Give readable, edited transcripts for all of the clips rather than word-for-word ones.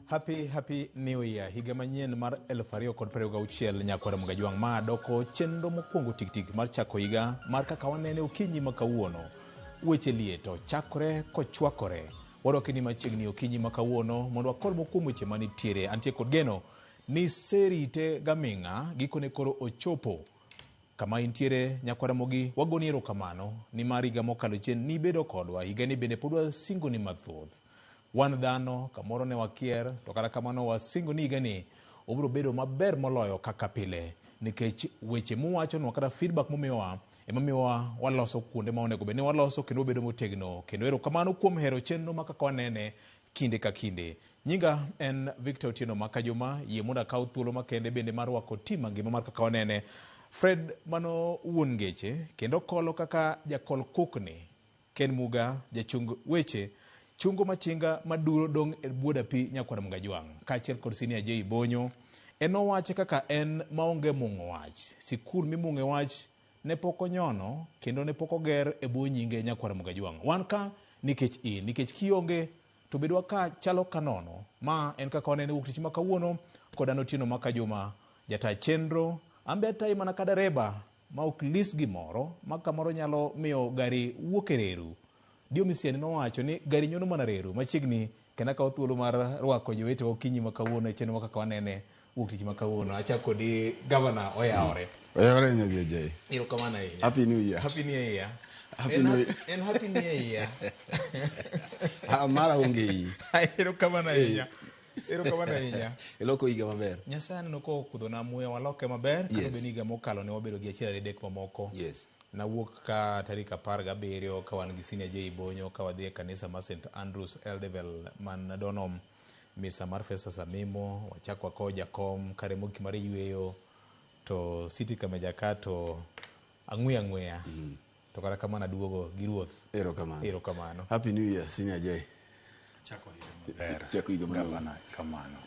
Happy New Year. Higa manyien mar 2026 nyakwara Mugajwang' ma doko chenro mokwongo tik mar chako higa mar kaka wanene okinyi ma kawuono. Weche lieto chakore kochwakore. Wadwakni machiegni okinyi ma kawuono mondo wakor mokuom weche manitiere. Antie kod geno ni serite gaming'a gikone koro ochopo. Kama intiere nyakwara mogi wagoni erokamano ni mar higa mokalo chien ni bedo kodwa. Higa ni bende pod wasingo ni mathoth. Wan dhano kamoro ne wakier to kata kamano wasingo ni higa ni obiro bedo maber moloyo kaka pile nikech weche muwachonwa kata feedback mumiyowa emamiyowa waloso kuonde ma onego bed ni waloso kendo bedo motegno kendo erokamano kuom hero chenro ma kaka wanene kinde ka kinde. Nyinga en Victor Otieno Makajuma, yie mondo akaw thuolo makende bende mar rwako tim mangima mar kaka wanene. Fred mano wuon geche kendo kolo kaka jakol kukni. Ken Muga jachung weche chungo machinga maduro dong e buoda pi nyakwara Mugajwang'. Kaachiel kod Senior J Bonyo eno wache kaka en maonge mung'o wach. Sikul mimung'e wach ne poko nyono kendo ne poko ger e bwo nyinge nyakwara Mugajwang'. Wan ka nikech kionge to bedwa ka chalo kanono. Ma en kaka wanene wuok tich ma kawuono kod an Otieno Makajuma jata chenro ambe atai mana kada reba ma ok lis gimoro ma kamoro nyalo miyo gari wuok e reru. Dio misiani nowacho ni gari nyono mana reru machiegni kenda ka thuolo mar rwako jowete okinyi ma kawuono e chenro kaka wanene wuok tich ma kawuono. Achako di Governor Oyaore. Oyaore nyagi jay. Erokamano ahinya. Happy New Year. Happy New Year. Happy New Year. En Happy New Year. Mara onge yi. Erokamano ahinya. Erokamano ahinya. Eloko higa maber. Nyasaye aneno ko kudhona muya waloke maber Yes. kendo beni higa mokalo ne wabedo gi achiel adek mamoko. Yes. Nawuok ka tarik 17 ka wan gi Senior J Bonyo ka wadhi e kanisa mar St Andrews Eldevel man Donom misa mar Festus Amimo wachako wako jakom kare moki mar yweyo to City Kameja ka to ang'we to kata kamano aduogo gi ruoth. Erokamano. Happy New Year Senior J. Chako higa maber. Chako higa maber. Gavana kamano.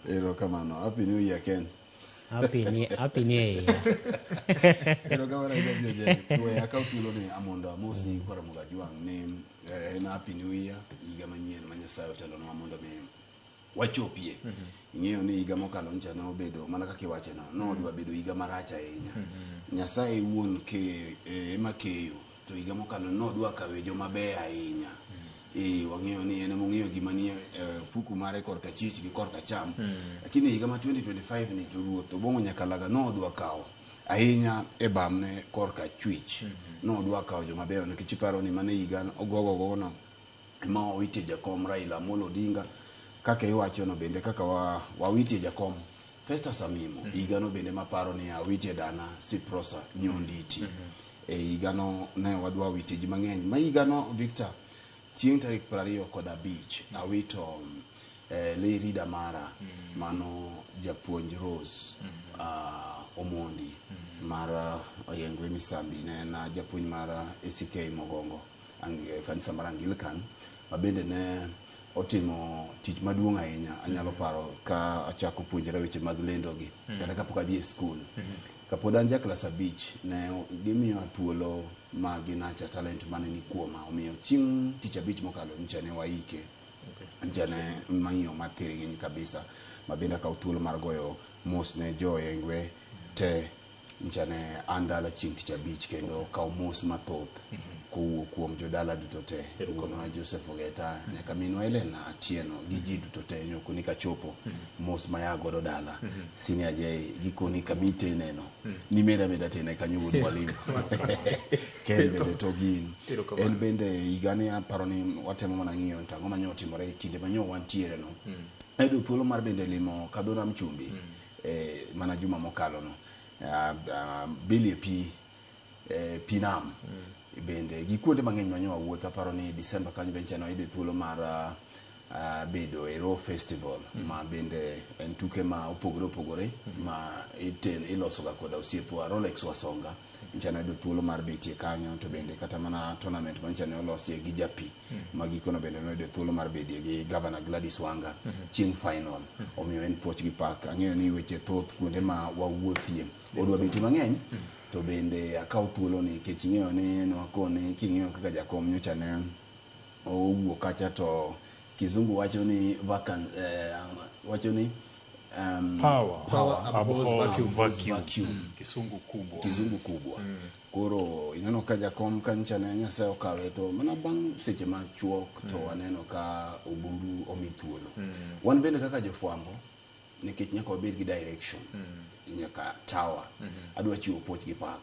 Erokamano. Happy New Year Ken. Happy New Year. Erokamano Jay. We akaw thuolo ni amonda mosi kwara Mugajwang' ni en Happy New Year higa manyien ma Nyasaye otelonwa mondo mi wachopie. Ing'eyo ni higa mokalo ncha ne obedo mana kaka iwacheno nodwa bedo higa marach ahinya. Nyasaye wuon ke ema keyo to higa mokalo nodwa kawe joma beyo ahinya. Wang'eyo ni en mong'eyo gima ni fuku mare korka chich gi korka cham. Lakini higa ma 2025 ni to ruoth obongo nyakalaga nodwa kawo ahinya e bamne korka chwich. Nodwa kawo joma beyo nikech iparo ni mane higa ogogo no ema owitie jakom Raila Amolo Odinga kaka iwacho no bende kaka wawitie jakom Festus Amimo. Higa no bende maparo ni awitie dana Siprosa Nyonditi. Higa no ne wadwa witie ji mang'eny. Ma higa no Victor chieng' tarik 25 awito Leirida Mara mano japuonj Rose Omondi mar Oyengwe Misambi ne na japuonj mar ACK Mogongo kanisa mar Anglican mabende ne otimo tich maduong' ahinya. Anyalo paro ka achako puonjra weche mag lendo gi kata kapok adhi e skul. Kapod anja klas 5 ne gimiyo thuolo ma ginacha talent mane ni kuoma omiyo chieng' tich 5 mokalo ncha ne waike. Ncha ne manyo mathiring'eny kabisa mabenda ka thuolo mar goyo mos ne jo Oyengwe te ncha ne andala chieng' tich 5 kendo ka mos mathoth kowuok kuom jodala duto te. Kono Joseph Ogeta nyaka minwa Elena Atieno gi ji duto te nyokoni ka chopo mos maya godo dala. Senior J gikoni kamite neno ni meda tene kanyo wuod mwalimu. Ken bende to gin en bende higani aparo ni watemo mana ng'iyo tango manyo timore kinde manyo wantiere no. Edo thuolo mar bende limo Kadhona Mchumbi mana juma mokalo no. Billy P Pinam bende gi kuonde mang'eny manyo wuotha paro ni December kanyo bencha no ide thuolo mar bedo e Raw Festival ma bende en tuke ma opogore ma iloso ga kod osiepwa Rolex Wasonga nchana do thuolo mar betie kanyo to bende kata mana tournament ma nchana olosie gi japi ma gikono bende no de thuolo mar bedie gi Governor Gladys Wanga chieng' final omiyo en poch gi pak. Ang'eyo ni weche thoth kuonde ma wawuothie odwa betie mang'eny to bende akaw thuolo ni kech ing'eyo ni no akone king'eyo kaka jakom nyocha ne owuok kacha to kizungu wacho ni wacho ni power abhors vacuum. Kizungu kubwa. Koro ineno ka jakom kancha ne Nyasaye okawe to mana bang' seche machuok to waneno ka oburu omi thuolo. Wan bende kaka jofwambo nikech nyaka wabed gi direction, nyaka tower. Adwa chiwo poch gi pak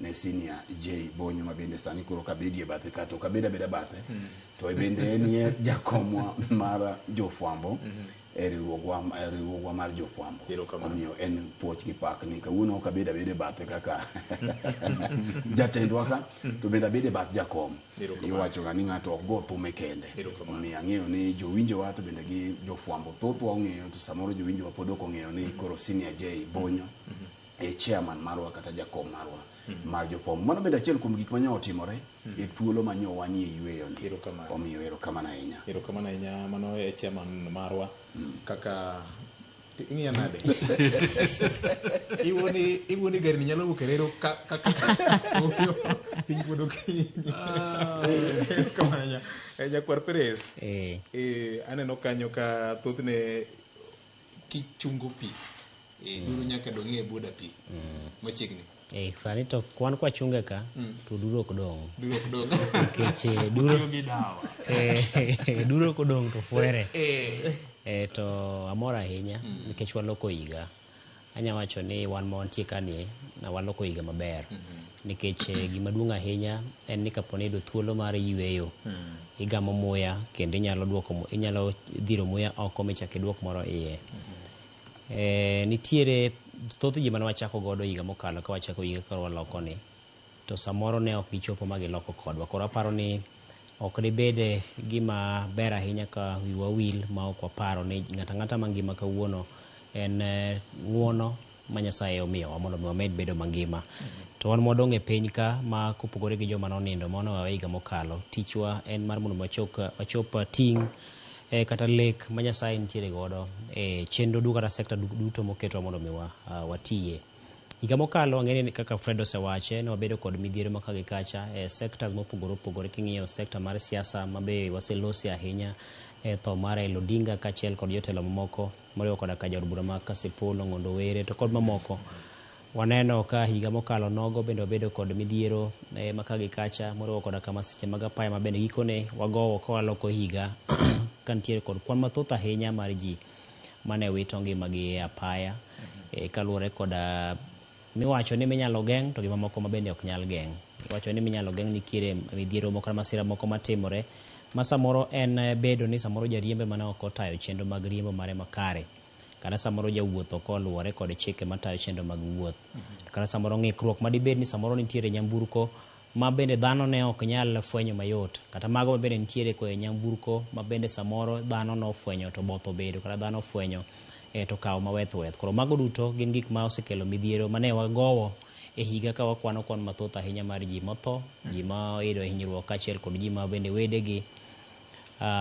ne senior J Bonyo mabende sani koro kabedi e bathe ka to kabeda bathe to bende nie jakomwa mar jofwambo e riwruogwa mar jofwambo. Omiyo en poch gi pak ni kawuono kabeda bathe kaka jatendwa ka to bende abede bath jakom. Iwacho ga ni ng'ato ok go thume kende. Omiyo ang'eyo ni jowinjowa to bende gi jofwambo thothwa ong'eyo, to samoro jowinjowa pod ok ong'eyo ni koro senior J Bonyo e chairman marwa kata jakom marwa mar jofwambo. Mano bende achiel kuom gik manyo otimore e thuolo manyo wanie yweyo ni. Omiyo erokamano ahinya. Erokamano ahinya, mano e chairman marwa. Kaka ing'iya nade? Iwoni gari ni nyalo wuok e rero kaka piny pod okinyi. Erokamano ahinya. Nyakwar Perez. Aneno kanyo ka thothne kichungo pi duro nyaka dong'e buoda pi machiegni. Sani to kwan kwa chunge ka to duro ok dong. Nikech duro ok dong to fuere. To amora ahinya nikech waloko higa. Anya wacho ni wan ma wantie ka ni na waloko higa maber. Nikech gima duong' ahinya en ni kapo ni do thuolo mar yweyo igamo muya kendo inyalo dhiro muya oko michak idwok moro iye. Nitiere thoth ji mane wachako godo higa mokalo ka wachako higa ka waloko ni to samoro ne ok gichopo ma giloko kodwa. Koro aparo ni ok dibede gima ber ahinya ka wiwa wil ma ok waparo ni ng'ata mangima kawuono en ng'uono ma Nyasaye omiyowa mondo wamed bedo mangima. To wan modong' e piny ka ma kopogore gi joma nonindo mono wa higa mokalo, tichwa en mar mondo wachop ting' kata lek ma Nyasaye nitiere godo chenro duto kata sekta duto moketwa mondo watiye. Higa mokalo ang'eni kaka Fred osewache ne wabedo kod midhiero maka gi kacha sectors mopogore opogore. King'iyo sekta mar siasa mabe waselosi ahinya tho mar Raila Odinga kaachiel kod jotelo mamoko moriwo koda ka jaod bura ma Kasipul, Ng'ondo Were to kod mamoko. Waneno ka higa mokalo nogo bende wabedo kod midhiero maka gi kacha moriwo koda ka masiche mag apaya ma bende gikone wagowo ka waloko higa kantiere kod kwan mathoth ahinya mar ji mane wito ngimagi e apaya kaluwore koda miwacho ni minyalo geng' to gima moko ma bende ok nyal geng'. Iwacho ni minyalo geng' nikiere midhiero moko masira moko matimore ma samoro en bedo ni samoro jariembe mane ok otayo chenro mag riembo mare makare, kata samoro jawuotho koluwore kod chike matayo chenro mag wuoth, kata samoro ng'ikruok madibed ni samoro nitiere nyamburko ma bende dhano ne ok nyal fwenyo mayot, kata mago ma bende nitiere ko e nyamburko ma bende samoro dhano no fwenyo to both obedo, kata dhano fwenyo to kawo maweth. Koro mago duto gin gik ma osekelo midhiero mane wagowo e higa ka wakwano kwan mathoth ahinya mar ji motho, ji ma oyudo hinyruok kaachiel kod ji ma bende wedegi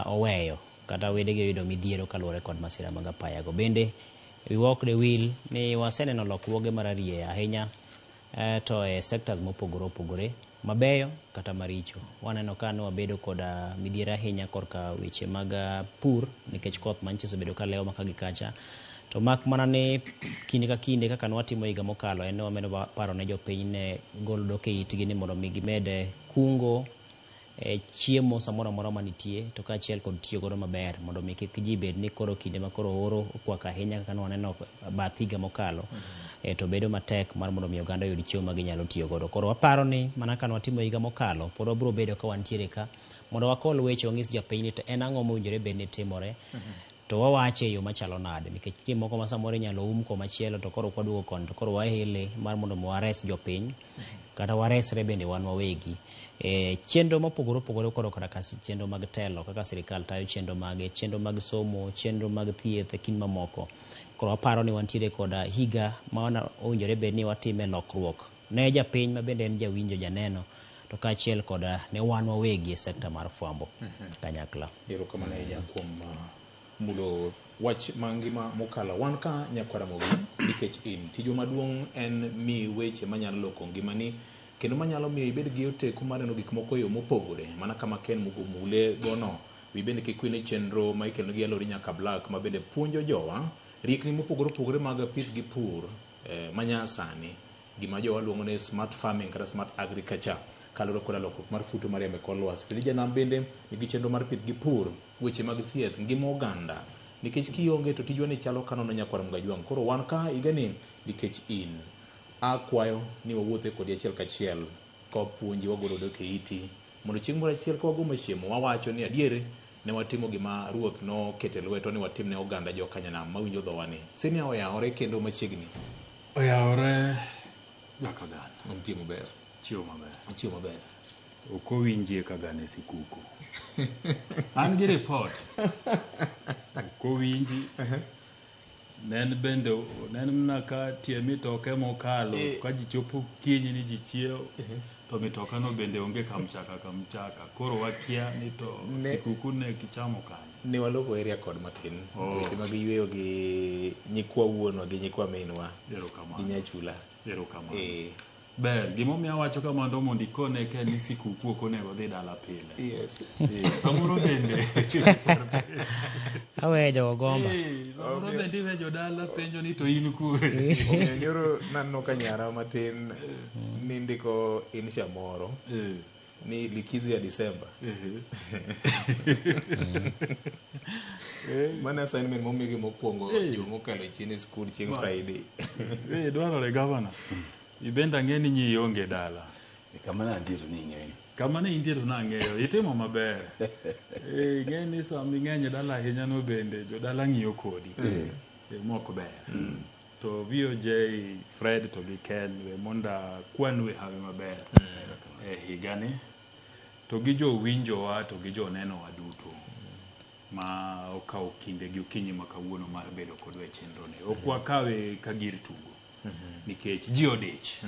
oweyo kata wedegi oyudo midhiero kaluwore kod masira mag apaya go. Bende we walk the wheel ni waseneno lokruoge mararieya ahinya to e sectors mopogore opogore mabeyo kata maricho. Waneno ka ne wabedo kod midhiero ahinya korka weche mag pur nikech koth manyiso osebedo ka lewo maka gi kacha. To mak mana ni kinde ka kinde kaka nwatimo higa mokalo en wamedo paro ne jopiny ne golo dok e itgi ni mondo mi gimed kungo chiemo samoro amora manitie to kaachiel kod tiyo godo maber mondo mi kik ji bed ni koro kinde ma koro oro okwak ahinya kaka waneno bath higa mokalo to bedo matek mar mondo mi oganda oyud chiemo ma ginyalo tiyo godo. Koro waparo ni mana ka nwatimo higa mokalo pod wabiro bedo ka wantiere ka mondo wakol weche wang'is jopiny ni to en ang'o mowinjore bed ni timore to wawache e yo machalo nade, nikech nitie moko ma samoro inyalo komachielo to koro kwaduogo koni to koro waele mar mondo wares jopiny kata waresre bende wan wawegi. Chenro mopogore opogore koro koda ka chenro mag telo kaka sirikal tayo chenro mag somo, chenro mag thieth e kind mamoko. Koro waparo ni wantiere koda higa ma owinjore bed ni watime lokruok ne japiny ma bende en jawinjo janeno to kaachiel koda ne wan wawegi e sekta mar fwambo kanyakla. Erokamano ahinya kuom mulo wach mangima mokalo. Wan ka Nyakwara Mogi nikech in tijwa maduong' en mi weche manyalo loko ngimani kendo manyalo miyo ibed gi oteku mar neno gik moko e yo mopogore mana kama ken mugo mule gono wi bende kikwine chenro ma ikelo gi Alori nyaka Black ma bende puonjo jowa rikni mopogore opogore mag pith gi pur manyasani gima jowa luongo ni smart farming kata smart agriculture kaloro koda lokruok mar futo mar yamo kor lwasi. Fedija Nam bende nigi chenro mar pith gi pur, weche mag thieth, ngima oganda, nikech kionge to tijwani chalo kanono Nyakwar Mgajwang'. Koro wan ka igani nikech in akwayo ni wawuothe kodi achiel kachiel kopuonji wagolo dok e iti mondo chieng' moro achiel ka wago machiemo wawacho ni adiere ne watimo gima ruoth nokete lweto ni watim ne oganda jo Kanyanam mawinjo dhowani. Senia oyawore kendo machiegni. Oyawore nyaka gana. Mtie maber. Chiwo maber. Chiwo maber. Ok owinjie ka gane sikuku. An gi report. Ok owinji. Nen bende nen mna ka tie mitoke mokalo ka ji chopo kinyi ni ji chiewo to mitoka no bende onge kamchaka. Koro wakia ni to sikuku ne kichamo kanyo. Ne waloko area kod matin. Weche mag yweyo gi nyikwa wuonwa gi nyikwa minwa. Gi nyachula. Erokamano. Ber, gimomiyo awacho kamano mondo ikone ke ni sikuku ok onego dhi dala pile. Yes. Samoro bende. Awejo gomba. Samoro bende iwejo dala penjo ni to in kure. Omiyo nyoro nanno ka nyara matin nindiko insha moro ni likizo ya Disemba. Mana assignment momigi mokwongo mokalo chini skul chieng' Friday. Dwarore gavana. Ibenda ng'eni nyi ionge dala. Kama na ndiyo ning'eyo. Kama ne intie to nang'eyo, itimo maber. Ng'eni sami ng'eny dala ahinya no bende jo dala ng'iyo kodi. Moko ber. To VOJ, Fred to gi Ken we monda kwanwe hawe maber. Higani. To gi jo winjowa to gi jo neno wa duto. Ma okawo kinde gi okinyi makawuono mar bedo kod we chenro ne. Ok wakawe ka gir tugo. Nikech ji odich.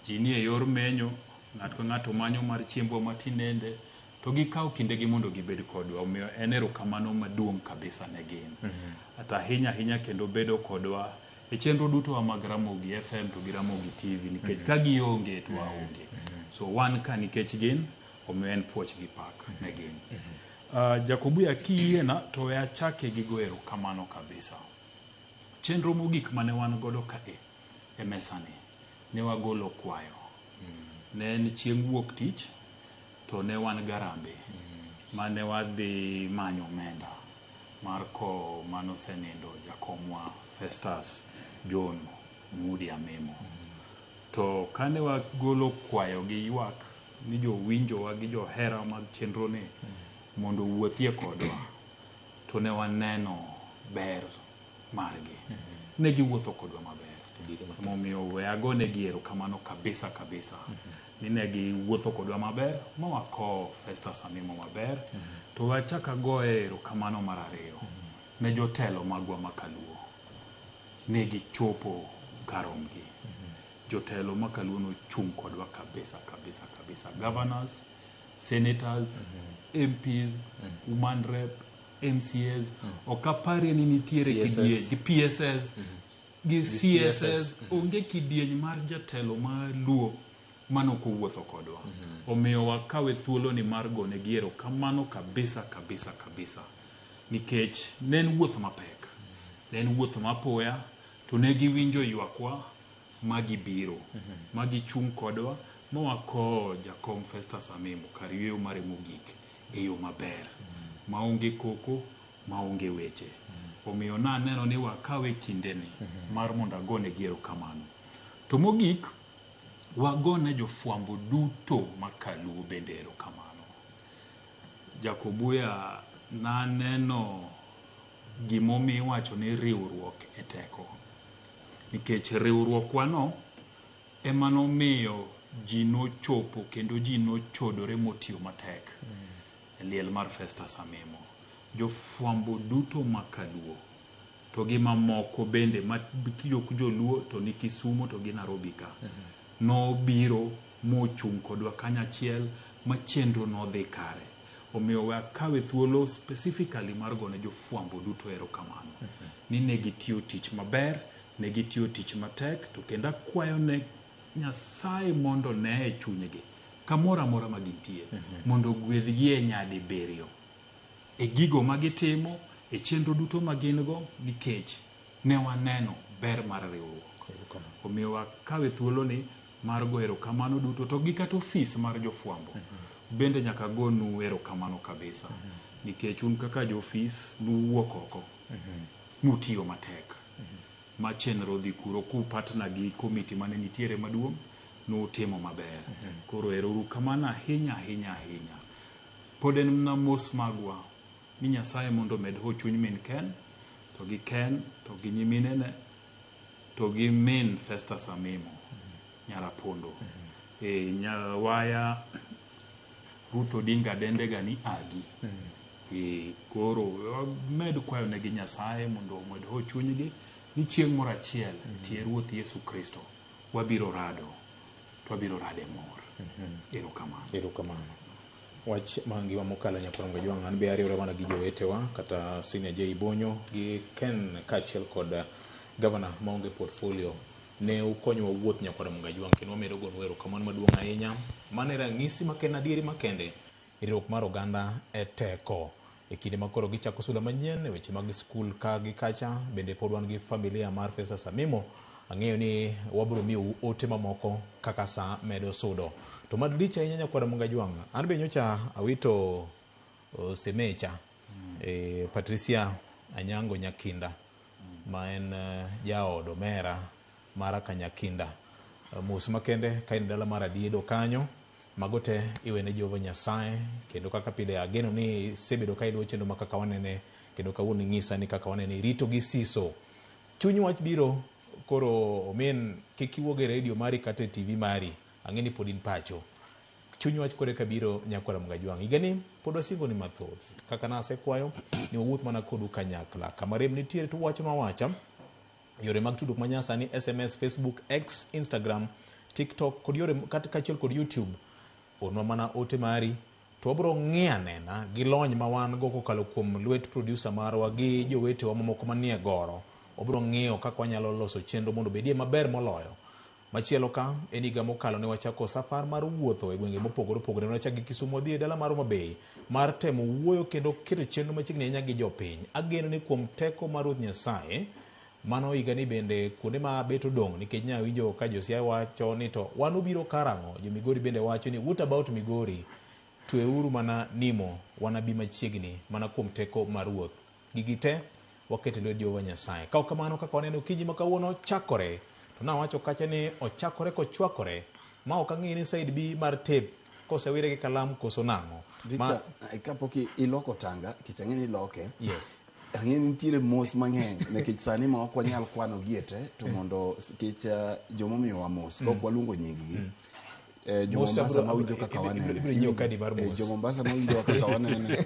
Ji ni e yor menyo, ng'ato ka ng'ato manyo mar chiembwa matinende, to gikawo kinde gi mondo gibed kodwa. Omiyo en erokamano maduong' kabisa ne gin. Ata ahinya kendo bedo kodwa e chenro duto mag Ramogi FM to gi Ramogi TV nikech ka gionge to waonge. So wan ka nikech gin, omiyo en puoch gi pak ne gin. Jakobuya kiyiena to we achake gi go erokamano kabisa. Chenro mogik mane wan godo ka e mesani ne wagolo kwayo. Ne en chieng' wuok tich to ne wan Garambe mane wadhi manyo omenda mar ko mano senindo jakomwa Festus John Mudi Amemo. To kane wagolo kwayo gi ywak ni jo winjowa gi jo hera mag chenro ne mondo wuothie kodwa to ne waneno ber margi. Ne giwuotho kodwa maber. Momiyo we agone gi erokamano kabisa. Ni ne giwuotho kodwa maber ma wako Festus Amemo maber. To wachaka goe erokamano mar ariyo ne jotelo magwa makaluo. Ne gichopo karomgi. Jotelo makaluo no chung' kodwa kabisa. Governors, senators, MPs, woman rep, MCAs, okapari ni nitiere kidieny, PSS, gi CSS, onge kidieny mar jatelo ma luo manoko wuotho kodwa. Omiyo wakawe thuolo ni mar gone gi erokamano kabisa. Nikech ne en wuoth mapek. Ne en wuoth mapoya to ne giwinjo ywakwa magibiro. Magichung' kodwa ma wako jakom Festus Amemo kar yweyo mare mogik e yo maber. Maonge koko, maonge weche. Omiyo na neno ni wakawe kindeni mar mondo agone gi erokamano. To mogik wagone jofwambo duto makaluo bende erokamano. Jakobuya na neno gimomi wacho ni riwruok e teko. Nikech riwruok wano emano miyo ji nochopo kendo ji nochodore motiyo matek e liel mar Festus Amemo. Jofwambo duto makaluo to gi mamoko bende makiyok joluo to ni Kisumu to gi Nairobi ka no biro mochung' kodwa kanyachiel ma chenro no dhi kare. Omiyo we akawe thuolo specifically mar gone jofwambo duto erokamano. Ni ne gitiyo tich maber, ne gitiyo tich matek to kendo akwayo ne Nyasaye mondo ne e chunygi kamoro amora ma gintie mondo gwedhgi e nyadi biriyo. e gigo magitimo, e chenro duto magin go, nikech ne waneno ber mar riwruok. Omiyo wakawe thuolo ni mar go erokamano duto, to gi kata ofis mar jofwambo bende nyaka gonu erokamano kabisa, nikech un kaka jofis nuwuok oko, nutiyo matek, ma chenro dhi kuro kupatna gi komiti mane nitiere maduong', nutimo maber. Koro erokamano ahinya ahinya ahinya. Pod en na mos magwa ni Nyasaye mondo med ho chuny min Ken, to gi nyiminene, to gi min Festus Amimo, Nyarapondo, nyawaya Ruth Odinga dende gani agi. Koro med kwayo negi Nyasaye mondo med ho chunygi, ni chieng' moro achiel tie Ruoth Yesu Kristo wabiro rado mor. Erokamano. Wach mangiwa mokalo Nyakwar Mgajwang', an be ariwora mana gi jowetewa kata Senior J Bonyo gi Ken kachiel kod Governor maonge portfolio ne ukonyowa wuoth Nyakwar Mgajwang', kendo wamedo gonu erokamano maduong' ahinya. Mane ranyisi makende adieri makende riwruok mar oganda e teko e kinde makoro gichako sula manyien e weche mag skul ka gi kacha. Bende pod wan gi familia mar Festus Amimo. Ang'eyo ni wabiro miyo ote mamoko kaka sa medo sudo. To madlich ahinya Nyakwar Mgajwang', an be nyocha awito semecha Patricia Anyango Nyakinda, ma en jaod omera mara ka Nyakinda. Mos makende ka en dala mar Adiedo kanyo, mago te iwene Jehova Nyasaye, kendo kaka pile ageno ni sebedo ka idwa chendo makaka wanene, kendo kawuono ng'isa ni kaka wanene rito gi siso. Chuny wach biro koro omen kik iwuog e redio mari kata e TV mari, ang'eni pod in pacho. Chuny wach kore kabiro Nyakwar Mgajwang', igani pod wasingo ni mathoth kaka nasekwayo ni wawuoth mana kodu kanyakla. Kama rem nitiere to wachno wacha yore mag tudruok manyasani, SMS, Facebook, X, Instagram, TikTok kod yore kachiel kod YouTube. Onwa mana ote mari to wabiro ng'iyo anena gi lony ma wan go kokalo kuom lwet producer marwa gi jowetewa mamoko manie goro. Wabiro ng'iyo kaka wanyalo loso chenro mondo bedie maber moloyo. Machielo ka en higa mokalo ne wachako safar mar wuotho e gwenge mopogore opogore. Ne wachako gi Kisumu dhi e dala mar Homa Bay mar temo wuoyo kendo keto chenro machiegni ahinya gi jopiny. Ageno ni kuom teko mar Ruoth Nyasaye mano higa ni bende kuonde ma beto dong', nikech nya winjo ka Josiaya wacho ni to wan ubiro karang'o. Jo Migori bende wacho ni what about Migori, tweuru mana nimo wanabi machiegni mana kuom teko mar Ruoth. Gigi te wakete lwet Jehova Nyasaye. Ka kamano kaka waneno kiny ma kawuono chakore, to nawacho kacha ni ochakore kochwakore ma ok ang'e ni side B mar tape kosewire gi kalam koso nang'o. Victor, kapok iloko tanga kichang'e ni loke. Yes. Ang'e ni nitiere mos mang'eny nikech sani ma ok wanyal kwano giete to mondo kich jomomiyowa mos kok waluongo nying-gi. Jo-Mombasa mawinjo kaka wanene. Jo-Mombasa mawinjo kaka wanene.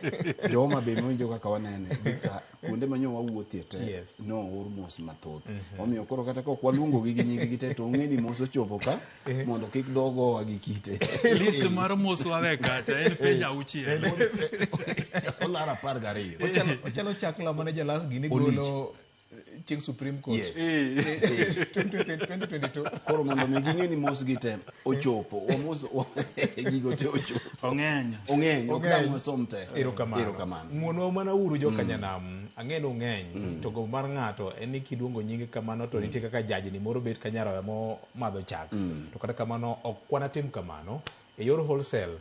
Jo-Homa Bay mawinjo kaka wanene. Victor, kuonde manyo wawuothie te no or mos mathoth. Omiyo koro kata kok waluongo gi nying-gi te to ong'e ni mos ochopo ka mondo kik dogo wa gi kite. List mar mos wawe kata en pej auchiel. Olara 12. Ochalo chakla mane jalas gini golo chieng' Supreme Court. Yes. 2022. Koro mondo mi ging'e ni mos gi te ochopo. Gigo te ochopo. Ong'eny. Ok dang' wasom te. Erokamano. Muonwa mana uru jo Kanyanam. Ang'eno ng'eny. To go mar ng'ato en ni kiluongo nyinge kamano to nitie kaka jaji ni moro bet kanyaroya mo madho chak. To kata kamano ok wanatim kamano. E yor wholesale,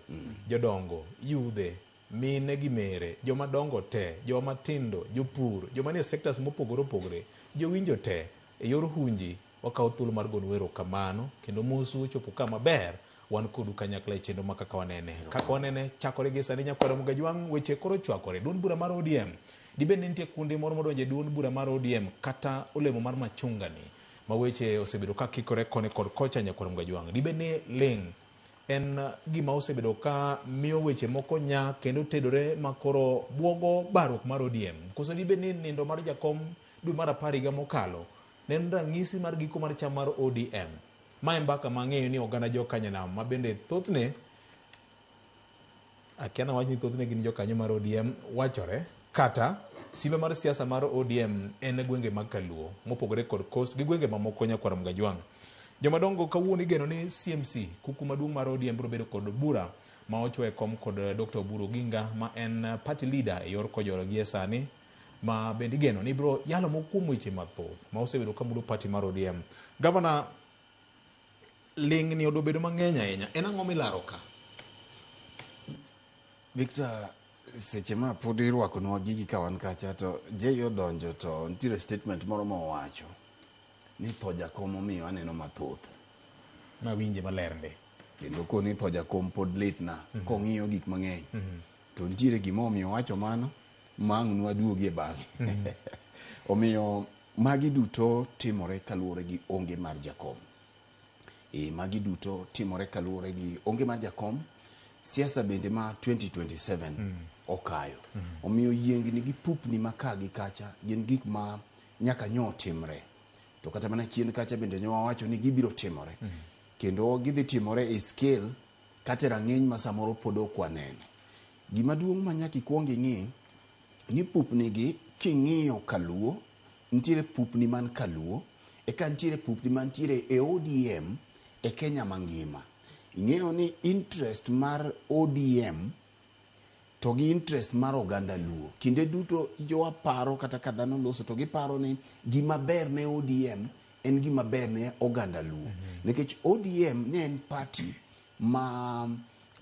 jodongo, yudhe, mine gi mere, joma dongo te, joma tindo, jopur, joma nie sectors mopogore opogore, jowinjo te, e yor hunji, wakawo thuolo mar gonu erokamano, kendo mosu ochopo kama ber, wan kodu kanyakla e chenro ma kaka wanene. Kaka wanene chakore gi sani Nyakwar Mgajwang', weche koro chwakore. Duond bura mar ODM, dibende nitie kundi moro modonje duond bura mar ODM kata olemo mar machungani, ma weche osebedo ka kikore koni kod kocha Nyakwar Mgajwang'. Dibende ling en gima osebedo ka miyo weche moko nya kendo tedore makoro buogo baruk mar ODM. Koso dibe ni nindo mar jakom dwe mar 10 higa mokalo ne en ranyisi mar giko mar cham mar ODM. Ma mbaka mang'eyo ni oganda jo Kanyanam ma bende thothne akiana wach ni thothne gin jo kanyo mar ODM wachore kata simbe mar siasa mar ODM en gwenge mag Kaluo mopogore kod Coast gi gwenge mamoko Nyakwar Mgajwang'. Jomadongo kawuono igeno ni CMC kuku maduong' mar ODM biro bedo kod bura ma ochwe kom kod Dr. Oburu Oginga ma en party leader e yor kojolo gie sani ma bende geno ni bro yalo mokuom weche mathoth ma osebedo ka mudo party mar ODM. Governor, ling ni odobedo mang'eny ahinya, en ang'o milaro ka? Victor, seche ma pod irwakonwa gigi ka wan kacha to jeyo donjo to nitiere statement moro mowacho ni tho jakom omiyo aneno mathoth. Ma winje maler ndi. Kendo koni tho jakom pod litna kong'iyo gik mang'eny. To nitiere gima omiyo wacho mano mang'nwa duogie bang'e. Omiyo magi duto timore kaluwore gi onge mar jakom. Magi duto timore kaluwore gi onge mar jakom. Siasa bende ma 2027 okayo. Omiyo yiengni gi pupni ma ka gi kacha gin gik ma nyaka nyo timre. To kata mana chien kacha bende nyo wacho ni gibiro timore. Kendo gidhi timore e scale kata rang'eny ma samoro pod ok waneno. Gima duong' ma nyaka ikuong ing'i ni pupni gi king'iyo kaluo, nitiere pupni man kaluo, eka nitiere pupni mantiere e ODM e Kenya mangima. Ing'eyo ni interest mar ODM to gi interest mar oganda luo. Kinde duto jowa paro kata ka dhano loso to giparo ni gima ber ne ODM en gima ber ne oganda luo. Nikech ODM ne en party ma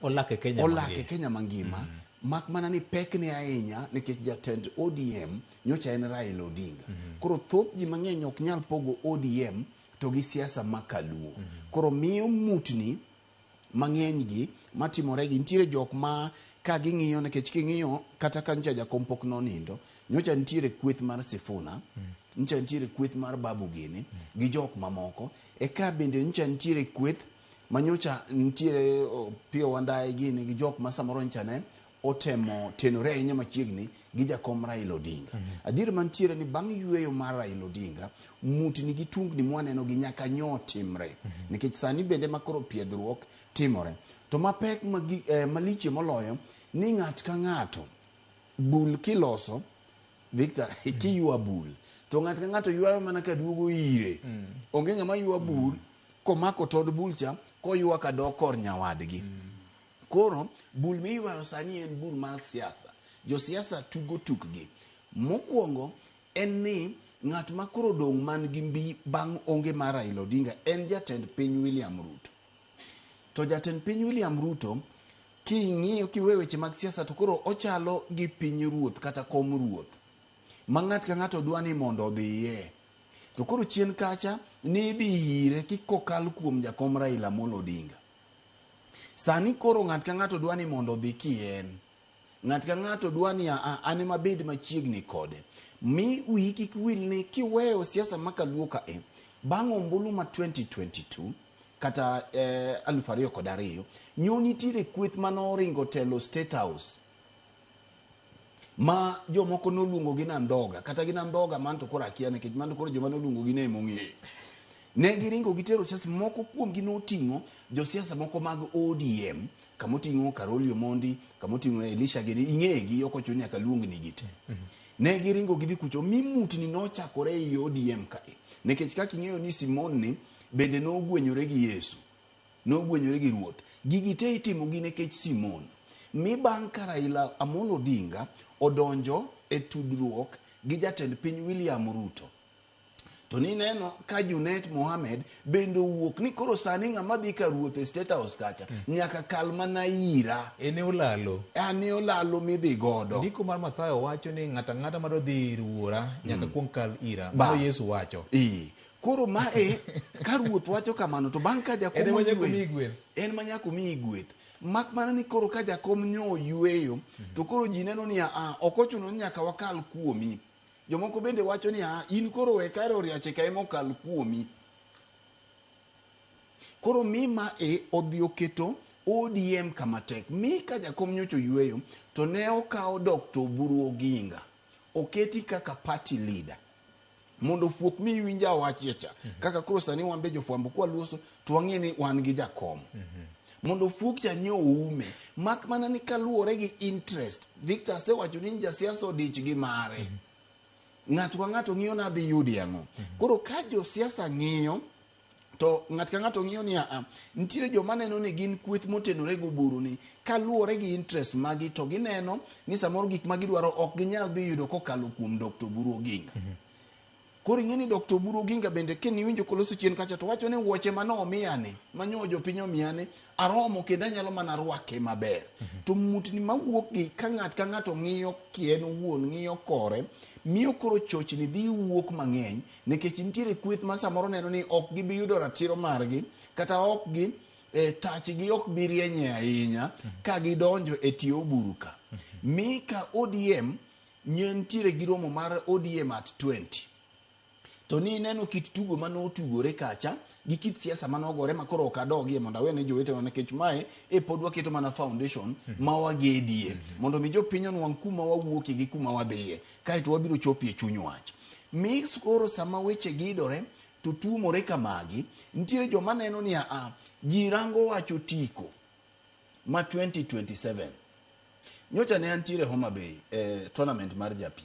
olake Kenya mangima. Mak mana ni pek ne ahinya nikech jatend ODM nyocha en Raila Odinga. Koro thoth ji mang'eny ok nyal pogo ODM to gi siasa makaluo. Koro miyo mutni mang'eny gi matimore gi nitiere jok ma ka ging'iyo nikech king'iyo kata ka ncha jakom pok nonindo nyocha nitiere kweth mar Sifuna, nyocha nitiere kweth mar Babu Gini gi jok mamoko, eka bende nyocha nitiere kweth manyocha nitiere Pio Wandayi gini gi jok ma samoro nyocha ne otemo tenore ahinya machiegni gi jakom Raila Odinga. Adier mantiere ni bang' yweyo mar Raila Odinga, mutni gi tungni mwaneno gi nyaka nyo timre. Nikech sani bende makoro piedhruok timore. To mapek maliche moloyo ni ng'at ka ng'ato bul kiloso, Victor, kiywa bul. To ng'at ka ng'ato ywayo mana ka duogo ire. Onge ng'ama ywa bul komako tod bulcha koywa ka dok kor nyawadgi. Koro bul miywayo sani en bul mar siasa. Jo siasa tugo tukgi. Mokwongo en ni ng'at ma koro dong' man gi mbi bang' onge mar Raila Odinga en jatend piny William Ruto. To jatend piny William Ruto king'iyo kiwe weche mag siasa to koro ochalo gi piny ruoth kata kom ruoth. Ma ng'at ka ng'ato dwa ni mondo odhiye. To koro chien kacha ni dhi ire kikokal kuom jakom Raila Amolo Odinga. Sani koro ng'at ka ng'ato dwa ni mondo odhi kien. Ng'at ka ng'ato dwa ni ane mabed machiegni kode. Mi wiki kwil ni kiweyo siasa makaluo ka bang' ombulu ma 2022 kata 2002 nyoni tire kweth manoringo telo State House. Ma jomoko noluongo gi Nandoga kata gi Nandoga man to koro akia nikech man to koro joma noluongo gi ne mong'eyo. Ne giringo gitero siasa moko kuom gi noting'o jo siasa moko mag ODM, kamoting'o Karoli Omondi, kamoting'o Elisha Gini, ing'egi ok ochuno nyaka luong ni gite. Ne giringo gidhi kucho mimutni nochakore e ODM kae. Nikech kaka ing'eyo ni Simon ni bende nogwenyore gi Yesu. Nogwenyore gi Ruoth. Gigi te itimo gi nikech Simon. Mi bang' ka Raila Amolo Odinga odonjo e tudruok gi jatend piny William Ruto. To ni neno ka Junet Mohamed bende wuok ni koro sani ng'ama dhi ka ruoth e State House kacha nyaka kal mana ira. Ene olalo. Ane olalo midhi godo. Ndiko mar Mathayo wacho ni ng'ata ng'ata madwa dhi ir wuora nyaka kuong kal ira. Mano Yesu wacho. Koro mae ka ruoth wacho kamano to bang' ka jakom en manyako mi gweth. Mak mana ni koro ka jakom nyo yweyo to koro ji neno ni ok ochuno nyaka wakal kuomi. Jomoko bende wacho ni in koro we kare oriache ka emokal kuomi. Koro mi ma odhi oketo ODM kama tek. Mi ka jakom nyocho yweyo to ne okawo Dr. Oburu Oginga oketi kaka party leader. Mondo fuok mi winja wachecha. Kaka koro sani wambe jofwambo kwa luoso to wang'e ni wan gi jakom. Mondo fuok cha nye oume. Mak mana ni kaluwore gi interest. Victor se wacho ni jasiasa odich gi mare. Ng'ato ka ng'ato ng'iyo na dhi yudi ang'o. Koro ka jo siasa ng'iyo to ng'at ka ng'ato ng'iyo ni nitiere joma neno ni gin kweth motenore go buru ni kaluwore gi interest magi to gineno ni samoro gik ma gidwaro ok ginyal dhi yudo kokalo kuom Dr. Oburu Oginga. Koro ing'e ni Dr. Oburu Oginga bende kiniwinjo koloso chien kacha to wacho ni wuoche manomiyane manyo jopiny omiyane aromo kendo anyalo mana rwake maber. To mutni mawuok gi ka ng'ato ng'iyo kien wuon ng'iyo kore miyo koro chochni dhi wuok mang'eny nikech nitiere kweth ma samoro neno ni ok gibi yudo ratiro margi kata ok gi tachgi ok bi rienye ahinya ka gidonjo e tie oburu ka. Mi ka ODM nitiere gi romo mar ODM at 20. To ni neno kit tugo manotugore kacha gi kit siasa manogore makoro ok adogie mondo awene jowetewa nikech mae pod waketo mana foundation ma wagedie mondo mi jopiny onwang' kuma wawuokie gi kuma wadhiye kaeto wabiro chopie chuny wach. Mix koro sama weche gidore to tuomore kamagi nitiere joma neno ni ji rango wacho tiko ma 2027. Nyocha ne antiere Homa Bay tournament mar japi.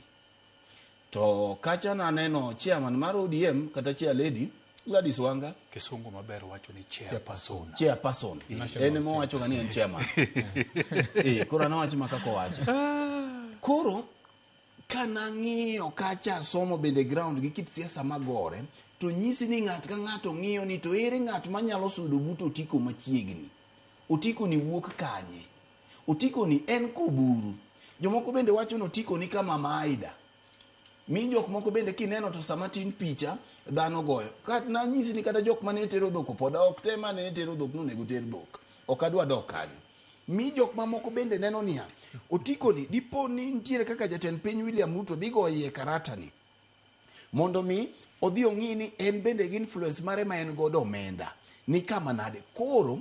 To kacha na neno chairman mar ODM kata chair lady Gladys Wanga Kisungu maber wacho ni chairperson. Chairperson. En mo wacho ni en chairman. Koro na wacho makako wacho. Koro kana ng'iyo kacha somo bende ground gi kit siasa magore to nyisi ni ng'at ka ng'ato ng'iyo ni to ere ng'at manyalo sudo buto Otiko machiegni. Otiko ni wuok kanye. Otiko ni en koburu. Jomoko bende wacho ni Otiko ni kama Maida. Mi jok moko bende kineno to sama tin picha dhano goyo. Kat na nyisi ni kata jok mane tero dhok pod ok te mane tero dhok no nego ter dhok. Ok adwa dok kanyo. Mi jok mamoko bende neno niya Otiko ni dipo ni nitiere kaka jatend piny William Ruto dhi goye karata ni. Mondo mi odhi ong'i ni en bende gi influence mare ma en godo omenda. Ni kama nade. Koro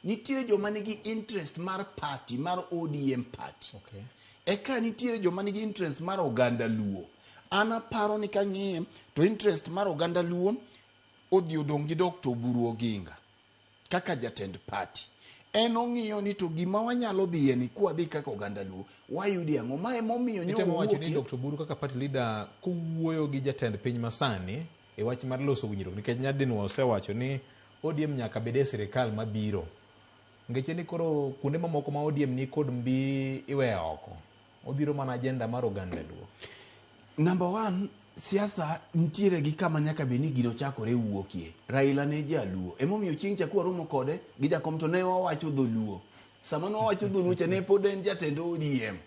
nitiere joma nigi interest mar party mar ODM party. Okay. Eka nitiere joma nigi interest mar oganda Luo. Ana paro ni kang'iye to interest mar oganda Luo odhi odong' gi Dr. Oburu Oginga kaka jatend party. En ong'iyo ni to gima wanyalo dhiye ni kwa dhi kaka oganda Luo wayudi ang'o ma emomiyo Itemo wacho ni Dr. Oburu kaka party leader kuwuoyo gi jatend piny masani e wach mar loso winjruok nikech nyadinwa osewacho ni ODM nyaka bed e sirikal mabiro. Ngeche ni koro kuonde mamoko ma ODM ni kod mbi iweyo oko. Odhiro mana agenda mar oganda Luo. Number one, siasa nitiere gi kama nyaka beni gino chakore wuokie. Raila ne jaluo. Emomiyo chieng' chakwa romo kode gi jakom to ne wawacho dholuo. Sama no wacho dholuo cha ne pod en jatend ODM.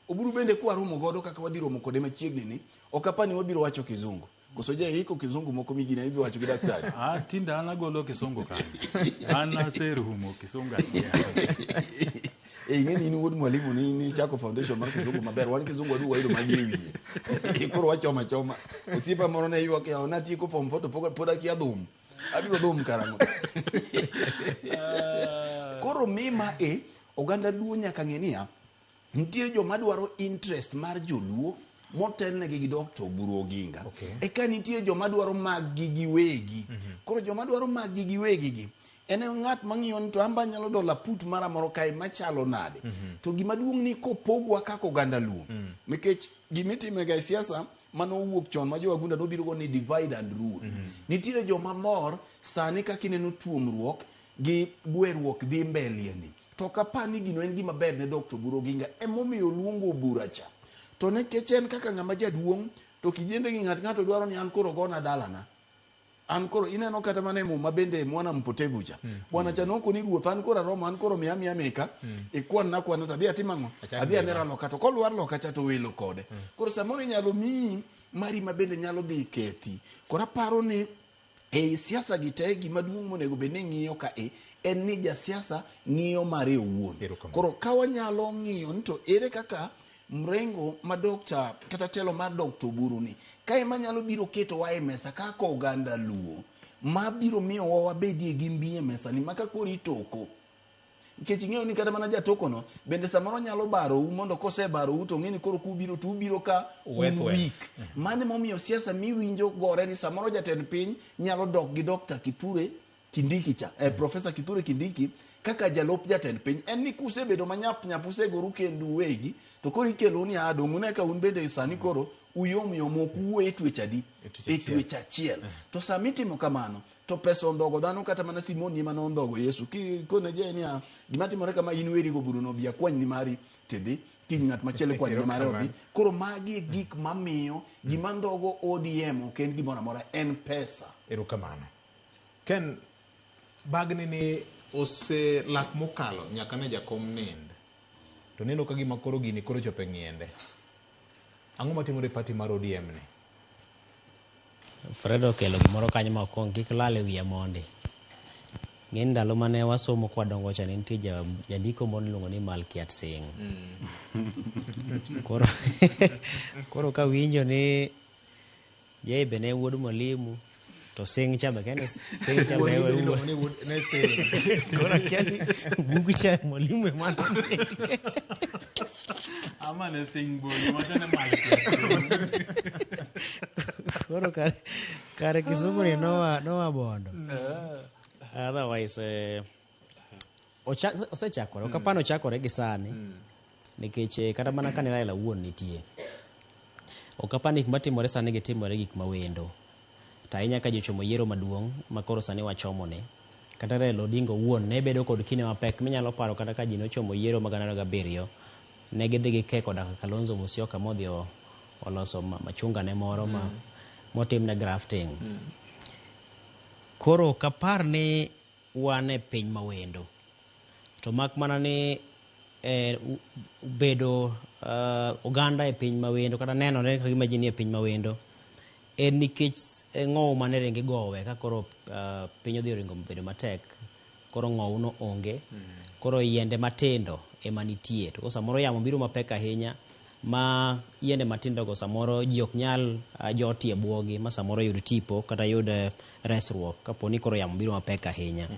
Oburu bende kwa romo godo kaka wadhi romo kode machiegni ni. Okapani wabiro wacho kizungu. Koso je hiko kizungu moko migina idho wacho gi daktari. Tinda ana golo kizungu kanyo. Ana serumo kizungu atia. Ingeni ni wuod mwalimu ni chako foundation mar kizungu maber wan kizungu adu waido majiwi. Koro wachoma choma. Osipa moro ne yuak ya ona tiko form photo poda ki adhum. Abiro dhum karamo. Koro mima oganda Luo nyaka ng'enia nitiere joma dwaro interest mar joluo motelnegi gi Dr. Oburu Oginga. Okay. Eka nitiere joma dwaro mag gi giwegi. Koro joma dwaro mag gi giwegi gi en ng'at mang'iyo ni to amba nyalo dola put mara moro kae machalo nade. To gima duong' ni kopogwa kaka oganda Luo. Nikech gimitime ga siasa manowuok chon ma jowagunda nobiro go ni divide and rule. Nitiere joma mor sani kaka ineno tuomruok gi gweruok dhi mbele ni. To kapani gino en gima ber ne Dr. Oburu Oginga emomiyo luongo bura cha. To nekech en kaka ng'ama jaduong' to kijende gi ng'ato dwaro ni an koro gona dalana. An koro ineno kata mane muma bende mwana mpotevu cha. Bwana chanoko ni ruoth an koro Roma an koro miya meka. Ikwan na kwan to adhi atimo adhi anera loka to kolwar loka cha to welo kode. Koro samoro nyalo mi mari mabende nyalo dhi kethi. Koro paro ni siasa gite gima duong' monego bed ni ng'iyo ka en ni ja siasa ng'iyo mare owuon. Koro ka wanyalo ng'iyo ni to ere kaka mrengo ma dokta kata telo mar Dr. Oburu ni kae manyalo biro keto wa e mesa kaka oganda Luo ma biro miyo wabedie gi mbiye mesa ni maka kori toko. Nikech ing'eyo ni kata mana jatoko no bende samoro nyalo baro mondo kose baro to ng'eni koro kubiro ka week. Mane momiyo siasa miwinjo gore ni samoro jatend piny nyalo dok gi Dr. Kithure Kindiki cha Professor Kithure Kindiki kaka jalop jatend piny en ni kusebedo manyap usegoru kendu wegi to koro ikelo ni adong'une ka un bende sani koro uyom yom ok wuo e twech adi e twech achiel to sama itimo kamano to pesa ondhogo dhano kata mana Simon ni mano ondhogo Yesu kone je niya gima timore kama in weri go buru no bia kwany ni mari tidhi kiny ng'at machielo kwany ni mari odhi koro magi e gik mamiyo gima ndhogo ODM ok en gimoro amora en pesa. Erokamano. Ken bagni ni ose lak mokalo nyaka ne jakom nind to neno ka gima koro gini koro chope ng'iende. Ang'o matimore pati mar ODM ni? Fredo kelo gimoro kanyo ma okong kik lal e wiya mondi. Ng'en ndalo mane wasomo kwa dongo cha ne nitie jandiko mon luongo ni Malkiat Singh. Koro ka winjo ni Jebe ne wuod mwalimu to Singh cha be kende Singh cha be ne Singh. Koro kiani bugu cha mwalimu mano. Ama ne Singh boyo machane Malkiat Singh. Koro kare Kisumu ni nowa bondo. Otherwise osechakore okapano chakore gi sani nikech kata mana kane Raila wuon nitie okapani gik matimore sani gitimore gik mawendo ta inya ka jochomo yiero maduong' makoro sani wachomone kata Raila Odinga wuon ne bedo kod kine mapek minyalo paro kata ka ji nochomo yiero mag 2007 ne gidhi gi keko daka Kalonzo Musyoka modhi oloso machunga ne moro motimne grafting. Koro kapar ni wane piny mawendo to mak mana ni bedo oganda e piny mawendo kata neno ne kagima ji ni e piny mawendo en nikech ng'owo mane ringi gowe ka koro piny odhi ringo bedo matek koro ng'owo no onge koro yiende matindo ema nitie to samoro yamo biro mapek ahinya ma yiende matindo go samoro ji ok nyal jotie buogi ma samoro yud tipo kata yud resruok kaponi koro yamo biro mapek ahinya.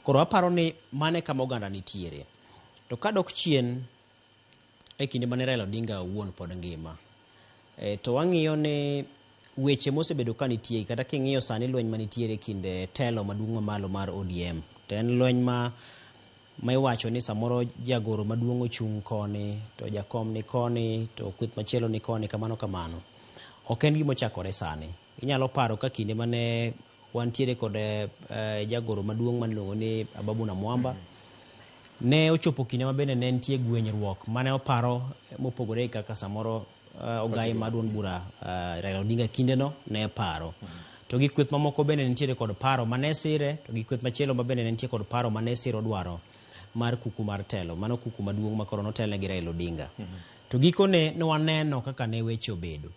Koro aparo ni mane kama oganda nitiere to kadok chien e kinde mane Raila Odinga wuon pod ngima to wang'iyo ni weche mosebedo ka nitie kata king'iyo sani lweny manitiere kinde telo maduong' mamalo mar ODM to en lweny ma iwacho ni samoro jagoro maduong' ochung' koni to jakom ni koni to kweth machielo ni koni kamano ok en gima ochakore sani. Inyalo paro ka kinde mane wantiere kod jagoro maduong' maniluongo ni Ababu Namwamba ne ochopo kinde ma bende ne nitie gwenyruok mane oparo mopogore kaka samoro ogai maduon bura Raila Odinga kinde no ne paro to gi kweth mamoko bende nitie kod paro mane sire to gi kweth machielo ma bende nitie kod paro mane siro dwaro mar kuku mar telo mano kuku maduong' ma koro notelne gi Raila Odinga to gikone ne waneno kaka ne weche obedo.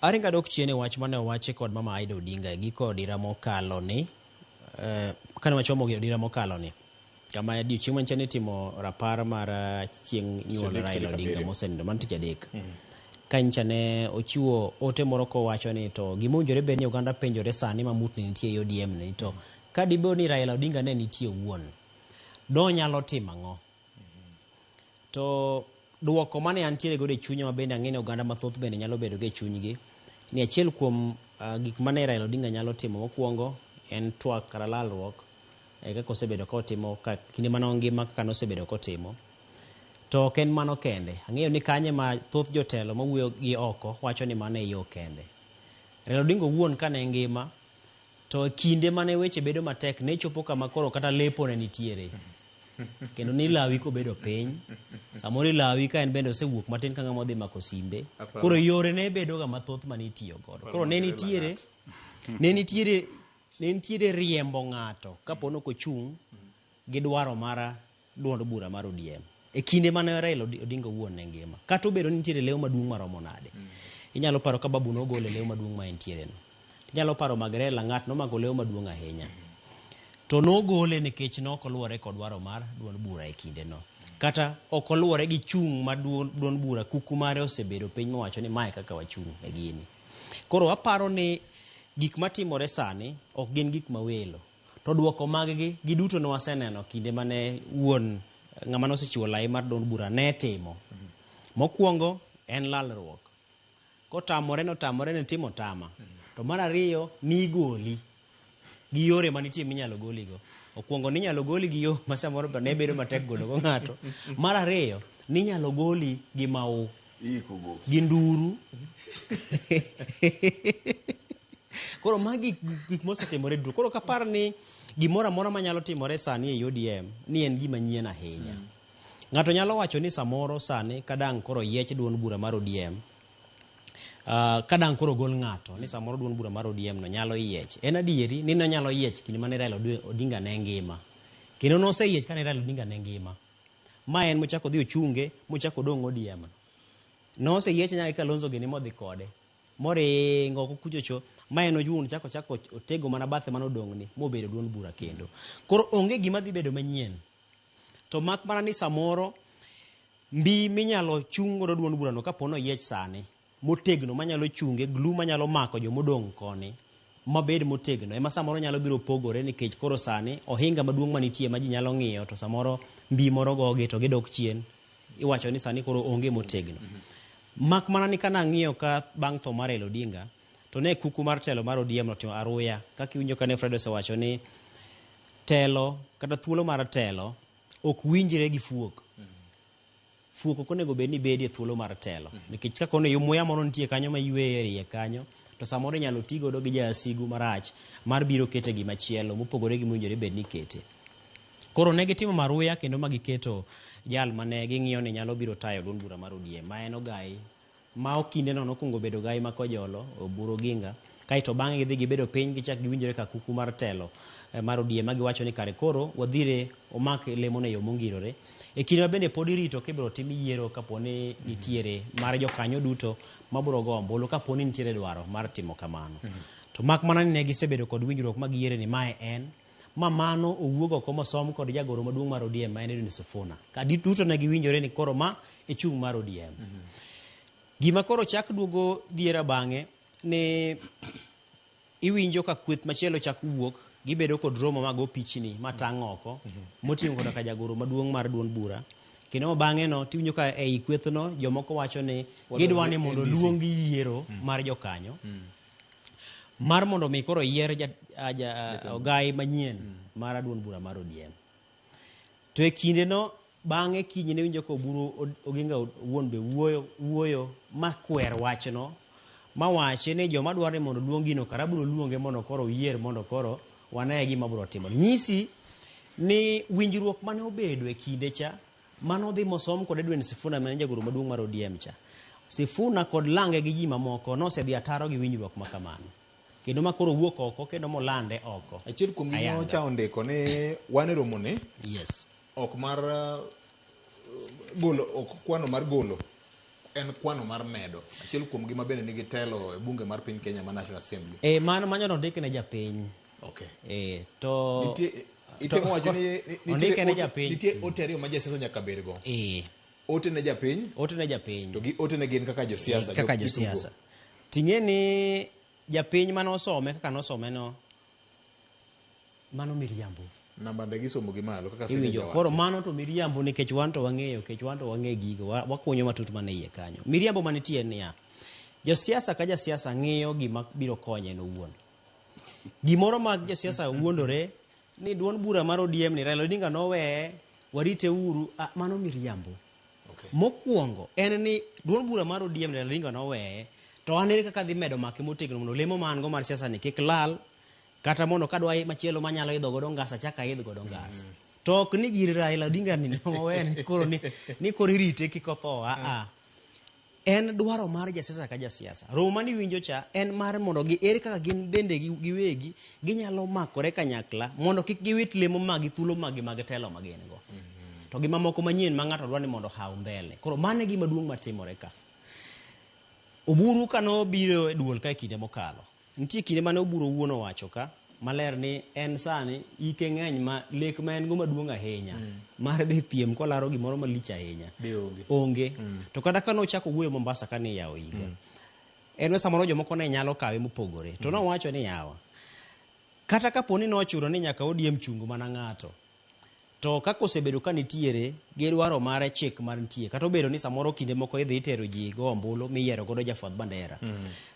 Aringa dok chien e wach mane owache kod mama Aida Odinga giko dira mokalo ni kane wachomo dira mokalo ni kama chieng' manchane timo rapar mar chieng' nyuol Raila Odinga mosenindo man tich adek kancha ne ochiwo ote moro kowacho ni to gimonjore bed ni oganda penjore sani mamutni nitie ODM ni to ka dibo ni Raila Odinga ne nitie wuon do nyalo timo ang'o to duoko mane antiere godo e chunya ma bende ang'ene oganda mathoth bende nyalo bedo ge chunygi ni achiel kuom gik mane Raila Odinga nyalo timo mokwongo en twak kata lalruok kaka osebedo kotimo kinde mane ongima kaka nosebedo kotimo to ok en mano kende ang'eyo ni kanye ma thoth jotelo mawuoyo gi oko wacho ni mano e yo kende. Raila Odinga wuon kane ngima to kinde mane weche bedo matek ne chopo kama koro kata lepo ne nitiere kendo ni lawi ko bedo piny samoro lawi ka en bende osewuok matin ka ng'ama odhi mako simbe koro yore ne bedo ga mathoth manitiyo godo koro ne nitiere riembo ng'ato kapono ko chung' gi dwaro mara duond bura mar ODM e kinde mane Raila Odinga wuon ne ngima kata obedo ni nitiere lew maduong' maromo nade. Inyalo paro ka Babu no gole lew maduong' ma entiere no inyalo paro Magrela ng'at no mago lew maduong' ahinya to nogole nikech nok oluwore kod dwaro mar duond bura e kinde no kata ok oluwore gi chung' ma duond bura kuku mare osebedo piny mowacho ni mae kaka wachung' e gini. Koro aparo ni gik matimore sani ok gin gik mawelo to duoko mag-gi giduto ne waseneno kinde mane wuon ng'ama nosechiwo lai mar duond bura ne timo. Mokwongo en lalruok kotamore ne timo tama to mar ariyo ni goli gi yore manitie minyalo goligo. Okwongo ni nyalo goli gi yo ma samoro ne bedo matek golo go ng'ato. Mar ariyo ni nyalo goli gi mau iko gi nduru. Koro magi gik mosetimore duto. Koro kapar ni gimoro amora manyalo timore sani e ODM ni en gima nyien ahinya. Ng'ato nyalo wacho ni samoro sani kadang koro yiech duond bura mar ODM, kadang koro gol ng'ato ni samoro duond bura mar ODM no nyalo yiech. En adieri ni no nyalo yiech kinde mane Raila Odinga ne ngima. Kendo noseyiech kane Raila Odinga ne ngima. Ma en mochako dhi ochunge, mochako dong' ODM. Noseyiech nyaka Kalonzo gini modhi kode. Moringo kuchocho, ma en ojuon chako otego mana bathe manodong' ni mobedo duond bura kendo. Koro onge gima dhi bedo manyien. To mak mana ni samoro mbi minyalo chung godo duond bura no kapono yiech sani motegno manyalo chunge, glu manyalo mako jomodong' koni mabed motegno ema samoro nyalo biro pogore nikech koro sani ohinga maduong' manitie ma ji nyalo ng'iyo to samoro mbi moro gogi to gidok chien. Iwacho ni sani koro onge motegno. Mak mana ni kana ng'iyo ka bang' tho mar Raila Odinga to ne kuku mar telo mar ODM no timo aruya. Kaka iwinjo kane Fred osewacho ni telo kata thuolo mar telo ok winjre gi fuok. Fuok ok onego bed ni bedie thuolo mar telo. Nikech kaka one muya moro nitie kanyo ma yweyo e iye kanyo to samoro inyalo ti godo gi jasigu marach mar biro kete gima chielo mopogore gi mowinjore bed ni kete. Koro ne gitimo maruya kendo ma giketo jal mane ging'iyo ni nyalo biro tayo duond bura mar ODM ma en Ogai ma okinde no nokungo bedo Ogai ma Kojolo Oburu Oginga kaito bang'e gidhi gibedo piny gichak giwinjore ka kuku mar telo mar ODM ma giwacho ni kare koro wadhire omak lemo ne yo mongirore e kinde bende pod irito kibiro tim yiero kaponi nitiere mar jokanyo duto mabiro go ombulu kaponi nitiere dwaro mar timo kamano. To mak mana ni ne gisebedo kod winjruok ma giyiere ni mae en mano owuogo oko mosom kod jagoro maduong' mar ODM ma en Edwin Sifuna. Kadi duto ne giwinjore ni koro ma e chung' mar ODM. Gima koro chak duogo diera bang'e ni iwinjo ka kweth machielo chak wuok gibedo kod romo mago pichni matang' oko moting'o koda ka jagoro maduong' mar duond bura. Kendo bang'e no tiwinjo ka ei kwethno jomoko wacho ni gidwa ni mondo luong yiero mar jokanyo. Mar mondo mi koro yier Ogai manyien mar duond bura mar ODM. To e kinde no bang'e kinyi ne winjo ko Oburu Oginga wuon be wuoyo ma kwer wachno ma wache ni joma dwaro ni mondo luongi no kara biro luonge mondo koro yier mondo koro wane gima biro timo. Nyisi ni winjruok mane obedo e kinde cha mano dhi mosom kod Edwin Sifuna mane jagoro maduong' mar ODM cha. Sifuna kod Lange gi ji mamoko nosedhi ataro gi winjruok ma kamano. Kendo ma koro wuok oko kendo molande oko. Achiel kuom gino cha ondiko ni wane romo ne. Yes. Ok mar golo ok kwano mar golo en kwano mar medo. Achiel kuom gima bende nigi telo e bunge mar piny Kenya ma National Assembly. Mano manyo ndike ne japiny. Okay. To nitie itemo wacho ni ndike ne japiny. Nitie oterio ma jasiasa nyaka bedgo. Ote ne japiny. Ote ne japiny. To gi ote ne gin kaka josiasa. Kaka josiasa. Ting'e ni japiny mano osome kaka nosome no mano miriambo. Namba ndegi somo gi malo kaka seja wacho. Koro mano to miriambo nikech wan to wang'eyo, kech wan to wang'e gigo, wakunyo matut mane iye kanyo. Miriambo manitie niya. Josiasa ka jasiasa ng'iyo gima biro konye no wuon. Gimoro mag jasiasa wuondore ni duond bura mar ODM ni Raila Odinga nowe warite uru, mano miriambo. Mokwongo en ni duond bura mar ODM ni Raila Odinga nowe to anere kaka dhi medo make motegno mondo lemo man go mar siasa ni kik lal kata mondo kadwa machielo manyalo idho godo ngasa chaka idho godo ngasa. To ok ni gir Raila Odinga ni nowe koro ni koro irite kikotho en dwaro mar jasiasa ka jasiasa. Romo mani winjo cha en mar mondo gi ere kaka gin bende giwegi ginyalo makore kanyakla mondo kik giwit lemo magi thuolo magi mag telo magin go. To gima moko manyien ma ng'ato dwaro ni mondo haw mbele. Koro mane gima duong' matimore ka. Oburu kano biro e duol ka kinde mokalo. Nitie kinde mane Oburu wuon owacho ka maler ni en sani ike ng'eny ma lek ma en go maduong' ahinya mar dhi piem kolaro gimoro malich ahinya. Onge. To kata kano chako wuoyo Mombasa kane yawo higa. En samoro jomoko ne nyalo kawe mopogore. To nowacho ni yawa. Kata kaponi nochuro ni nyaka ODM chungu mana ng'ato. To kako osebedo ka nitiere gi dwaro mare chik mar nitie kata obedo ni samoro kinde moko idhi itero ji go ombulu miyiero godo jafwadh bandera.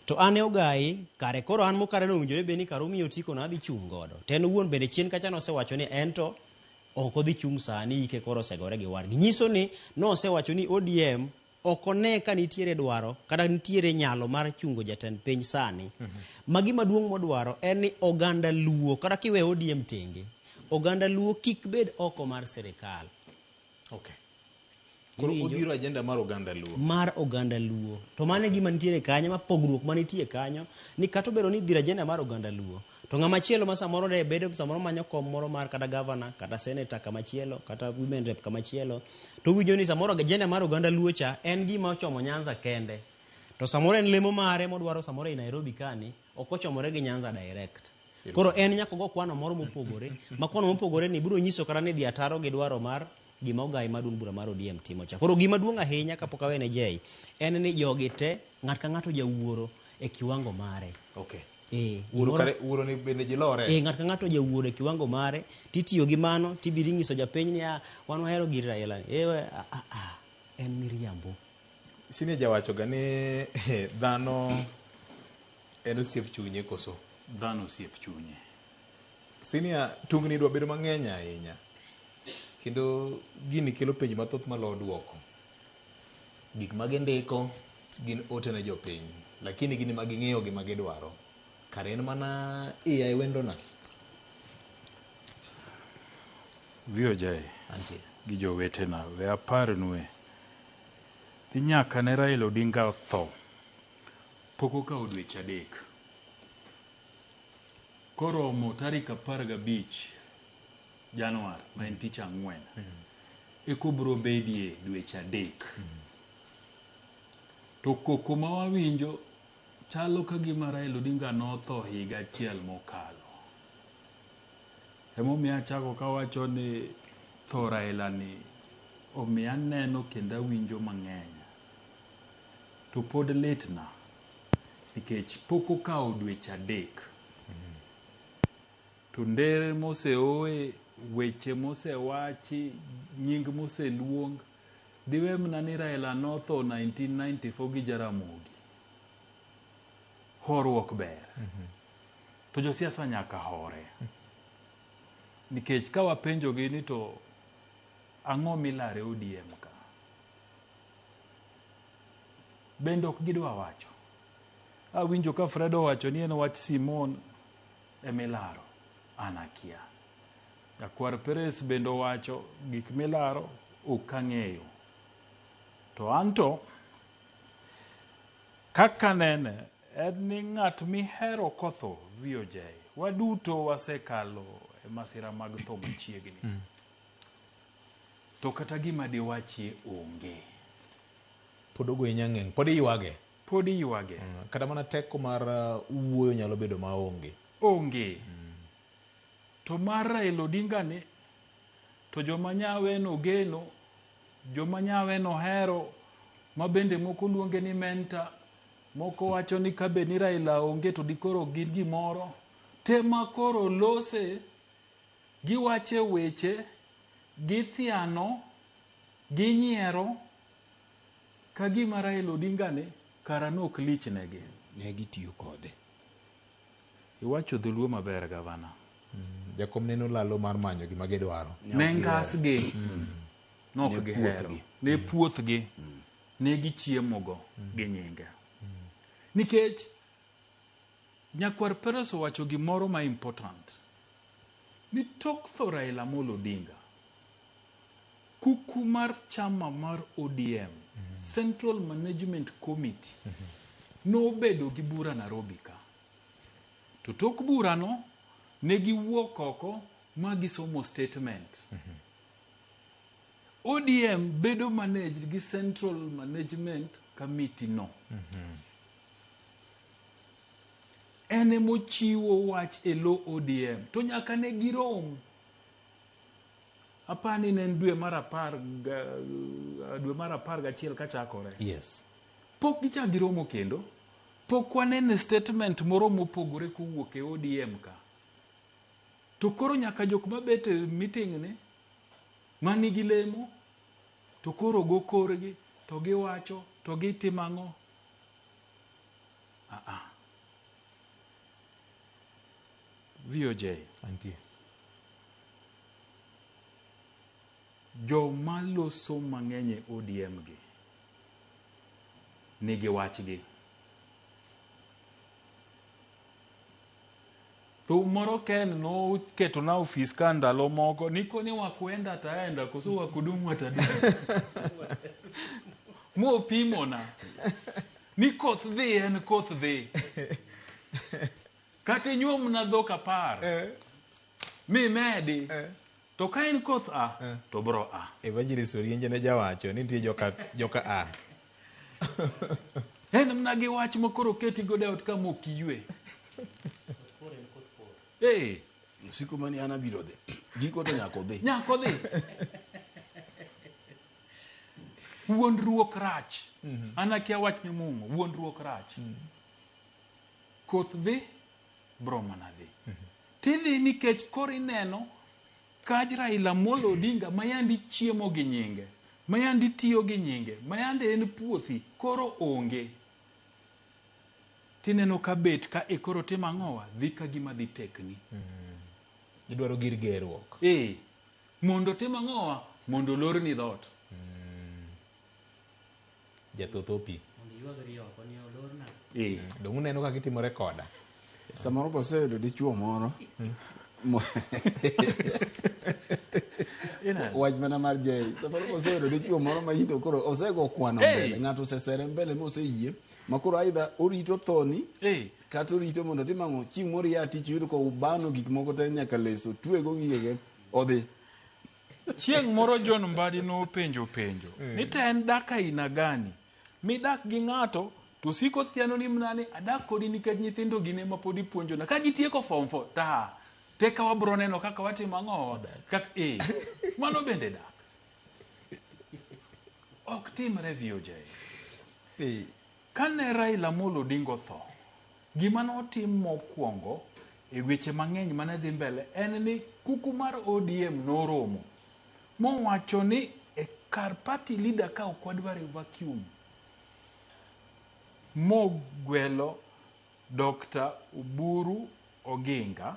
To ane Ogai kare koro an mokare no winjore be ni karo miyo tiko na dhi chung godo. To en wuon bende chien kacha nosewacho ni en to ok odhi chung sani ike koro osegore gi wargi. Nyiso ni nosewacho ni ODM ok one ka nitiere dwaro kata nitiere nyalo mar chungo jatend piny sani. Magi maduong' modwaro en ni oganda Luo kata kiwe ODM tenge, oganda Luo kik bed oko mar sirikal. Okay. Koro odhiro agenda mar oganda Luo. Mar oganda Luo. To mane gima nitiere kanyo, ma pogruok manitie kanyo, ni kata obedo ni dhiro agenda mar oganda Luo. To ng'ama chielo ma samoro de bedo samoro manyo kom moro mar kata governor, kata senator kama chielo, kata women rep kama chielo. To winjo ni samoro agenda mar oganda Luo cha en gima ochomo Nyanza kende. To samoro en lemo mare modwaro samoro e Nairobi kani, ok ochomore gi Nyanza direct. Koro en nyaka go kwano moro mopogore, ma kwano mopogore ni biro nyiso kata ni dhi ataro gi dwaro mar gima ogai maduong' bura mar ODM timo cha. Koro gima duong' ahinya kapok awene Jay en ni jogi te ng'at ka ng'ato jawuoro e kiwango mare. Okay. Wuoro ni bende jilore. Ng'at ka ng'ato jawuoro e kiwango mare, titiyo gi mano tibiri nyiso japiny ni wan wahero gir Raila. En miriambo. Sini jawacho ga ni dhano en osiep chunye koso. Dhano osiep chunye. Sini tungni dwa bedo mang'eny ahinya. Kendo gini kelo penj mathoth malo duoko. Gik magindiko gin ote ne jopiny, lakini gini maging'eyo gima gidwaro. Kare en mana iya e wendona. Viojae gi jowetena we aparnue ni nyaka ne Raila Odinga otho pok okawo dweche 3. Koromo tarik 15 Januar ma en tich ang'wen ekobro bedie dweche 3. To koko ma wawinjo chalo ka gima Raila Odinga notho higa 1 mokalo. Emomiyo achako kawacho ni tho Raila ni omiya neno kendo awinjo mang'eny. To pod litna nikech pok okawo dweche 3. To ndere moseoe, weche mosewachi, nying moseluong, diwe mna ni Raila notho 1994 gi Jaramogi. Horuok ber. To josiasa nyaka hore. Nikech ka wapenjo gi ni to ang'o milare ODM ka? Bende ok gidwa wacho. Awinjo ka Fredo wacho ni en wach Simon emilaro. Anakia. Jakwar Perez bende wacho gik milaro okang'eyo. To anto kaka nene en ni ng'at mihero kotho VOJ. Waduto wasekalo e masira mag tho machiegni. To kata gima diwachi onge. Pod ogo nyang'eng, pod iywage. Pod iywage. Kata mana teko mar wuoyo nyalo bedo maonge. Onge. To mar Raila Odinga ni to joma nyawe no geno, joma nyawe no hero, mabende moko luonge ni menta, moko wacho ni kabe ni Raila onge to dikoro gin gimoro. Tema koro lose, giwache weche, githiano, ginyiero, ka gima Raila Odinga ni kara nok lich negi. Ne gitiyo kode. Iwacho dholuo maber gavana. Jakom neno lalo mar manyo gima gidwaro. Ne ngasgi. Nok gihero. Ne puothgi. Ne gichiemogo gi nyinge. Nikech Nyakwar Perez owacho gimoro ma important. Ni tok tho Raila Amolo Odinga, kuku mar chama mar ODM, Central Management Committee, nobedo gi bura Nairobi ka. To tok bura no, ne giwuok oko ma gisomo statement. ODM bedo managed gi Central Management Committee no. Ene mochiwo wach e lo ODM. To nyaka ne girom. Apani ne dwe mar 11 kachakore. Yes. Pok gicha giromo kendo. Pok wanene statement moro mopogore kowuok e ODM ka. To koro nyaka jok mabet meeting ni manigi lemo to koro go korgi to giwacho to gitimango. VOJ Antie. Jo maloso mang'eny ODM gi nigi wachgi. Thum moro Ken noketo na ofis ka ndalo moko niko ni wakwenda taenda koso wakudumu atadumu. Mo pimona. Ni koth dhi en koth dhi. Kati nyuom na dhok 10. Mi medi. To ka en koth to bro Evangelist Orienje ne jawacho ni nitie joka a. En mna gi wach mokoro keti gode ot ka mokiywe. Siku mani ana biro dhi. Giko to nyako dhi. Nyako dhi. Wuondruok rach. Ana kia wach ni Mungu. Wuondruok rach. Koth dhi, bro mana dhi. Tidhi nikech kori neno kaj Raila Amolo Odinga mayandi chiemo gi nyinge. Mayandi tiyo gi nyinge. Mayandi en puothi. Koro onge. Tineno ka bet ka koro tim ang'owa dhi ka gima dhi tekni. Idwaro gir gerruok. Mondo tim ang'owa mondo lor ni dhot. Jathotopi. Dong uneno ka gitimo rekoda. Samoro poseyudo dichuo moro. Wach mana mar Jay. Samoro poseyudo dichuo moro ma hito koro osego kwano mbele. Ng'ato osesere mbele moseyie. Makoro aidha orito thoni. Kata orito mondo timang'o chieng' moro ya tich yudo ko ubano gik moko te nyaka leso twego gigege odhi. Chieng' moro John Mbadi no penjo. Ni te en dak aina gani? Mi dak gi ng'ato to siko thiano ni mnane adak kodi nikech nyithindo gine ma podi puonjona. Ka gitieko form 4 ta teka wabro neno kaka watimo ang'owa. Mano bende dak. Ok timre vio Jay. Kane Raila Amolo Odinga otho, gima notim mokwongo e weche mang'eny mane dhi mbele en ni kuku mar ODM noromo. Mowacho ni e kar party leader ka okwadware vacuum. Mogwelo Dr. Oburu Oginga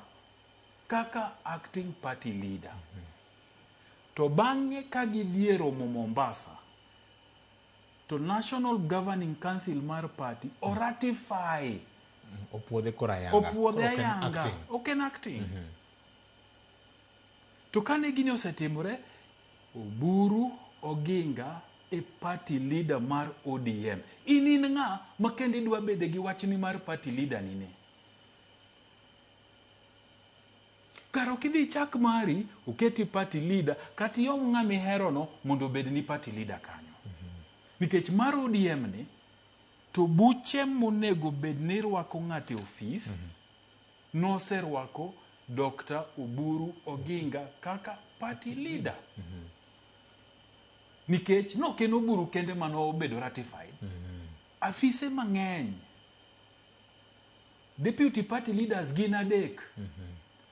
kaka acting party leader. To bang'e ka gidhiero Mombasa, to National Governing Council mar party o ratify. Opuodhe korayanga. Opuodhe ayanga. Oken acting. To kane gini osetimore, Oburu Oginga e party leader mar ODM. In ng'a ma kendi dwa bede gi wachni mar party leader nine. Karo kidhi chak mari, uketi party leader, kati yom ng'a mihero no mondo bed ni party leader kanyo. Nikech mar ODM ni, to buche monego bed ni rwako ng'ate ofis, noserwako Dr. Oburu Oginga kaka party leader. Nikech no ken Oburu kende mano obedo ratified. Afise mang'eny. Deputy party leaders gin 3.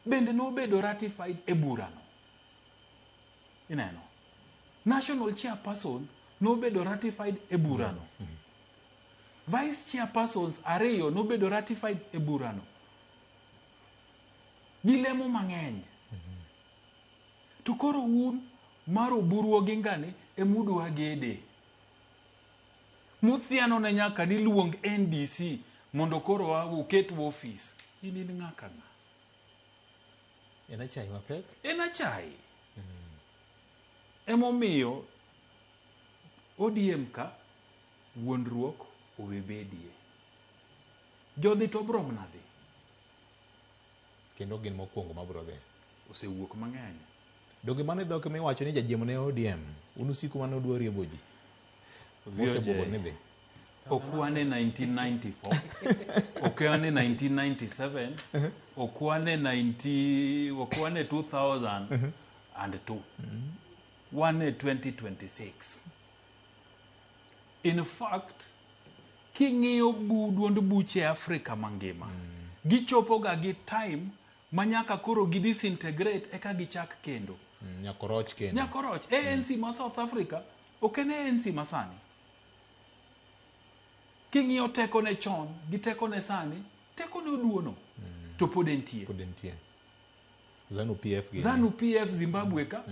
Bende no obedo ratified e burano. Ineno. National chairperson no bedo ratified e burano. Vice chairpersons 2 no bedo ratified e burano. Gilemo mang'eny. To koro un mar Oburu Oginga ni emudu agede. Muthiano ne nyaka ni luong NDC mondo koro uket office. Ini ni ng'aka ng'a. En achai mapek? En achai. Emomiyo ODM ka wuondruok owebedie. Jodhi to bro mnadhi. Kendo gin mokwongo mabro dhi. Osewuok mang'eny. Dogi mane dhok miwacho ni jajiemo ne ODM. Unusiku mane odwa riembo ji. Osebwogo ni dhi. Okwane 1994. Okwane 1997. Okwane 2002. One 2026. In fact, king'iyo duond buche Afrika mangima, gichopo ga gi time manyaka koro gi disintegrate eka gichak kendo. Nyakoroch kendo. Nyakoroch. ANC ma South Africa, okene ANC masani. King'iyo teko ne chon, gi teko ne sani, teko ne oduono. To podentie. Zanu PF gini. Zanu PF Zimbabwe ka.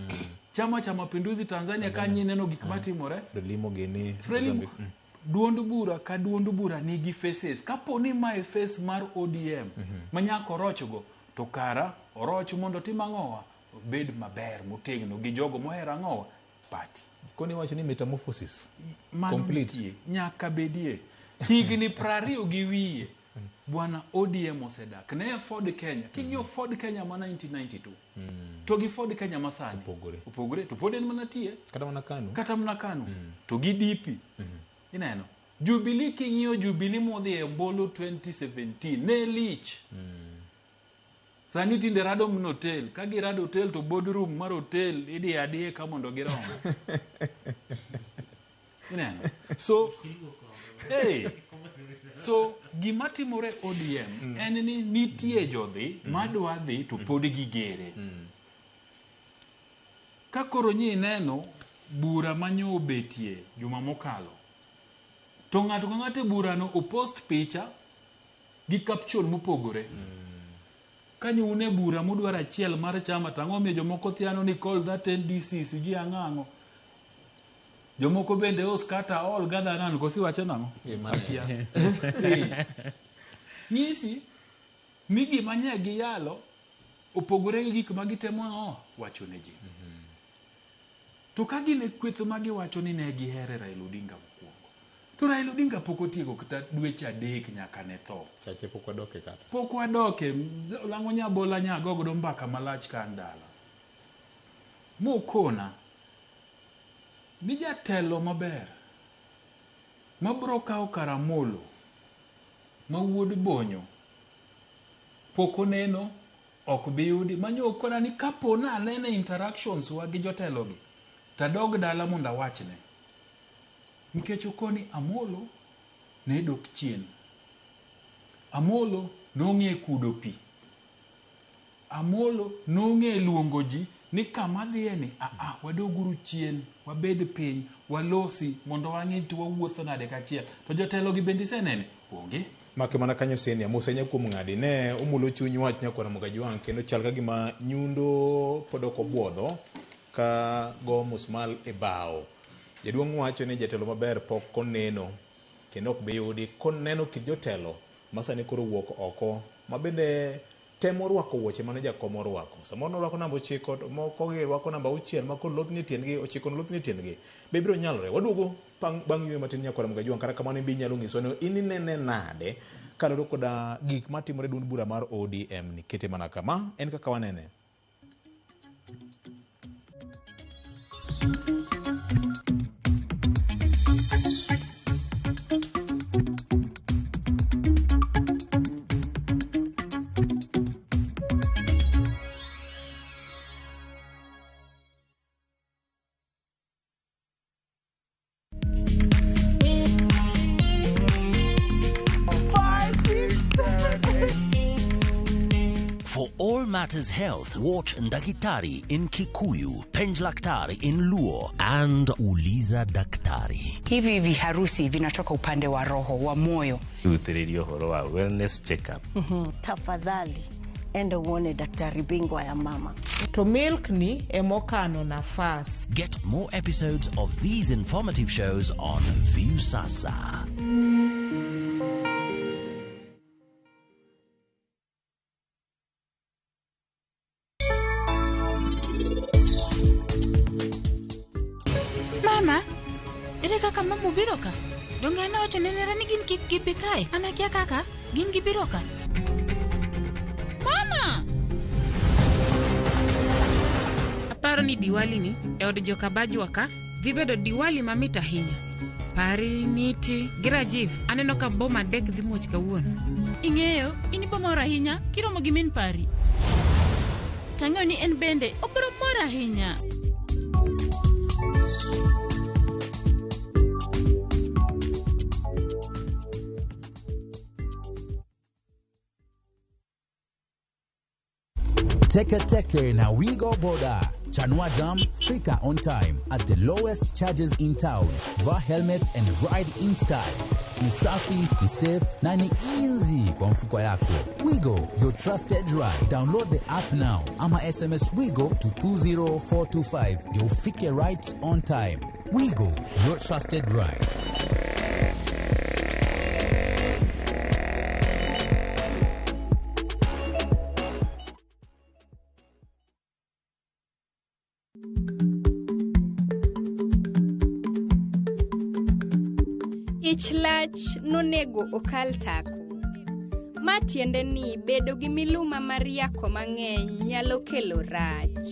Chama cha Mapinduzi Tanzania kanyi neno gik matimore. Frelimo gini. duond bura ka duond bura nigi faces. Kapo ni mae face mar ODM manyako orochgo, to kara oroch mondo tim ang'owa obed maber motegno gi jogo mohero ang'owa party. Koni wacho ni metamorphosis complete complete nyaka bedie higni 20 gi wiye bwana ODM osedak ne Ford Kenya. King'io Ford Kenya ma 1992 to gi Ford Kenya masani opogore to pod en mana tie kata mana Kanu to gi DP ineno. Jubilee king'io Jubilee modhi e mbolo 2017 ne lich sani tinde rado mno hotel ka girado hotel to boardroom mar hotel idi adie ka mondo girom ineno. So gima timore ODM en ni nitie jodhi madwa dhi to pod gigere. Ka koro nyi neno bura manyo obetie juma mokalo, to ng'ato ka ng'ato burano opost picha gi caption mopogore. Kanyo une bura modwar achiel mar chama tang'o miyo jomoko thiano ni call that NDC suji ang'ang'o. Jomoko bende oskata all gather none kosi wache nang'o. Nyisi ni gima nye gi yalo opogore gi gik ma gitemo wacho ne ji. To ka gine kwetho ma giwacho ni ne gihere Raila Odinga mokwongo, to Raila Odinga pok otieko kata dweche 3 nyaka ne tho. Chache pok wadoke kata. Pok wadoke lango nyabola nyagogo mbaka malach kan dala. Mokona ni jatelo maber mabro kawo karamolo ma wuod bonyo pok oneno ok biyudi manyo kona ni kapo na anene interactions wa gi jotelo gi tadog dala monda wachne. Nikech okoni Amolo ne dok chien. Amolo nong'e kudo pi. Amolo nong'e luongo ji ni kama dhiye ni wadoguru chien, wabed piny, walosi mondo wang'e to wawuotho nade kachiel. To jotelo gi bende senene onge. Make mana kanyo senia musenya kuom ng'adi ne omulo chuny wach nyakwara Mugajwang kendo chal ka gima nyundo podoko buodho ka go musmal e bao. Jaduong' wacho ni jatelo maber pok koneno kendo ok biyudi koneno kit jotelo masani koro wuok oko mabende temo rwako wuoche mane jakom orwako. Samoro norwako namba 9 to moko girwako namba 6 ma kod loth ni tiendgi 9 loth ni tiendgi. Be biro nyalore. Waduogo bang' ywe matin nyakwara Mugajwang kata kamano bi nyalo nyiso ni inene nade kaloro koda gik matimore duond bura mar ODM ni kete mana kama en kaka wanene. Matters Health, watch Ndakitari in Kikuyu, Penj Laktari in Luo, and Uliza Daktari. Hivi viharusi vinatoka upande wa roho, wa moyo. Uthiririo horo wa wellness check-up. Tafadhali, enda uone daktari bingwa ya mama. To milk ni emokano nafas. Get more episodes of these informative shows on View Sasa. Mama biroka donge na wacho nenera ni gin kik gibi kae anakia kaka gin gibiroka mama aparo ni Diwali ni e od jokabaji waka dhi bedo Diwali mamit ahinya. Pari niti Girajiv aneno ka boma dek dhi muoch kawuono. Ing'eyo ini bomor ahinya kiromo gi min Pari tang'eyo ni en bende obro mor ahinya. Teke na Wigo Boda. Chanua Jam, fika on time at the lowest charges in town. Va helmet and ride in style. Ni safi, ni safe, na ni easy kwa mfuko yako. Wigo, your trusted ride. Download the app now. Ama SMS Wigo to 20425. You'll fike right on time. Wigo, your trusted ride. Ich lach nonego okal tako. Ma tiende ni bedo gi miluma mar yako mang'eny nyalo kelo rach.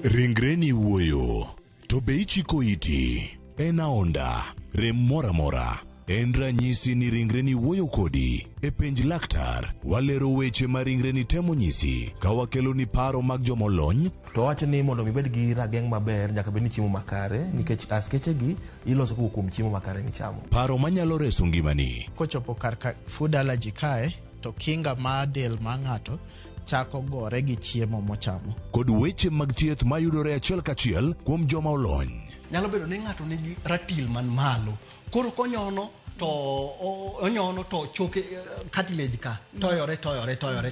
Ringreni wuoyo, to be ichiko iti, en aonda, rem mora mora. En ranyisi ni ringreni wuoyo kodi. E penj laktar, walero weche ma ringreni temo nyisi, ka wakelo ni paro mag jomolony. To wacho ni mondo mibed gi rageng' maber nyaka bed ni chiemo makare, nikech askeche gi iloso kuom chiemo makare michamo. Paro manyalo reso ngimani. Kochopo kar food allergy kae, to kinga ma del ma ng'ato chako gore gi chiemo mochamo. Kod weche mag thieth mayudore achiel kachiel kuom joma olony. Nyalo bedo ni ng'ato nigi ratil man malo. Koro konyono to onyono to choke cartilage ka toyore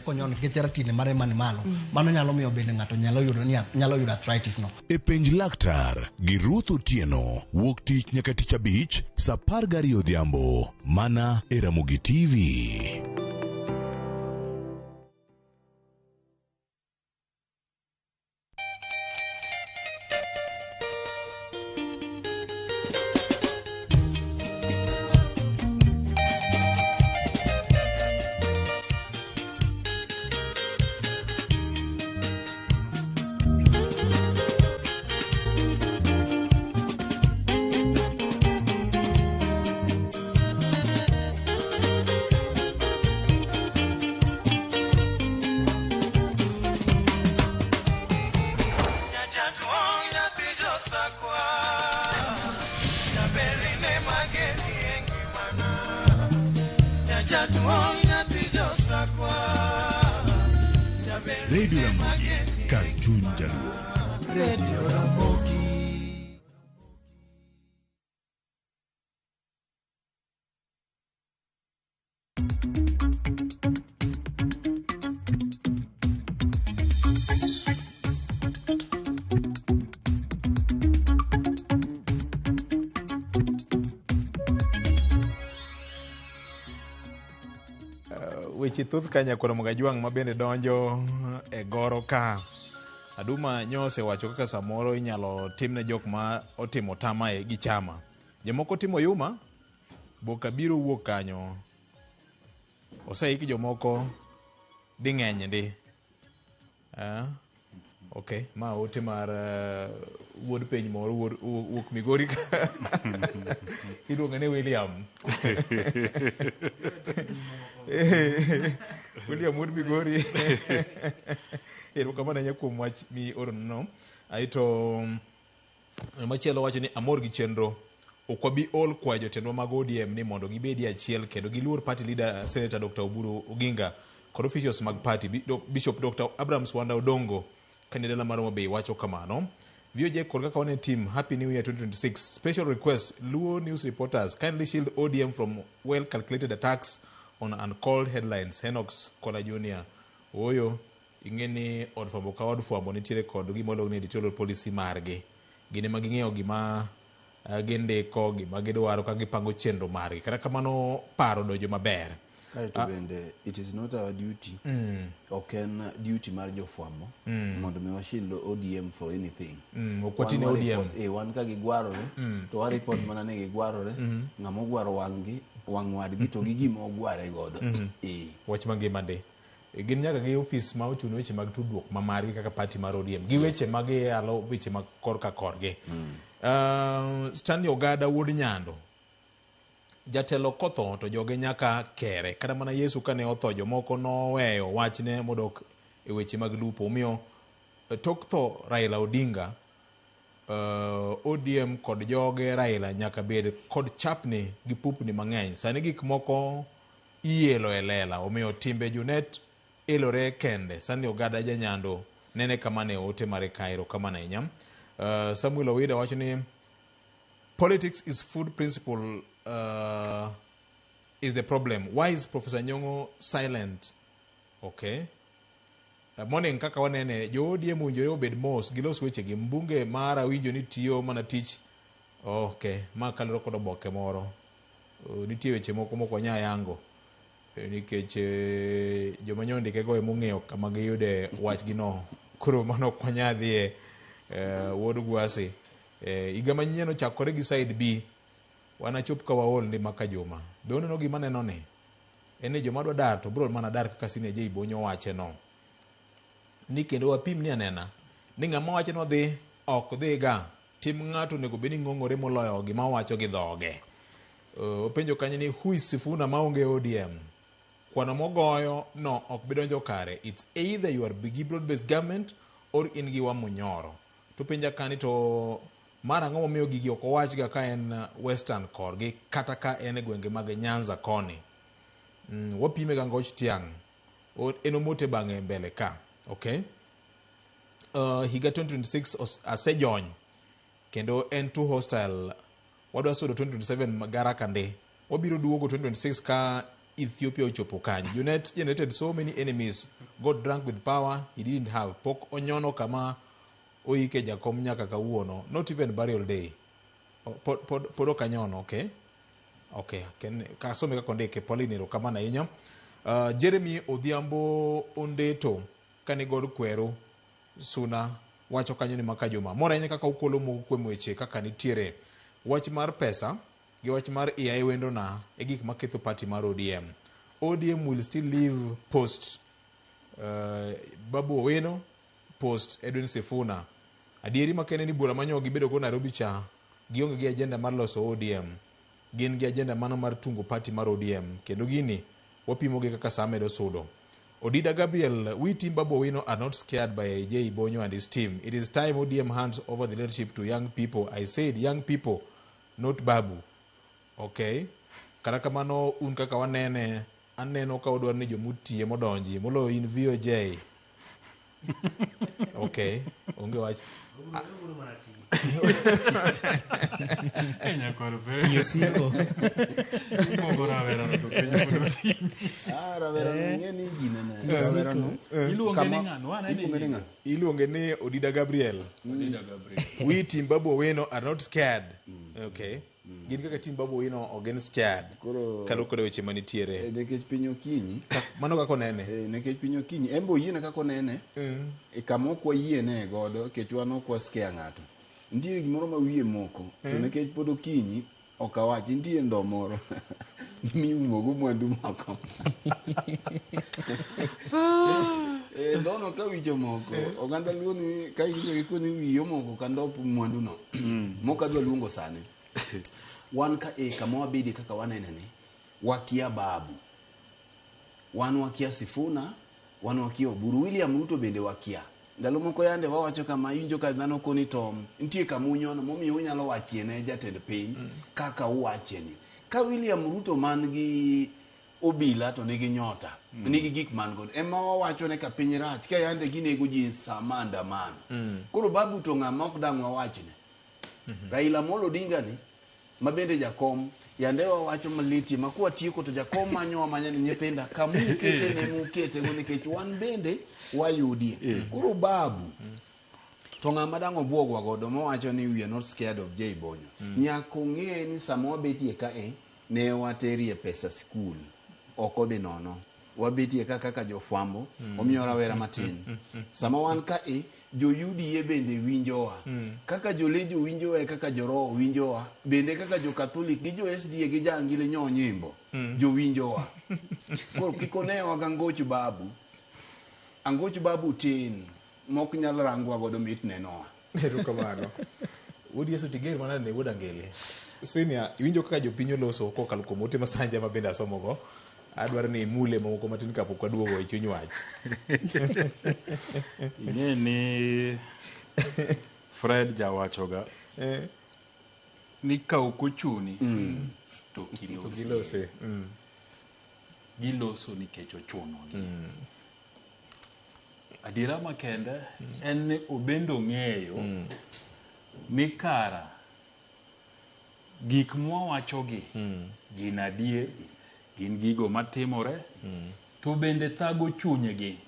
konyono nikech ratil mare man malo. Mano nyalo miyo bende ng'ato nyalo yudo arthritis no. E penj laktar gi Ruth Otieno, wuok tich nyaka tich abich, saa 12 odhiambo, mana e Ramogi TV. Radio Ramogi, Cartoon Jaluo. Radio Ramogi. Weche thoth kanya kwara Mugajwang' ma bende donjo e goro ka. Aduma Nyose wacho kaka samoro inyalo timne jok ma otimo tamae gi chama. Jomoko timo yuma, boka biro wuok kanyo. Oseiki jomoko di ng'eny ndi. Okay, ma ote mar wuod piny moro wuok Migori ka. Iluonge ne William. William wuod Migori. Ero kama na nyakuom wach mi oro no. Aito machielo wacho ni amor gi chenro. Okwabi ol kwa jotendwa mag ODM ni mondo gibedi achiel kendo giluor party leader Senator Dr. Oburu Oginga kod officials mag party Bishop Dr. Abrams Wanda Odongo kanidala mar Homa Bay wacho kamano. VOJ kod kaka wane team Happy New Year 2026. Special request, Luo News reporters kindly shield ODM from well-calculated attacks on uncalled headlines. Henox Kola Jr. Oyo, ingeni od fwambo ka od fwambo nitiere kod gimolong ni editorial policy margi. Gine maging'eyo gima gindiko gima gidwaro ka gipango chenro margi. Kata kamano paro dojo maber. Kaito bende, it is not our duty. Oken duty mar jofwambo. Mondo me washield ODM for anything. Okwatine ODM. Wan ka gigwarore, to wa report mana ne gigwarore, ng'amo gwaro wang' wadgi to gi gima ogware godo. Wach mangima ndi. Gin nyaka gi office ma ochuno weche mag tudruok ma margi kaka party mar ODM. Gi weche mag alo weche mag korka korgi. Stanley Ogada wuod Nyando. Jatelo kotho to joge nyaka kere. Kada mana Yesu kane otho jomoko noweyo wachne modok e weche mag lupo. Omiyo tok tho Raila Odinga, ODM kod joge Raila nyaka bed kod chapni gi pupni mang'eny. Sani gik moko ielo e lela. Omiyo timbe Junet elore kende. Sani Ogada Janyando nene kamane ote mare Cairo kamane inyam. Samuel Owida wacho ni politics is food principle is the problem. Why is Professor Nyong'o silent? Okay. Morning kaka wanene jo ODM winjo obed mos gilos weche gi mbunge mara winjo ni tiyo mana tich Okay, ma kaloro kod oboke moro. Nitie weche moko moko nya yango. Nikech joma nyondike go emong'eyo kama giyude wach gino. Koro mano kwanya dhie wuod gwasi. Higa manyien ochakore gi side B. Wanachop ka waol ni maka juma. Be oneno gima neno ni. Ene joma dwa dar to bro mana dar kaka sine je ibonyo wache no. Ni kendo wapim ni anena. Ni ng'ama wache no dhi ok dhi ga. Tim ng'ato nego beni ng'ong'ore moloyo gima wacho gi dhoge. Openjo kanyo ni who is Sifuna maonge ODM. Kwano mogoyo no ok bidonjo kare. It's either you are big broad based government or in gi wamunyoro. To penja kani to mara ng'o momiyo gigi ok owach ga ka en western core gi kata ka en gwenge mag Nyanza koni. Wapime ga ngoch tiang. Enomote bange mbele ka. Okay? Higa 2026 asejony. Kendo en too hostile. Wadwa sudo 2027 magara kande. Wabiro duogo 2026 ka Ethiopia ochopo kanyi. UNET generated so many enemies. Got drunk with power he didn't have. Pok onyono kama oike jakom nyaka kawuono. Not even burial day. Podo kanyono, okay? Okay. Kasome ka kondeke Pauline kama na inyo. Jeremy Odhiambo Ondeto kani god kwero Suna wacho kanyo ni maka juma. Mora yenye kaka ukolo mogo kwe mweche kaka nitiere. Wach mar pesa gi wach mar EI wendo na egik maketho party mar ODM. ODM will still live post Babu Owino, post Edwin Sifuna. Adieri makene ni bura manyo gibedo go Nairobi cha gionge gi agenda mar loso ODM. Gin gi agenda mano mar tungo party mar ODM. Kendo gini wapimo gi kaka samedo sudo. Odida Gabriel, we team Babu Owino are not scared by AJ Bonyo and his team. It is time ODM hands over the leadership to young people. I said young people, not Babu. Okay? Karakamano unkaka wanene, aneno ka odwar ni jomutie modonji, molo in VOJ. Okay, onge wach. Enya korbe. Tiyo siko. Mogora vera to penyo. Ravera ngeni gina na. Ravera no. Iluonge ni ng'ano, anene. Iluonge ni Odida Gabriel. Odida Gabriel. We team Babu Owino are not scared. Okay. Gin kaka team Babu Owino ogen scared. Kalo kode weche manitiere. Nekech pinyo kinyi. Mano kako nene. Nekech pinyo kinyi. Embo yiene kako nene. Kama okwa yiene godo kechwano okwa scare ng'ato. Ndiye gimoro ma wiye moko. To nekech podo kinyi okawachi ndiye ndo moro. Mi umogo mwandu moko. Ndono ka wicho moko. Oganda luoni ka ikicho kikoni wiyo moko kandopu mwandu no. Moka dwa luongo sane. Wan ka kama wabidi kaka wanenene wakia Babu, wan wakia Sifuna, wan wakia Oburu. William Ruto bende wakia. Ndalo moko yande wawacho kama injo ka dhano koni tom ntie kamunyono momiyo unyalo wachiene jatend piny kaka uwacheni. Ka William Ruto man gi obila to nigi nyota, nigi gik man god ema wawacho ne ka piny rach ka yande ginego ji samanda man. Koro Babu to ng'ama ok dang' wawachne. Raila Amolo Odinga ni mabende jakom yande wawacho maliti makuwa tieko to jakom manyo manyane nyithinda kamukete ne mukete ngone kech wan bende wayudi. Koro Babu to ng'ama dang' obwogwa godo mowacho ni we are not scared of Jay Bonyo. Nyako ng'e ni samo betie ka ne waterie pesa school oko dhi nono. Wabetie kaka jofwambo omiyo rawera matin. Sama wan ka jo UDA bende winjowa. Kaka jo lejo winjowa kaka jo roho winjowa. Bende kaka jo Catholic gi jo SDA gi jangile nyonyimbo. Jo winjowa. Koro kikonewa gangochu Babu. Angochu Babu tin mok nyal rangwa godo mit nenowa. Ero kamano. Wodi Yesu tiger mana ne woda ngele. Senior winjo kaka jo pinyo loso ko kal komote masanja mabende asomogo. Adwar ni mule moko matin kapok waduogo e chuny wach. Ni Fred jawachoga. Ni ka okuchuni to kilose. Giloso nikech ochuno. Adira makende en obendo ng'eyo ni kara gik mwawachogi gin adier, gin gigo matimore to bende thago chunygi.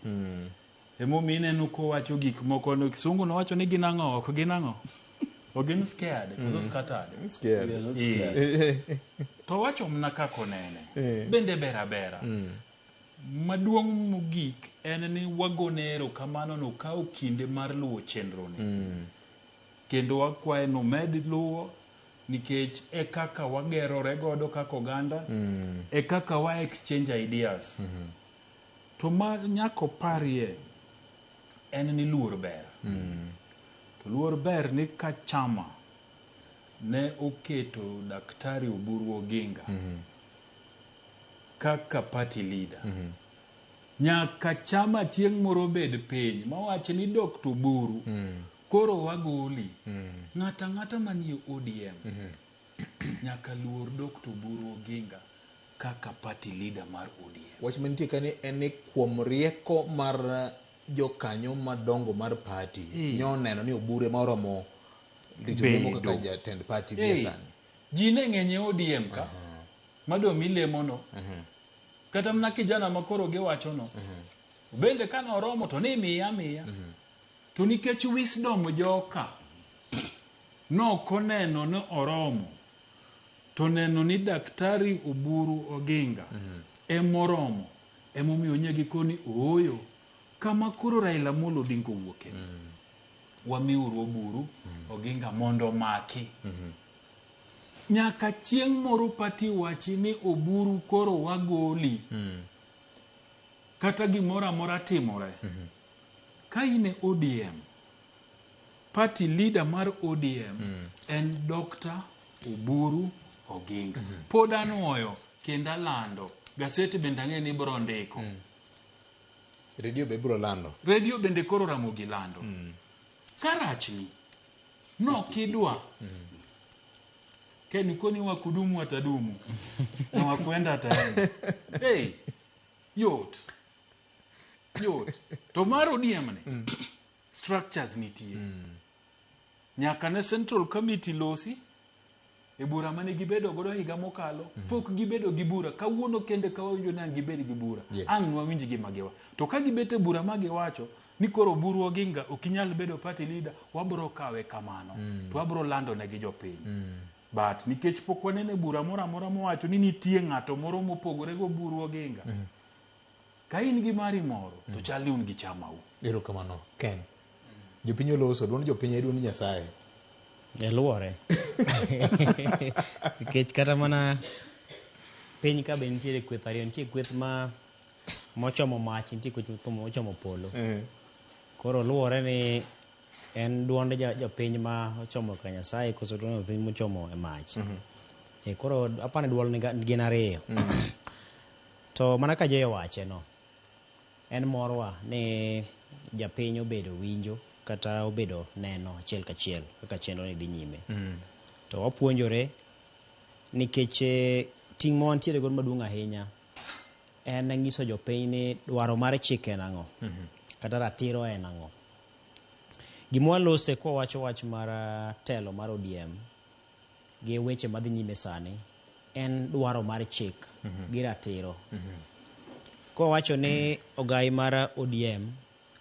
Emomiyo ineno kowacho gik moko no Kisungu nowacho ni ginang'o ok ginang'o. ogin scared koso scattered Scared. We are not Eh. scared. To wacho mna kako nene bende bera maduong' mogik en ni wagone erokamano nokawo kinde mar luwo chenroni kendo wakwaye nomed luwo nikech e kaka wagerore godo kaka oganda e kaka wa exchange ideas to ma nyako parie en ni luor ber to luor ber ni ka chama ne oketo Daktari Oburu Oginga kaka party leader nyaka chama chieng' moro bed piny mawacho ni Dr. Oburu koro wagoli ng'ata manie ODM nyaka luor Dr. Oburu Oginga kaka party leader mar ODM. Wach mantie kani en ni kuom rieko mar jokanyo madongo mar party nyoneno ni Oburu ema oromo rito lemo kaka jatend party gie sani. Ji ne ng'enye ODM ka mado milemono kata mna kijana makoro giwachono bende kana oromo to ni miya to nikech wisdom joka nokoneno ni oromo to neno ni Daktari Oburu Oginga emoromo emomiyo nyegi koni oyo kama koro Raila Amolo Odinga owuoke wamiuru Oburu Oginga mondo maki nyaka chieng' moro pati wachi ni Oburu koro wagoli kata gimoro amora timore ka ine ODM party leader mar ODM en Dr. Oburu Oginga pod anoyo kenda lando gaseti bende ang'e ni bro ndiko Radio be bro lando radio bende koro ramo gi lando karachni no kidwa keni koni wakudumu watadumu na wakwenda ataenda hey yot to mar ODM ne structures nitie nyaka ne Central Committee losi e bura mane gibedo godo higa mokalo pok gibedo gi bura kawuono kende kawinjo na gibed gi bura ang' nwawinji gi magiwa to ka gibete bura magiwacho ni koro Oburu Oginga okinyal bedo party leader wabro kawe kamano to wabro lando ne gi jopiny but nikech pok wanene bura moro amora mowacho ni nitie ng'ato moro mopogore go Oburu Oginga ka in gi mari moro to chal ni un gi chamau erokamano Ken jopiny oloso duond jopiny eduond Nyasaye luore nikech kata mana piny ka be nitiere kweth ariyo nitie kweth mochomo mach nitie kweth mochomo polo koro luore ni en duond jopiny ma ochomo ka Nyasaye koso duond jopiny mochomo e mach koro apani duol ni gin ariyo to mana ka Jay owache no en morwa ni japiny obedo winjo kata obedo neno achiel kachiel kaka chenro ni dhi nyime to wapuonjore nikech ting' ma wantiere godo maduong' ahinya en nyiso jopiny ni dwaro mar chik en ang'o kata ratiro en ang'o gima walose kwa wacho wach mar telo mar ODM gi weche madhi nyime sani en dwaro mar chik gi ratiro kwa wacho ni ogai mar ODM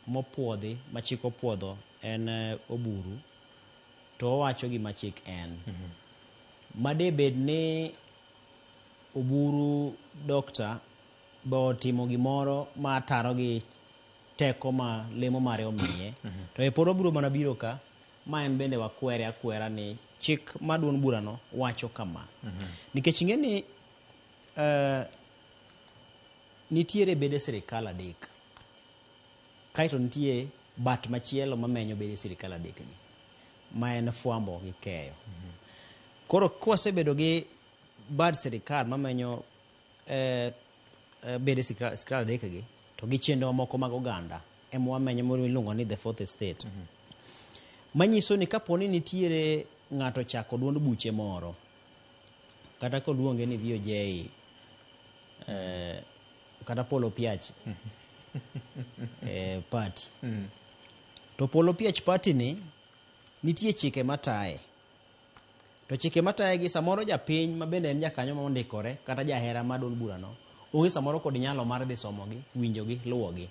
mopuodhi machik opuodho en Oburu to wacho gima chik en made bed ni Oburu dokta bo timo gimoro ma taro gi teko ma lemo mare omiye to e pod Oburu mana biro ka ma en bende wakwere akwera ni chik maduon burano wacho kama nikech ing'e ni nitiere bede sirikal adek kaito nitie bat machielo mamenyo bede sirikal adek ni ma en fwambo gi keyo koro kwasebedo gi bad sirikal mamenyo bede sirikal adek gi to gi chenro moko mag oganda ema wamenyo moro iluongo ni the fourth estate manyiso ni kaponi nitiere ng'ato chako duond buche moro kata koluonge ni VOJ kata Polo Piach party to Polo Piach party ni nitie chike mataye to chike mataye gi samoro japiny ma bende en jakanyo ma ondikore kata jahera ma duond burano onge samoro kod nyalo mar dhi somogi winjogi luwogi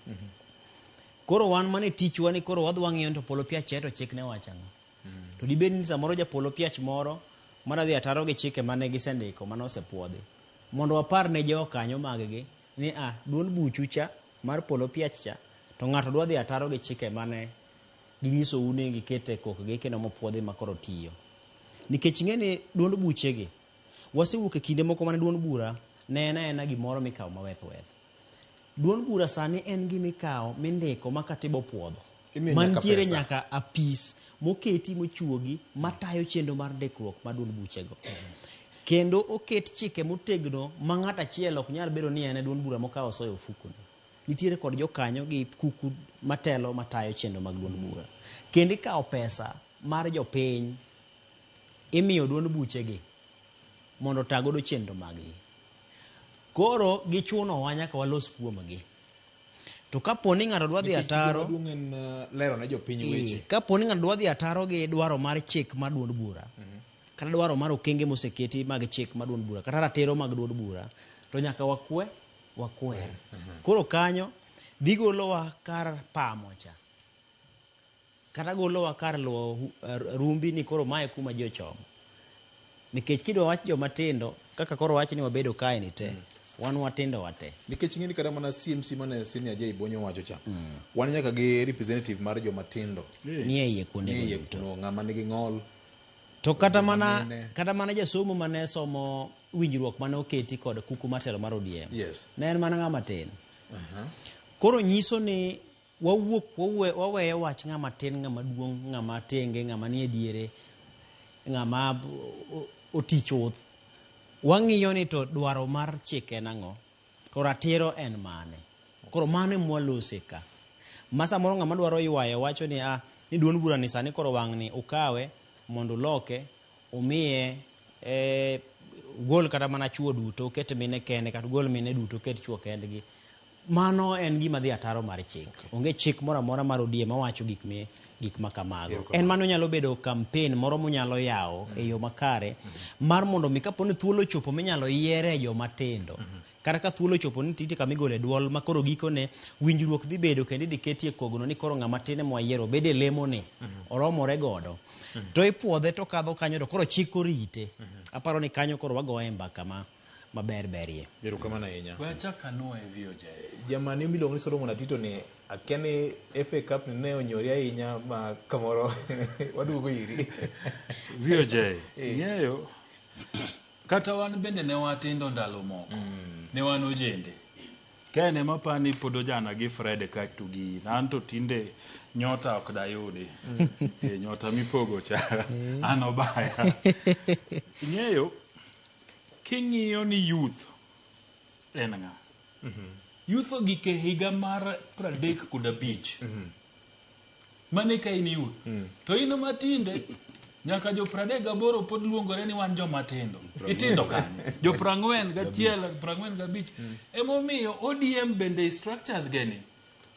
koro wan mane tichwa ni koro wadhi wang'iyo to Polo Piach to chik ne wachang'o to dibed ni samoro japolo piach moro manadhi ataro gi chike mane gisendiko mane osepuodhi mondo wapar ne jokanyo mag-gi ni duond buchu cha mar polo piach cha to ng'ato dwa dhi ataro gi chike mane ginyiso une gikete kokgi kendo mopuodhi makoro tiyo nikech ing'eni duond buchegi wasewuok e kinde moko mane duond bura ne ena gimoro mikawo maweth. Duond bura sani en gimikawo mindiko makatibo puodho mantiere nyaka apis moketi mochuogi matayo chendo mar ndikruok ma duond buchego kendo oket chike motegno ma ng'ato achiel ok nyal bedo ni en duond bura mokawo soyo ofukone. Nitiere kod jokanyo gi kuku matelo matayo chendo mag duond bura kendo ikawo pesa mar jopiny imiyo duond buchegi mondo tagodo chendo maggi. Koro gichuno wa nyaka walos kuomgi. To kaponi ng'ato dwa dhi ataro lero ne jopiny weche. Kaponi ng'ato dwa dhi ataro gi dwaro mar chik mar duond bura kata dwaro mar okenge moseketi mag chik mar duond bura kata ratiro mag duond bura to nyaka wakwer. Koro kanyo dhi golowa kar pamocha kata golowa kar luwo rumbi ni koro mae kuma ji ochomo nikech kidwa wach jomatindo kaka koro wach ni wabedo kae ni te wan watindo wate nikech ng'eni kada mana CMC mane senior Jay Bonyo wacho cha wan nyaka gi representative mar jomatindo nie iye kuonde go ng'ama nigi ng'ol to kata mana jasomo mane somo winjruok mane oketi kod kuku matelo mar ODM ne en mana ng'ama tin. Koro nyiso ni waweyo wach ng'ama tin ng'ama duong' ng'ama tenge ng'ama nie diere ng'ama oti chuth wang'iyo ni to dwaro mar chike nang'o to ratiro en mane. Koro mane mwalose ka ma samoro ng'ama dwaro ywayo wacho ni ni duond bura ni sani koro wang' ni ukawe mondo loke umiye gol kata mana chuo duto ket mine kende kata gol mine duto ket chuo kendgi. Mano en gima dhi ataro mar chik. Onge chik moro amora mar ODM mawacho gik makamago. En mano nyalo bedo campaign moro munyalo yawo e yo makare mar mondo mi kaponi thuolo chopo minyalo yiere joma tindo. Kata ka thuolo chopo ni titi kamigole duol makoro gikone winjruok dhi bedo kendo dhi ketie kogno ni koro ng'ama tine mwayiero bede lemo ni oromore godo. To ipuodhe to kadho kanyo to koro chik orite. Aparo ni kanyo koro wagoye mbaka maberberie. Erokamano ahinya. Wachaka no e VOJ. Jamani miluongo ni Solomon Atito ni akeni FA Cup ne onyori ahinya ma kamoro waduogo iri. VOJ. Ng'eyo kata wan bende ne watindo ndalo moko. Ne wan ojende. Kene mapani pod ojana gi Fred Katugi. Nanto tinde nyota ok dayudi. Nyota mipogo cha anobaya. Ng'eyo king'iyo ni youth en ng'a youth ogike higa mar 35 mane ka in youth to ino matinde nyaka jo 38 pod luongore ni wan jomatindo itindo kanye jo 41 45 emomiyo ODM bende structures geni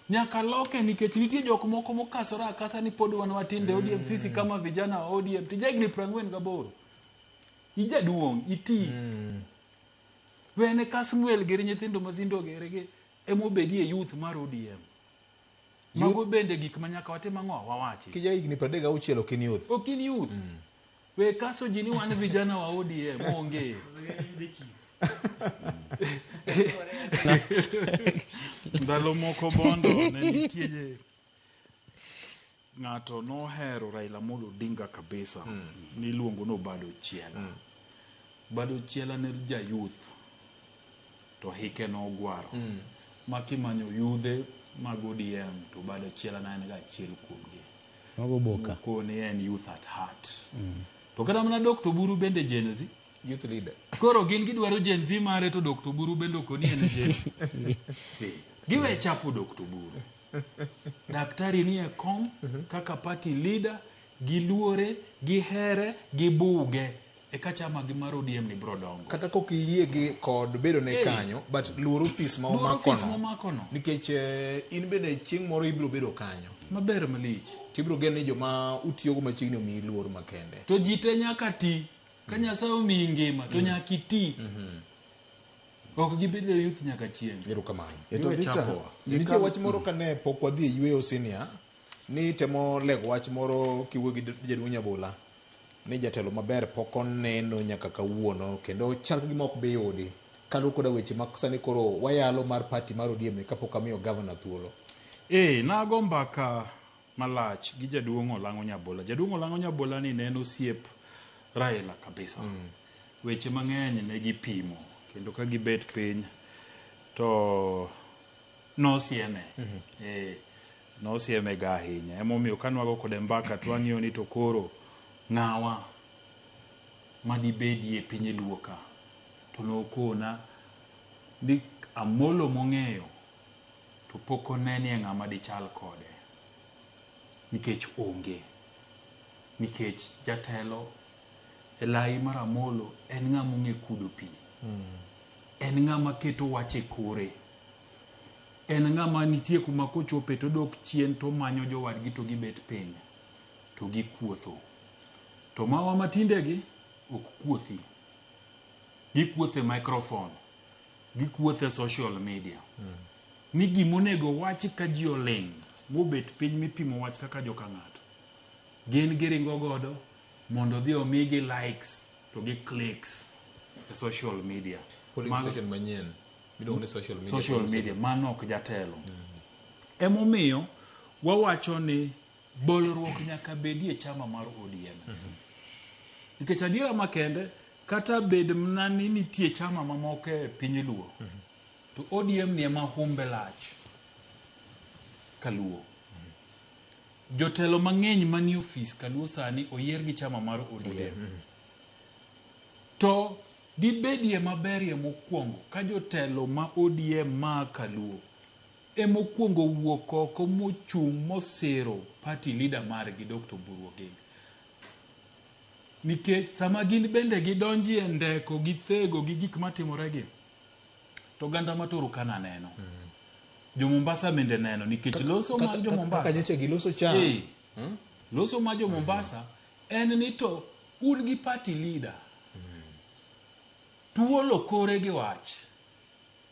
nyaka loke nikech nitie jok moko mokasora akasa ni pod wan watinde ODM sisi kama vijana wa ODM tijagni 48 ija duong iti wene Kasmuel geri nyithindo mathindo gerege emobedi e youth mar ODM mago bende gik manyaka watim ang'o wawachi kija igni 36 okin youth we kaso jini wan vijana wa ODM onge ndalo moko bondo ne nitie ng'ato nohero Raila Amolo Odinga kabisa niluongo no Bado Chiela. Bado Chiela ne ja youth to hike no gwaro makimanyo yudhe mag ODM to Bado Chiela na en ga achiel kuomgi mago boka ko ne en youth at heart to kada mana Dr. Buru bende Gen Z youth leader koro gin gidwaro Gen Z mare to Dr. Buru bende okoni en Gen Z giwe chapo Dr. Buru daktari ni e kom kaka party leader giluore gihere gibuge e kachama gi mar ODM ni brodongo kata kokiyie gi kod bedo ne kanyo but luoro office ma omakono nikech in bende chieng' moro ibiro bedo kanyo maber malich tibiro gen ni joma utiyogo machiegni omi luor makende to jite nyaka ti ka Nyasaye omi ngima to nyaka ti ok gibedo youth nyaka chieng' erokamano nitie wach moro kane pok wadhi e yweyo senior ni temo lego wach moro kiwuogi jaduong' Nyabola ni jatelo maber pok oneno nyaka kawuono kendo chal gima ok be yudi kaluwo koda weche ma sani koro wayalo mar party mar ODM kapok amiyo governor thuolo. Nago mbaka malach gi jaduong' Olango Nyabola. Jaduong' Olango Nyabola ni ne en osiep Raila kabisa. Weche mang'eny ne gipimo kendo ka gibet piny to nosieme. Nosieme ga ahinya. Emomiyo kanwago kode mbaka twang'iyo ni to koro ng'awa madibedie piny Luo ka to nokona ni Amolo mong'eyo to pok onenie ng'ama dichal kode nikech onge, nikech jatelo elai mar Amolo en ng'ama ong'e kudo pi, en ng'ama keto wache kore, en ng'ama nitie kuma kochope to dok chien to manyo jowadgi to gibet piny to gikuotho. To mawa matindegi ok kuothi, gikuothe microphone, gikuothe social media. Ni gimonego wachi ka ji oling mobet piny mipimo wach kaka joka ng'ato gin giringo godo mondo dhi omigi likes to gi clicks e social media. Polling station manyien miluongo ni social media. Social media mano ok jatelo. Emomiyo wawacho ni bolruok nyaka bedie chama mar ODM. Nikech adiera makende kata bed mna ni nitie chama mamoko e piny Luo to ODM ni ema humbe lach Kaluo. Jotelo mang'eny manie ofis Kaluo sani oyier gi chama mar ODM. To dibedie maberie mokwongo ka jotelo ma ODM ma Kaluo emokwongo wuok oko mochung' mosiro party leader margi Dr. Buru Oginga. Nikech sama gin bende gidonji e ndeko gi thego gi gik matimoregi to ganda matoro kana neno. Jo Mombasa bende neno nikech loso ma jo Mombasa kaka nyocha giloso cha loso ma jo Mombasa en ni to un gi party leader tuolo kore gi wach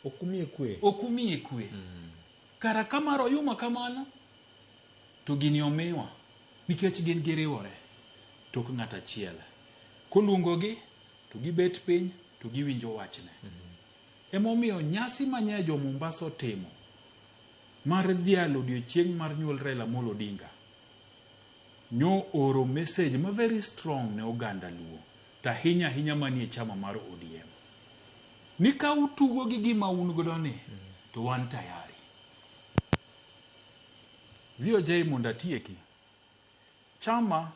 okumie kwe kara kamaro yuma kamano to gini omiwa nikech gin giriwore tok ng'at achiel koluongogi to gibet piny to giwinjo wachne. Emomiyo nyasi manye jo Mombasa timo mar dhialo odiochieng' mar nyuol Raila Amolo Odinga nyo oro message ma very strong ne oganda Luo tahinya ahinya manie chama mar ODM ni ka utugo gi gima un godo ni to wan tayari. VOJ mondo atieki chama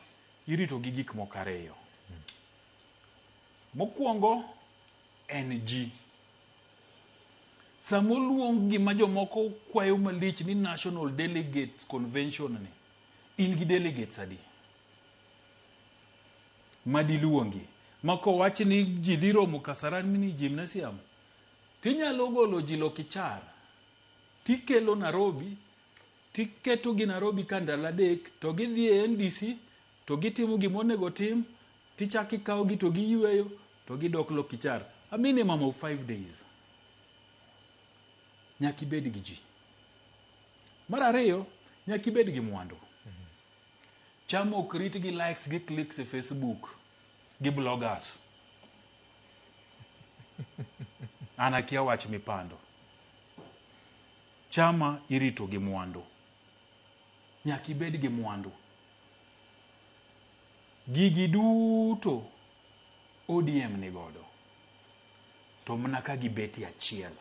irito gi gik moko ariyo. Mokwongo en ji. Samoluong gima jomoko kwayo malich ni National Delegates Convention ni in gi delegates adi madiluongi mako wach ni ji dhi romo Kasarani ni gymnasium tinyalo golo ji Lokichar tikelo Nairobi tiketo gi Nairobi ka ndalo adek to gidhi e NDC to gitimo gimonego tim tichaki kawo gi to giyweyo to gidok Lokichar a minimum of 5 days. Nyaki bed gi ji. Mar ariyo nyaki bed gi mwandu. Chama ok rit gi likes gi clicks e Facebook gi bloggers. Anakia wach mipando. Chama irito gi mwandu. Nyaki bed gi mwandu. Gigi duto ODM ni godo. To mna ka gibeti achiel.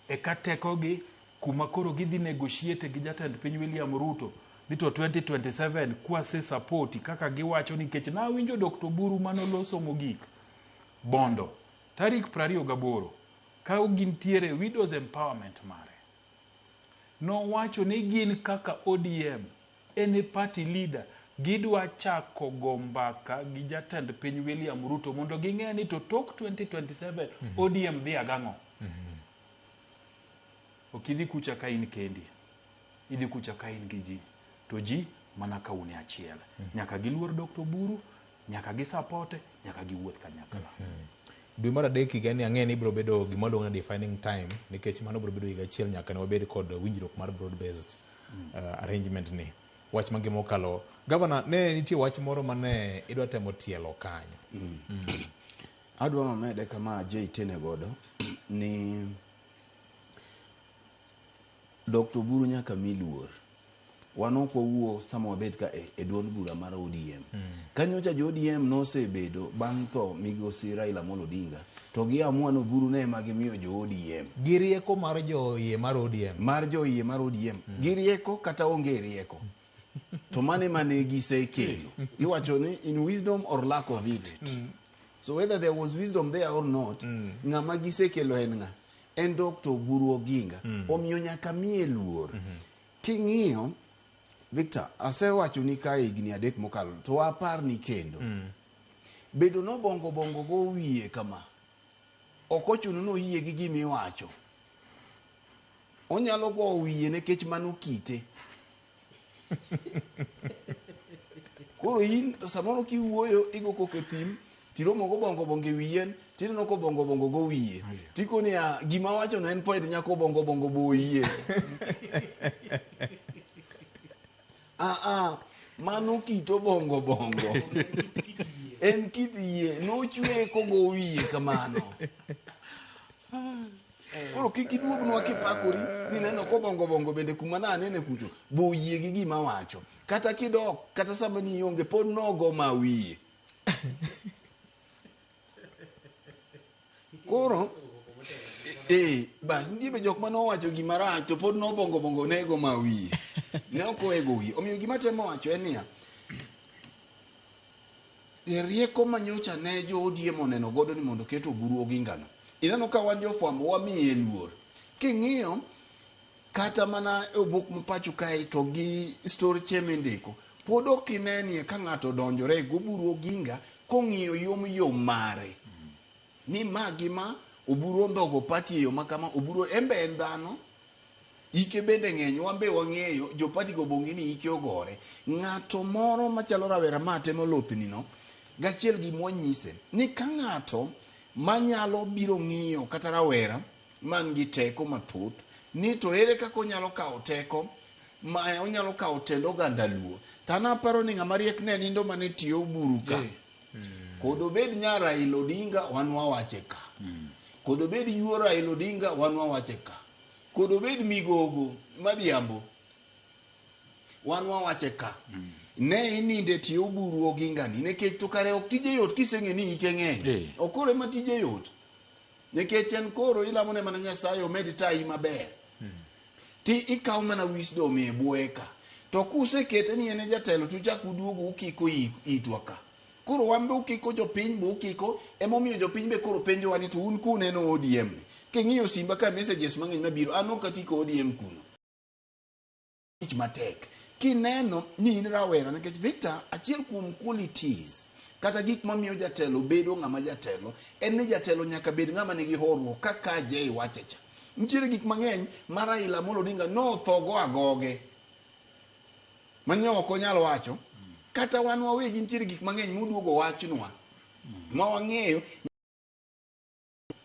Eka tekogi kuma koro gidhi negotiate gi jatend piny William Ruto ni to 2027 kwase support kaka giwacho nikech na winjo Dr. Buru manoloso mogik bondo tarik 28 ka gintiere widows empowerment mare no wacho ni gin kaka ODM ene party leader gidwa chako gombaka gi jatend piny William Ruto mondo ging'e ni to tok 2027 ODM dhi agang'o. Okidhi kucha ka in kendi, idhi kucha ka in gi ji, to ji mana ka une achiel. Nyaka giluor Dr. Buru, nyaka gisapote, nyaka giwuoth kanyakla. Dwe mar adek higa ni ang'e ni biro bedo gima luongo ni defining time nikech mano biro bedo higa achiel nyaka ne wabed kod winjruok mar broad based arrangement ni. wach mangima okalo. Gavana, ne nitie wach moro mane idwa temo tielo kanyo. Adwa mamede kama tene godo ni Dr. Buru nyaka miluor. Wanoko wuo sama wabet ka e duond bura mar ODM. Kanyocha jo ODM nosebedo bang' tho migosi Raila Amolo Odinga. To giamua no Buru ne magimiyo jo ODM. Girieko mar jo iye mar ODM. Mar jo iye mar ODM. Girieko kata onge rieko. To mane gisekelo. Iwacho ni in wisdom or lack of it. So whether there was wisdom there or not, ng'ama gisekelo en ng'a? En Dr. Buru Oginga. Omiyo nyaka miye luor. King'iyo, Victor, asewacho ni ka higni 3 mokalo, to apar ni kendo. Bedo no bongo go wiye kama. Ok ochuno no yie gi gimiwacho. Onyalo go wiye nekech mano kite. Koro in samoro kiwuoyo igo koke thim, tiromo go bongo wiyen, tineno ko bongo go wiye. Tiko ni gima wacho no en point nyako bongo boye. Mano kito bongo. En kit yie nochwe kogo wiye kamano. Koro kikiduognwa kipakori ni neno ko bongo bende kuma nane kucho boyie gi gima wacho. Kata kidok kata sama ni onge pod nogo mawiye. Koro bas ndibe jok mano wacho gima rach to pod no bongo nego mawiye. Ne ok ego wiye. Omiyo gima temo wacho en niya, rieko manyocha ne jo ODM oneno godo ni mondo keto Buru Oginga no. Ineno ka wan jofwambo wamiye luor. King'iyo kata mana e obok mapacho kae to gi story cheme ndiko. Pod ok inenie ka ng'ato donjore go Buru Oginga kong'iyo yom mare. Ni magima Oburu ndhogo pati yo makama Oburu embe en dhano. Ike bende ng'eny wambe wang'eyo jo pati go bongi ni ike ogore. Ng'ato moro machalo rawera matemo lothni no. Gachiel gi mwanyise ni ka ng'ato manyalo biro ng'iyo kata rawera man gi teko mathoth ni to ere kaka onyalo kawo teko ma onyalo kawo tendo oganda luo. Tana paro ni ng'ama riek ne nindo mane tiyo Buru ka. Kodo bed nya Raila Odinga wan wawache ka. Kodo bed yuo Raila Odinga wan wawache ka. Kodo bed migogo madhiambo wan wawache ka. Ne ininde tiyo Buru Oginga ni nekech to kare ok tije yot kiseng'e ni ike ng'eny. Okore ma tije yot. Nekech en koro ilamo ne mana Nyasaye omed tayi maber. Ti ikaw mana wisdom e bueka. To kusekete ni ene jatelo to chak uduogo ukiko itwa ka. Koro wambe ukiko jopiny bo ukiko emomiyo jopiny be koro penjo wani to un kuneno ODM ni. King'iyo simba ka messages mang'eny mabiro an ok atiko ODM kuno. Ich matek. Kineno ni in rawera nikech Victor achiel kuom qualities kata gik mamiyo jatelo bedo ng'ama jatelo en ni jatelo nyaka bed ng'ama nigi horuok kaka Jay wachecha. Nitiere gik mang'eny ma Raila Amolo Odinga no thogo agoge manyo ok onyalo wacho kata wan wawegi nitiere gik mang'eny muduogo wachnwa ma wang'eyo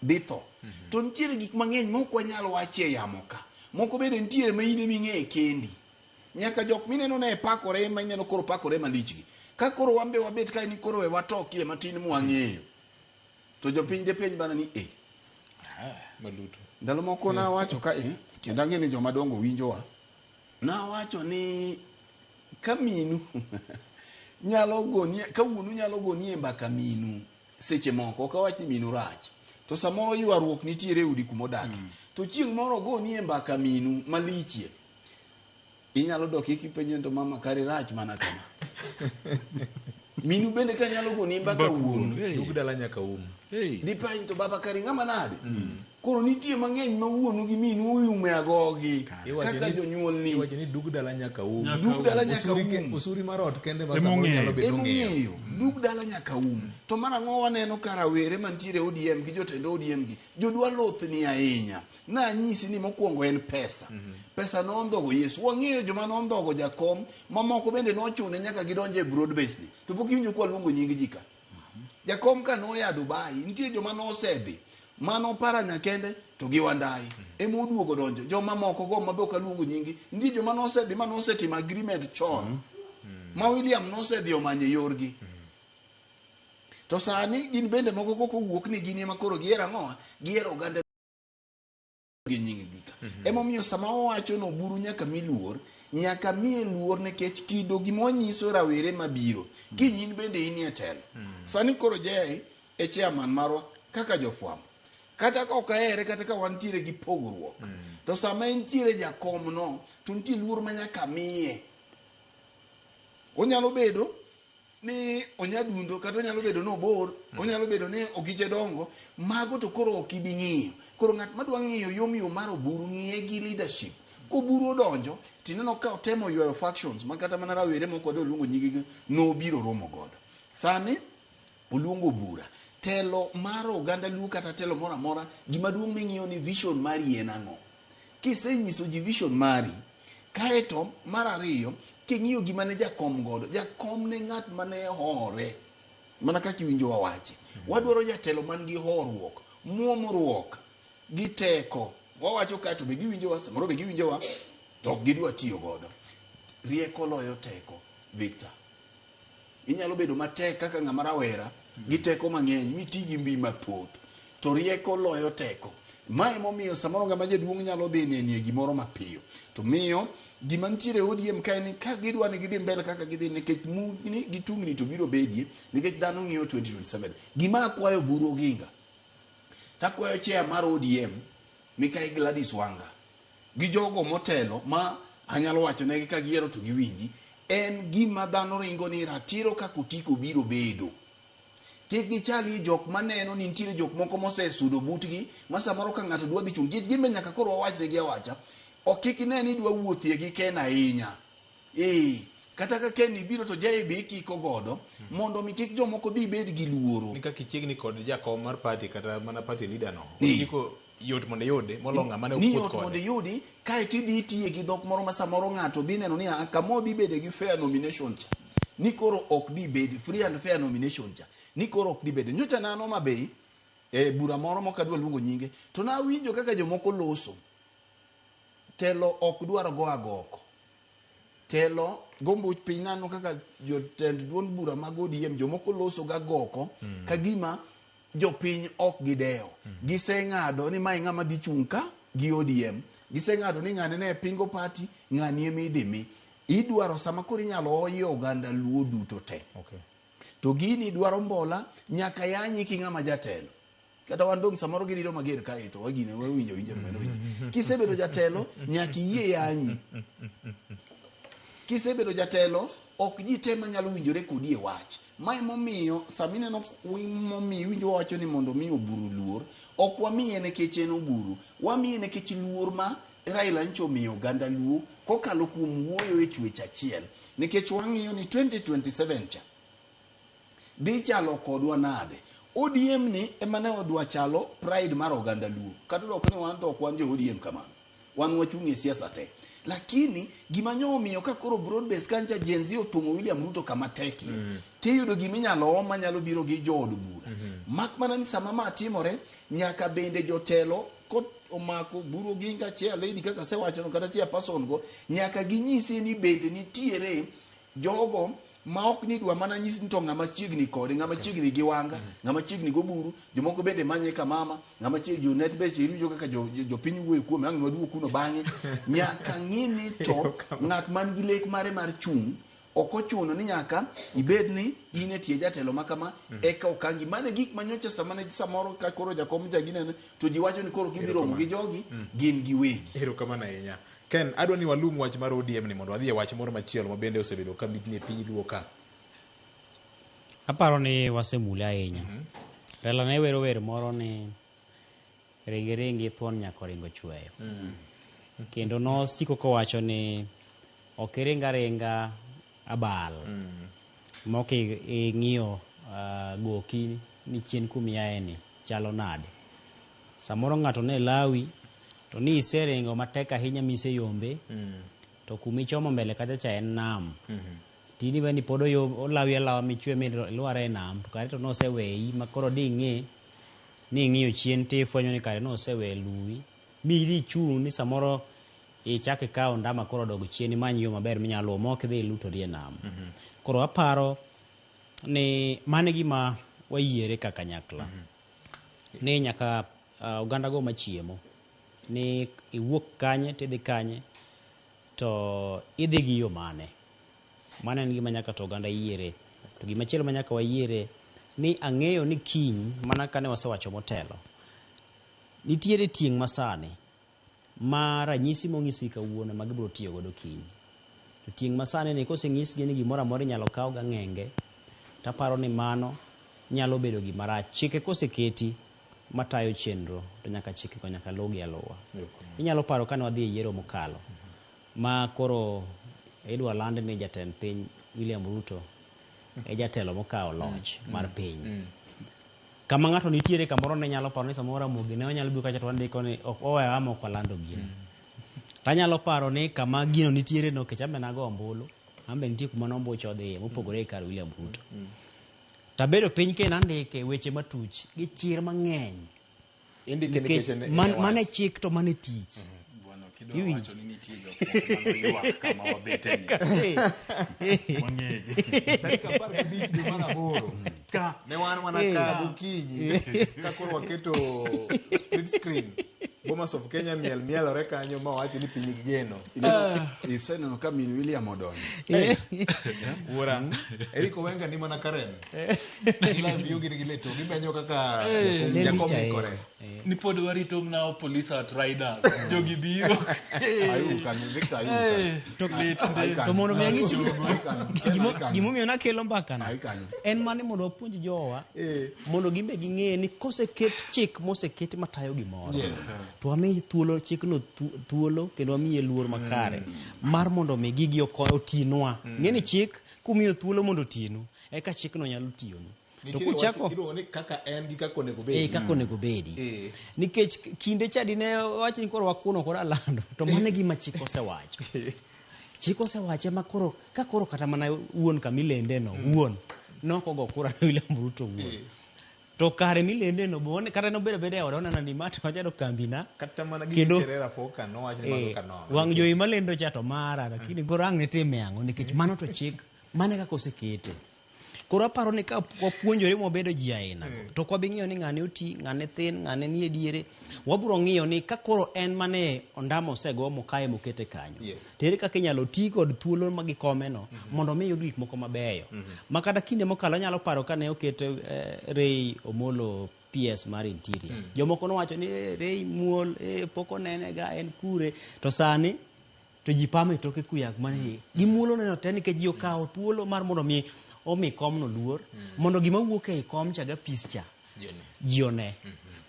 ditho. To nitiere gik mang'eny ma ok wanyalo wache yamo ka. Moko bende nitiere ma in ming'e kendi. Nyaka jok mineno ne pakore ma ineno koro pakore malichgi. Ka koro wambe wabet ka ni koro we watokie matin mwang'eyo. To jopiny de penj bana ni maluto. Ndalo moko na wacho ka kendo ang'e ni joma dongo winjowa. Na wacho ni kaminu nyalo goni ka unu nyalo goni e mbaka minu seche moko ok awach ni minu rach. To samoro ywaruok nitiere udi kumodake. To chieng' moro goni e mbaka minu malichie. Inyalo dok ikipenjo to mama kare rach mana kama. Minu bende ka nyalo goni mbaka wuon. Dug dala nyaka Dipa to baba kare ng'ama nade. Koro nitie mang'eny ma wuonu gi minu uyume agogi. Kaka jonyuol ni. Iwacho ni dug dala nyaka Dug dala nyaka usuri marot kende ma samoro nyalo bedo ng'eyo. Dug dala nyaka To mara ng'o waneno karawere mantiere ODM gi jotendo ODM gi. Jodwa lothni ahinya. Na nyisi ni mokwongo en pesa. Pesa no ndhogo Yesu. Wang'eyo joma no ndhogo jakom, mamoko bende nochune nyaka gidonje broad based ni. To pok iwinjo kwa luongo nying jika. Jakom ka no ya Dubai, nitie joma no osedhi. mano para nyakende to gi Wandai ema oduogo donjo joma moko go mabe ok aluongo nyingi ndi joma nosedhi manosetimo agreement chon ma William nosedhi omanye yorgi to sani gin bende moko koko wuok ni gin ema koro giero ang'o giero oganda gi nyingi duto emomiyo sama owacho no buru nyaka miye luor nikech kido gima nyiso rawere mabiro kinyin bende inie telo sani koro Jay e chairman marwa kaka jofwambo kata ka ok ahere kata ka wantiere gi pogruok to sama entiere jakom no to nitie luor ma nyaka miye. Onyalo bedo ni onyadundo kata onyalo bedo no bor onyalo bedo ni okije dongo mago to koro ok ibi ng'iyo. Koro ng'at madwa ng'iyo yom mar oburu ng'iye gi leadership. Koburu donjo tineno ka otemo ywayo factions makata mana rawere moko luongo nyigi no biro romo godo. Sani oluongo bura telo mar oganda Luo kata telo moro amora gima duong' ming'iyo ni vision mari en ang'o. Kisenyiso ji vision mari kaeto mar ariyo king'iyo gima ne jakom godo jakom ne ng'at mane hore mana kaka iwinjo wawache wadwaro jatelo man gi horuok muomruok gi teko wawacho ka to be giwinjowa samoro be giwinjowa to ok gidwa tiyo godo. Rieko loyo teko. Victor, inyalo bedo matek kaka ng'ama rawera gi teko mang'eny miti gi mbi mathoth to rieko loyo teko. Mae momiyo samoro ng'ama jaduong' nyalo dhi nie gimoro mapiyo to miyo gima nitiere ODM ka en ka gidwa ni gidhi mbele kaka gidhi nikech mugni gi tungni to biro bedie nikech dhano ng'iyo 2027. Gima akwayo Buru Oginga takwayo chair mar ODM Mikai Gladys Wanga gi jogo motelo ma anyalo wacho negi ka giero to giwinji en gima dhano ringo ni ratiro kako tiko biro bedo. Kik gichali jok maneno ni nitiere jok moko mosesudo butgi ma samoro ka ng'ato dwa dhi chung' gimbe nyaka koro wawach negi awacha ok kik ine ni dwa wuothie gi Ken ahinya kata ka Ken ibiro to Jay be ikiko godo mondo mi kik jomoko dhi bed gi luoro ni kaka chiegni kod jakom mar party kata mana party leader no chiko yot mondo yude molonga mane okuot kode mondo yudi kae tidhi tiye gi dhok moro ma samoro ng'ato dhi neno ni kamo dhi bede gi fair nomination cha ni koro ok dhi bed free and fair nomination cha ni koro ok dhi bede nyocha nano mabei bura moro mokadwa luongo nyinge to na winjo kaka jomoko loso telo ok dwaro go agoko telo gombuch piny nano kaka jotend duond bura mag ODM jomoko loso ga goko ka gima jopiny ok gidewo giseng'ado ni mai ng'ama dhi chung' ka gi ODM giseng'ado ni ng'ane ne pingo party ng'ani ema idhi idwaro sama koro inyalo oyo oganda Luo duto te to gini dwaro mbola nyaka yanyi ki ng'ama jatelo kata wandong samoro girido mager kae to wagine winjo kisebedo jatelo nyaka iyie yanyi kisebedo jatelo ok ji te manyalo winjore kodi e wach mae momiyo samineno momiyo winjo wacho ni mondo mi oburu luor ok wamiye nikech en oburu wamiye nikech luor ma Raila Ncho omiyo oganda Luo kokalo kuom wuoyo e chwech achiel nikech wang'iyo ni 2027 cha dhi chalo kodwa nade. ODM ni emane odwa chalo pride mar oganda Luo kata dok ni wan to ok wan jo ODM kamano wan wachung' e siasa te lakini gima nyomiyo ka koro broad base kancha Gen Z otungo William Ruto kama teki tiyudo giminyalo manyalo biro gi jood bura mak mana ni sama ma timore nyaka bende jotelo ko omako Buru Oginga chia lady kaka sewacho no kata chia person go nyaka ginyisi ni bende nitiere jogo ma ok ni dwa mana nyisi ni to ng'ama chiegni kode ng'ama chiegni gi Wanga ng'ama chiegni go Buru jomoko bende manye ka mama ng'ama chiegni jo net be chirujo kaka jopiny wuoyo kuom ang' nwadwo kuno bang'e nyaka ng'ini to ng'at man gi lek mare mar chung' ok ochuno ni nyaka ibed ni in e tie jatelo makama eka okangi mane gik manyocha samoro ka koro jakom jaginene to ji wacho ni koro gibiro gi jogi gin giwegi. Erokamano ahinya. Ken, adwa ni walum wach mar ODM ni mondo wadhi e wach moro machielo ma bende osebedo ka mitni e piny Luo ka. Aparo ni wasemule ahinya. Raila ne wero moro ni ringi thuon nyaka ringo chweyo. Kendo no siko kowacho ni ok ringa abal mok ing'iyo goki ni chien kumiaye ni chalo nade. Samoro ng'ato ne lawi to ni iseringo matek ahinya mise yombe to kumichomo mbele kacha cha en nam tini bani podo yo olawi alawa michwe mi luare nam to kare to noseweyi makoro ding'e ni ng'iyo chien tifwenyo ni kare nosewe luwi miri chung ni samoro ichak ikawo ndama koro dog chien imany yo maber minyalo mok dhi lutori e nam. Koro aparo ni mane gima wayiere kaka nyakla ni nyaka oganda go machiemo ni iwuok kanye tidhi kanye to idhi gi yo mane en gima nyaka to oganda yiere. To gima chielo ma nyaka wayiere ni ang'eyo ni kiny mana kane wasewacho motelo nitiere tieng' masani ma ranyisi mong'isi kawuono ma gibiro tiyo godo kiny. To tieng' masani ni koseng'isgi ni gimoro amora inyalo kaw ga ng'enge taparo ni mano nyalo bedo gima rach. Chike koseketi matayo chenro to nyaka chike ko nyaka lugi aluwa. Inyalo paro kane wadhi e yiero mokalo ma koro idwa land ni jatend piny William Ruto e jatelo mokawo loch mar piny. Kama ng'ato nitiere kamoro ne nyalo paro ni samoro amogi ne onyalo bi kacha to ndiko ni ok oweyo ama ok walando gino. Tanyalo paro ni kama gino nitiere no kechambe nago ombulu ambe nitie kuma nombucho dhi mopogore kar William Ruto. Tabedo piny ke nandike weche matuch gi chir mang'eny mane chik to mane tich. Wacho ni nitie jok kama wabeteni. Tarik 15 dwe mar 8 ne wan mana ka gokinyi ka koro waketo split screen Bomas of Kenya mielore kanyo ma wacho ni piny gigeno. Iseneno ka min William odonjo. Wora Eric Owenga ni mana Karen. Ila biyo gini gileto gimenyo kaka Jacob Nikore. Ni pod warito na police at riders. Jogi biro. Ayuka ni Victor ayuka. To mondo miang'isi gimomiyo nakelo mbakano en mane mondo wapuonj jowa mondo gimbe ging'e ni koseket chik moseket matayo gimoro to wami thuolo chikno thuolo kendo wamiye luor makare mar mondo mi gigi otinwa. Ng'eni chik kumiyo thuolo mondo otinu eka chikno nyalo tiyonu. To kuchako ni kaka en gi kako nego bedi. Kako nego bedi. Nikech kinde chadi ne wacho ni koro wakuno koro alando to mane gima chik osewacho. Chik osewache ma koro ka koro kata mana wuon kamilende no wuon nokogo kura William Ruto wuon. To kare milende no bone kata no bede odona na ni mat machado kambina kata mana gi Cherera Foka no wacho ni mago kanono. Wang joyi malendo cha to mara lakini koro ang ne time ang'o nikech mano to chik mane kaka osekete. Koro aparo ni ka wapuonjore mobedo ji aina to kwa bing'iyo ni ng'ane oti ng'ane thin ng'ane nie diere waburo ng'iyo ni ka koro en mane ondamo osego mokaye mokete kanyo tere kaka inyalo ti kod thuolo magikome no mondo mi yud gik moko mabeyo makata kinde mokalo nyalo paro kane okete Ray Omolo PS mar interior jomoko nowacho ni Ray muol poko nene ga en kure to sani to ji pame toke kuyak mane gimuolo neno teni ke ji okawo thuolo mar mondo mi omi kom no luor mondo gima wuok e kom cha ga pischa jione.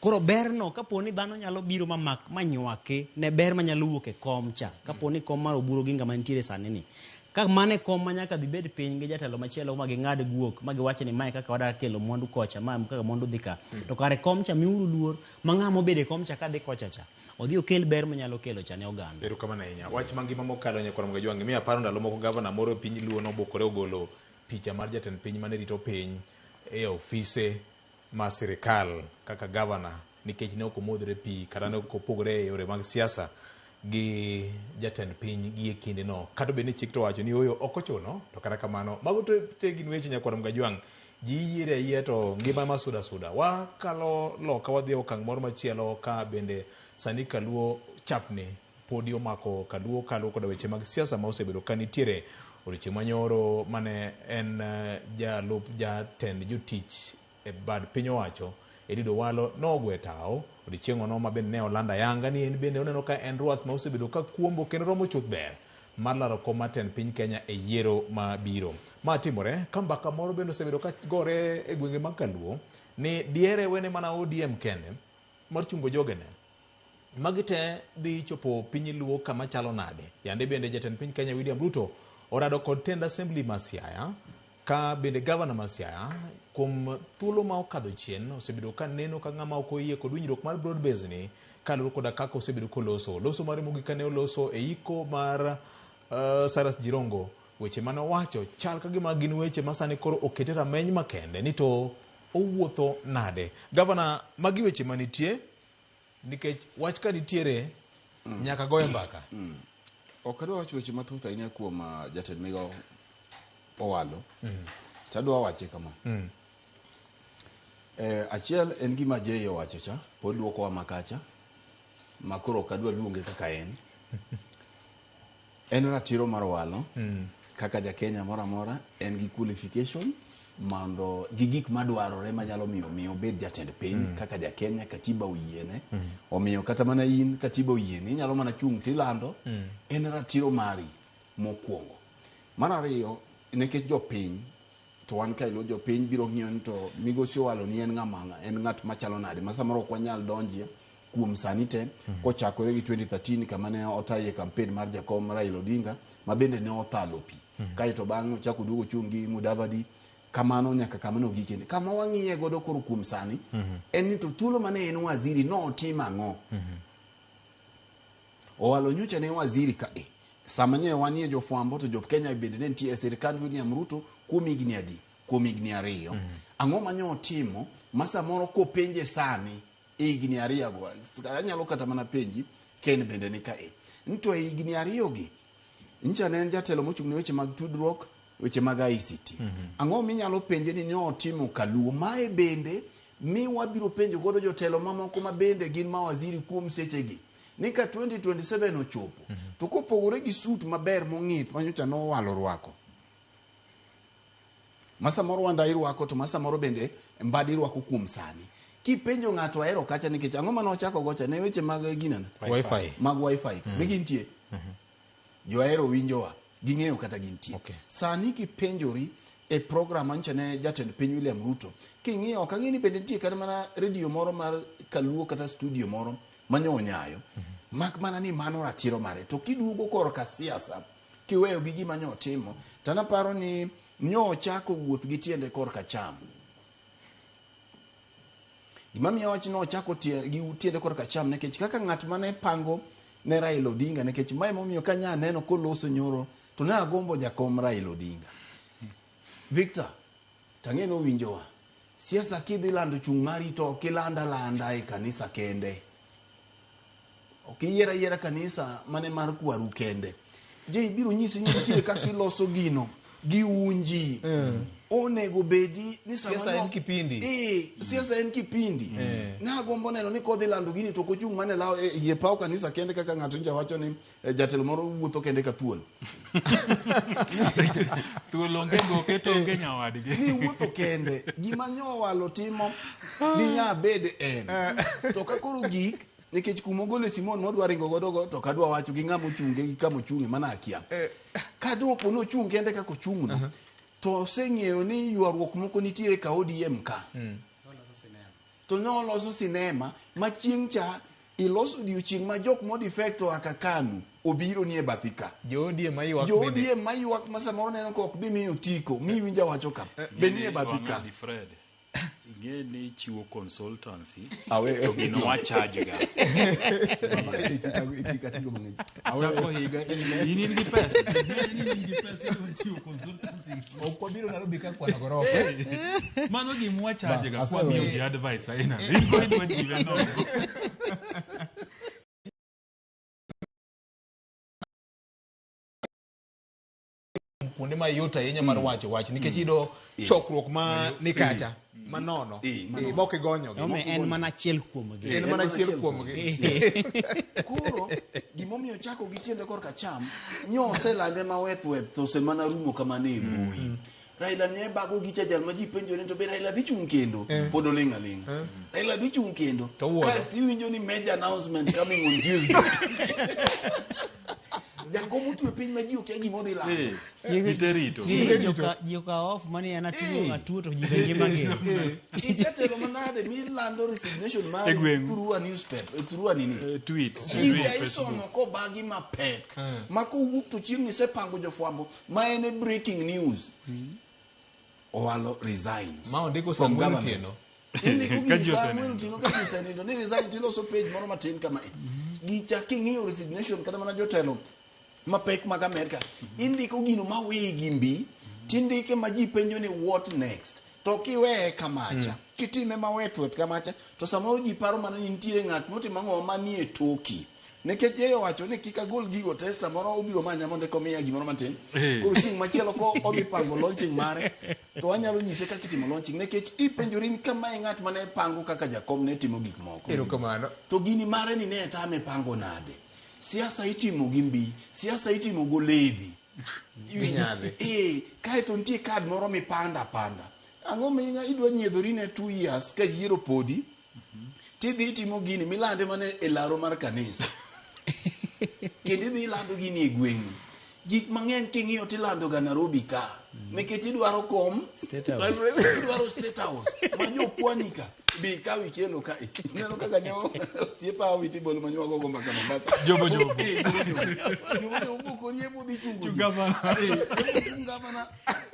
Koro berno kaponi dhano nyalo biro mamak manywake ne ber manyalo wuok e kom cha kaponi kom mar oburo ginga mantiere sani ni ka mane kom manyaka dhi bed piny gi jatelo machielo ma ging'ad guok ma giwacho ni mae kaka wadar kelo mwandu kocha ma kaka mwandu dhi ka to kare kom cha miuru luor ma ng'ama obede kom cha ka dhi kocha cha odhi okel ber manyalo kelo cha ne oganda. Ero kama na inya wach mangima mokalo nyakora mga jwangi mi aparo ndalo moko gavana moro piny Luo nobokore ogolo picha mar jatend piny mane rito piny e ofise ma sirikal kaka gavana nikech ne ok omodhre pi kata ne ok opogore e yore mag siasa gi jatend piny gi e kinde no kata bed ni chik to wacho ni oyo ok ochuno to kata kamano mago te gin weche nyakwar mga jwang ji yiere ayie to ngima ma suda wakalo loka wadhi okang' moro machielo ka bende sani Kaluo chapni podi omako Kaluo kalo koda weche mag siasa ma osebedo ka nitiere odiochieng' manyoro mane en jalup jatend jotich e bad piny owacho Edido Walo nogwe tao odiochieng' ono ma bende ne olanda yanga ni en bende oneno ka en ruath ma osebedo ka kuombo kendo romo chuth ber mar laro kom mar tend piny Kenya e yiero ma biro. Ma timore ka mbaka moro bende osebedo ka gore e gwenge mag Kaluo ni diere wene mana ODM kende mar chumbo jogene magi te dhi chopo piny Luo kama chalo nade. Yande bende jatend piny Kenya William Ruto orado kod tend assembly ma Siaya ka bende gavana ma Siaya kuom thuolo ma okadho chien osebedo ka neno ka ng'ama ok oyie kod winjruok mar broad base ni kaluro koda kaka osebedo koloso mare mogik kane oloso e iko mar Cyrus Jirongo weche mane owacho chal ka gima gin weche ma sani koro okete rameny makende ni to owuotho nade. Gavana, magi weche manitie nikech wach ka nitiere nyaka goye mbaka. Ok adwa wacho weche mathoth ahinya kuom jatend migawo Owalo. Tadwa wache kama. Achiel en gima Jay owacho cha, pod duoko wa makacha. Makoro kadwa luonge kaka en. En ratiro mar Owalo. Kaka ja Kenya mora mora en gi qualification mondo gi gik madwarore manyalo miyo bed jatend piny kaka ja Kenya katiba oyiene. Omiyo kata mana in katiba oyiene inyalo mana chung tilando. En ratiro mari mokwongo. Mar ariyo nekech jopiny to wan ka ilo jopiny biro ng'iyo to Migosi Owalo ni en ng'at machalo nade ma samoro ok wanyal donjie kuom sani te kochakore gi 2013 kama ne otaye campaign mar jakom Raila Odinga ma bende ne othalo pi kaito bang'e ochako duogo chung gi Mudavadi kamano nyaka kamano gikene kama wang'iye godo koro kuom sani en ni to thuolo mane en waziri no otimo ang'o. Owalo nyocha ne waziri ka sama nye wanie jofwambo to jo Kenya bende ne nitie sirikand William Ruto kuom higni adi kuom higni ariyo. Ang'o manyo otimo ma samoro kopenje sani higni ariyo go anyalo kata mana penji Ken bende ni ka nto higni ariyo gi ncha ne en jatelo mochung' ne weche mag tudruok weche mag ICT. Ang'o minyalo penje ni otimo kaluo mae bende mi wabiro penjo godo jotelo mamoko ma bende gin mawaziri kuom sechegi. Nika 2027 ochopo. To kopogore gi suit maber mong'ith manyocha no Owalo rwako. Masa moro wanda irwako to masa moro bende mbadi irwako kuom sani. Kipenjo ng'ato ahero kacha nikech ang'o mano ochako gocha ne weche mag ginana wifi mag wifi migintie. Jo ahero winjowa ging'eyo kata gintie. Sani kipenjori e program mancha ne jatend piny William Ruto king'iyo ok ang'e ni bende nitie kata mana radio moro mar Kaluo kata studio moro manyo nyayo mak mana ni mano ratiro mare to kiduogo korka siasa kiweyo gi gima nyo timo tana paro ni nyo chako wuoth gi tiende korka cham gima miyo wach no chako gi tiende korka cham nekech kaka ng'at mane pango ne Raila Odinga nekech mai momiyo kanya neno koloso nyoro to na agombo jakom Raila Odinga. Victor tang'eno winjowa siasa kidhi lando chung' mari to kilanda e kanisa kende. Okiyiera kanisa mane mar kwaru kende. Je biro nyisi ni nitie kaka iloso gino gi unji. Onego bedi ni siasa en kipindi. Siasa en kipindi. Na gombo neno ni kodhi lando gini to kochung' mane lao ye pau kanisa kende kaka ng'ato nja wacho ni jatelo moro wuotho kende ka thuol. Thuol onge go keto onge nyawadgi. Ni wuotho kende. Gima nyo Owalo timo ni nya bed en. To ka koro gik nikech kumogole Simon modwa ringo godo to kadwa wacho gi ng'amo chunge gi kamo chunge mana akia. Kadwa pono chung kende kako chung'no. To seng'eyo ni yuarruok moko nitiere ka ODM ka. To no loso sinema ma chieng' cha iloso odiochieng' ma jok mod effecto akakanu obiro nie bathika. Jo ODM mayuak jo ODM mayuak ma samoro neno ko ok bi miyo tiko mi winja wacho ka be nie bathika. Ing'e ni chiwo consultancy to gino wa charge ga. Achako higa in gi pesa chiwo consultancy ok biro Nairobi ka kwana gorofa. Mano gimo wa charge ga kwa miyo ji advice aina ringo idwa jiwe no. Kuonde ma yot ahinya mar wacho wach nikech ido chokruok ma nikacha manono mok igonyogi. En mana achiel kuomgi. En mana achiel kuomgi. Koro gimomiyo chako gi tiende korka cham nyo oselande maweth to se mana rumo kamane e mbui. Raila ne bago gi jal ma ji penjore to be Raila dhi chung' kendo pod oling' aling'. Raila dhi chung' kendo kasto iwinjo ni major announcement coming on Tuesday. Jakomo tu piny ma ji ok gi modhi la. Giterito. Ji ka off mani ana tuo to ji bengi mang'eyo. Ikatelo manade mi lando resignation mar through a newspaper through a nini tweet. Isomo ko bagi mapek. Ma ko wuok to chieng' ni sepango jofwambo ma en breaking news. Owalo resigns. Ma ondiko Samuel Tieno. Samuel Tieno ka Tieno ni resign tiloso page moro matin kama gicha king'iyo resignation kata mana jotelo mapek mag Amerika indiko gino ma wigi mbi tindike ma ji penjo ni what next to kiweye kamacha kitime mawethweth kamacha to samoro ji paro mana ni nitiere ng'at motimo ang'o manie toki nikech yeye wacho ni kik agol gigo te samoro obiro manya mondo komiya gimoro matin koro chieng' machielo ko odhi pango launching mare to anyalo nyise kaka itimo launching nikech ipenjori ni kama ng'at mane pango kaka jakom ne timo gik moko erokamano to gini mare ni ne tame pango nade siasa itimo gi mbi siasa itimo goledhi kae to nitie kad moro mipanda ang'o minya idwa nyiedhori ne 2 years ka yiero podi tidhi itimo gini milande mane e laro mar kanisa kendo idhi ilando gini e gweng'u gik mang'eny king'iyo tilando ga Nairobi ka nikech idwaro kom idwaro state house manyopwani ka bi ka wikelo ka ineno kaka nyo tiepa witi bolo manyo gogo mbaka Mombasa jobo korie budi chungu ngavana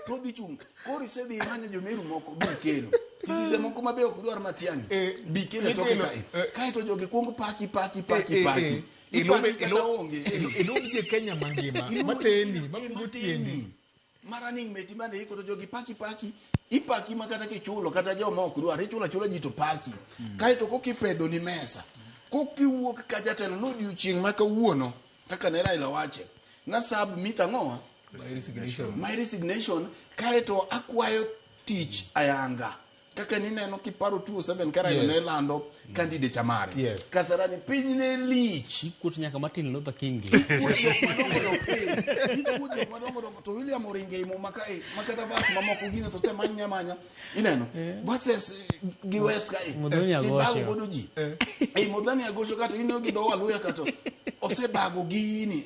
to bi chung kori se bi manyo jomeru moko bi kelo kisise moko mabe ok dwar matiangi bi kelo to kai to jogi kuongo paki ilomje Kenya mangima mateni mabugo tiendi maraning meti mane iko to jogi paki ipaki makata kichulo kata joma ok dwar ichulo ji to paki kai to kokipedho ni mesa kokiwuok ka jatelo no odiochieng' ma kawuono kaka ne Raila wache na sub mita ng'owa my resignation kai to akwayo tich ayanga kaka nineno kiparo 27 Raila ne lando candidate mare kasarani piny ne lich kut nyaka Martin Luther King to William Oringe mo makata bas mamoko gine to tema nyamanya ineno versus gi West kai tibago godo ji modani agosho kata ino gi do waluya kato osebago gini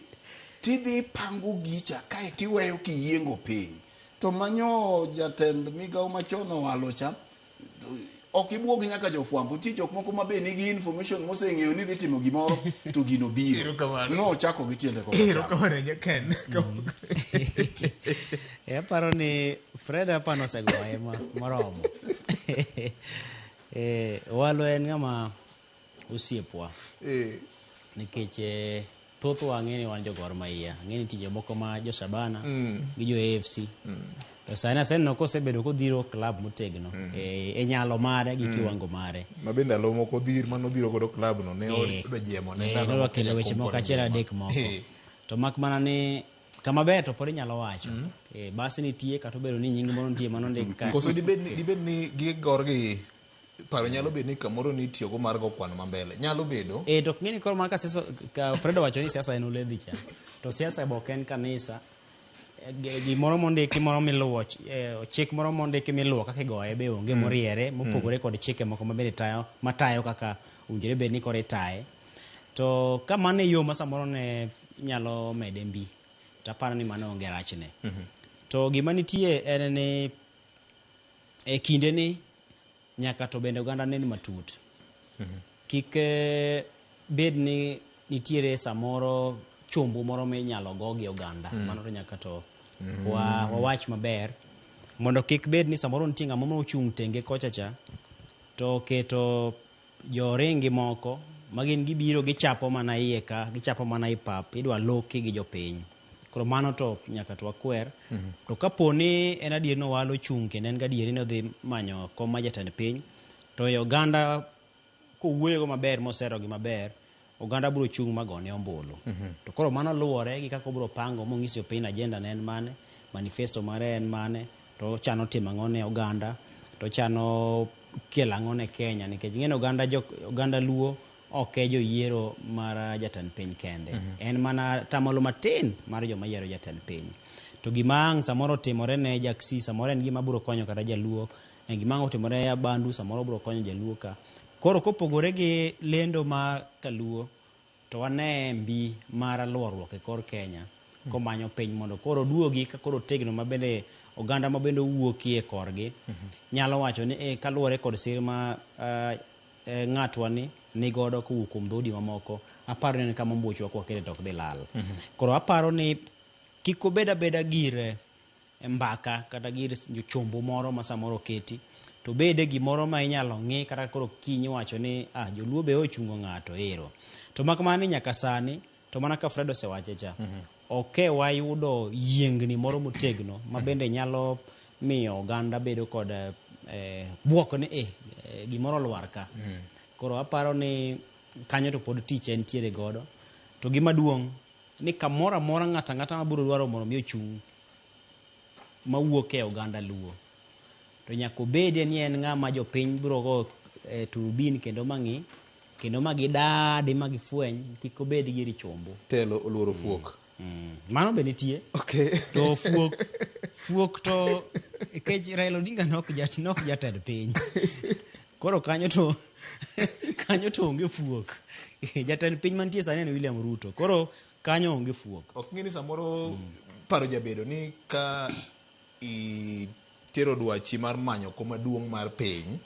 tidhi pango gicha kai tiweyo kiyiengo piny to manyo jatend migao machono walocha ok ibuogi nyaka jofwambo ti jok moko mabe nigi information moseng'eyo ni dhi timo gimoro to gino biro no chako gi tiende ko Ken paro ni Fred hapa nosegoye moromo walo en ng'ama osiepwa nikech thoth wang'e ni wan jogor Mahia ng'eni tije moko ma jo Shabana gi jo AFC to sana no kosebedo kodhiro club motegno e nyalo mare gi kiwango mare mabende alo moko dhir manodhiro godo club no ne odwa jemo ne ndalo kendo weche moko achiel adek moko to mak mana ni kama ber to pod nyalo wacho basi nitie kata obedo ni nying moro nitie manondik ka koso dibed ni gigorgi paro nyalo bedo ni kamoro ni tiyo go mar go kwano mambele nyalo bedo to ng'eni koro mar ka siasa ka Fredo wacho ni siasa en uledhi cha to siasa bok en kanisa gimoro mondiki moro miluwo chik moro mondiki miluwo kaka igoye be onge moriere mopogore kod chike moko mabende matayo kaka owinjore bed ni kore taye to ka mano yo ma samoro ne nyalo mede mbi to aparo ni mano onge rachne to gima nitie en ni e kinde ni nyaka to bende oganda nen matut kik bed ni nitiere samoro chumbu moro minyalo go gi oganda mano to nyaka to wawach maber mondo kik bed ni samoro nitie ng'ama mochung' tenge kocha cha to keto joringi moko magin gibiro gichapo mana iye ka gichapo mana i pap idwa loki gi jopiny koro mano to nyaka to wakwer to kaponi en adier no walo chung' kendo en gadieri ni odhi manyo kom ma jatend piny to oganda kowuoyo go maber mosero gi maber oganda biro chung' magone ombulu to koro mano luwore gi kaka obiro pango mong'isi piny agenda ne en mane manifesto mare en mane to chano timo ang'o ne oganda to chano kelo ang'o ne Kenya nikech ng'eno oganda Luo ok e joyiero mar jatend piny kende en mana tamalo matin mar joma yiero jatend piny to gima ang' samoro timore ne Jaksi samoro en gima biro konyo kata Jaluo en gima otimore Bandu samoro biro konyo Jaluo ka koro kopogore gi lendo ma Kaluo to wane mbi mar luorruok e kor Kenya komanyo piny mondo koro duogi ka koro tegno mabende oganda mabende wuokie korgi nyalo wacho ni kaluwore kod sir ma ng'atwa ni godo kowuok kuom dhoudi mamoko aparo ni kama mbuchwa kwa kete tok dhi lal koro aparo ni kik obed abeda gir mbaka kata gir chumbu moro ma samoro keti to bede gimoro ma inyalo ng'i kata koro kinyi wacho ni Joluo be ochungo ng'ato ero to mak mana nyaka sani to mana ka Fredo sewache cha ok wayudo yiengni moro motegno ma bende nyalo miyo oganda bedo kod buok ni gimoro lwar ka. Koro aparo ni kanyo to pod tich entiere godo. To gima duong' ni kamoro amora ng'ata mabiro dwaro mondo mi ochung' mawuok e oganda Luo. To nyaka obedie ni en ng'ama jopiny biro go turbin kendo mang'i kendo magidadi magifweny kik obed gi richombo. Telo oluoro fuok. Mano be nitie. Okay. To fuok to kech Raila Odinga nok jatend piny. Koro kanyo to onge fuok. Jatend piny mantie sani en William Ruto. Koro kanyo onge fuok. Ok ng'ini samoro paro jabedo ni ka itero dwachi mar manyo koma duong' mar piny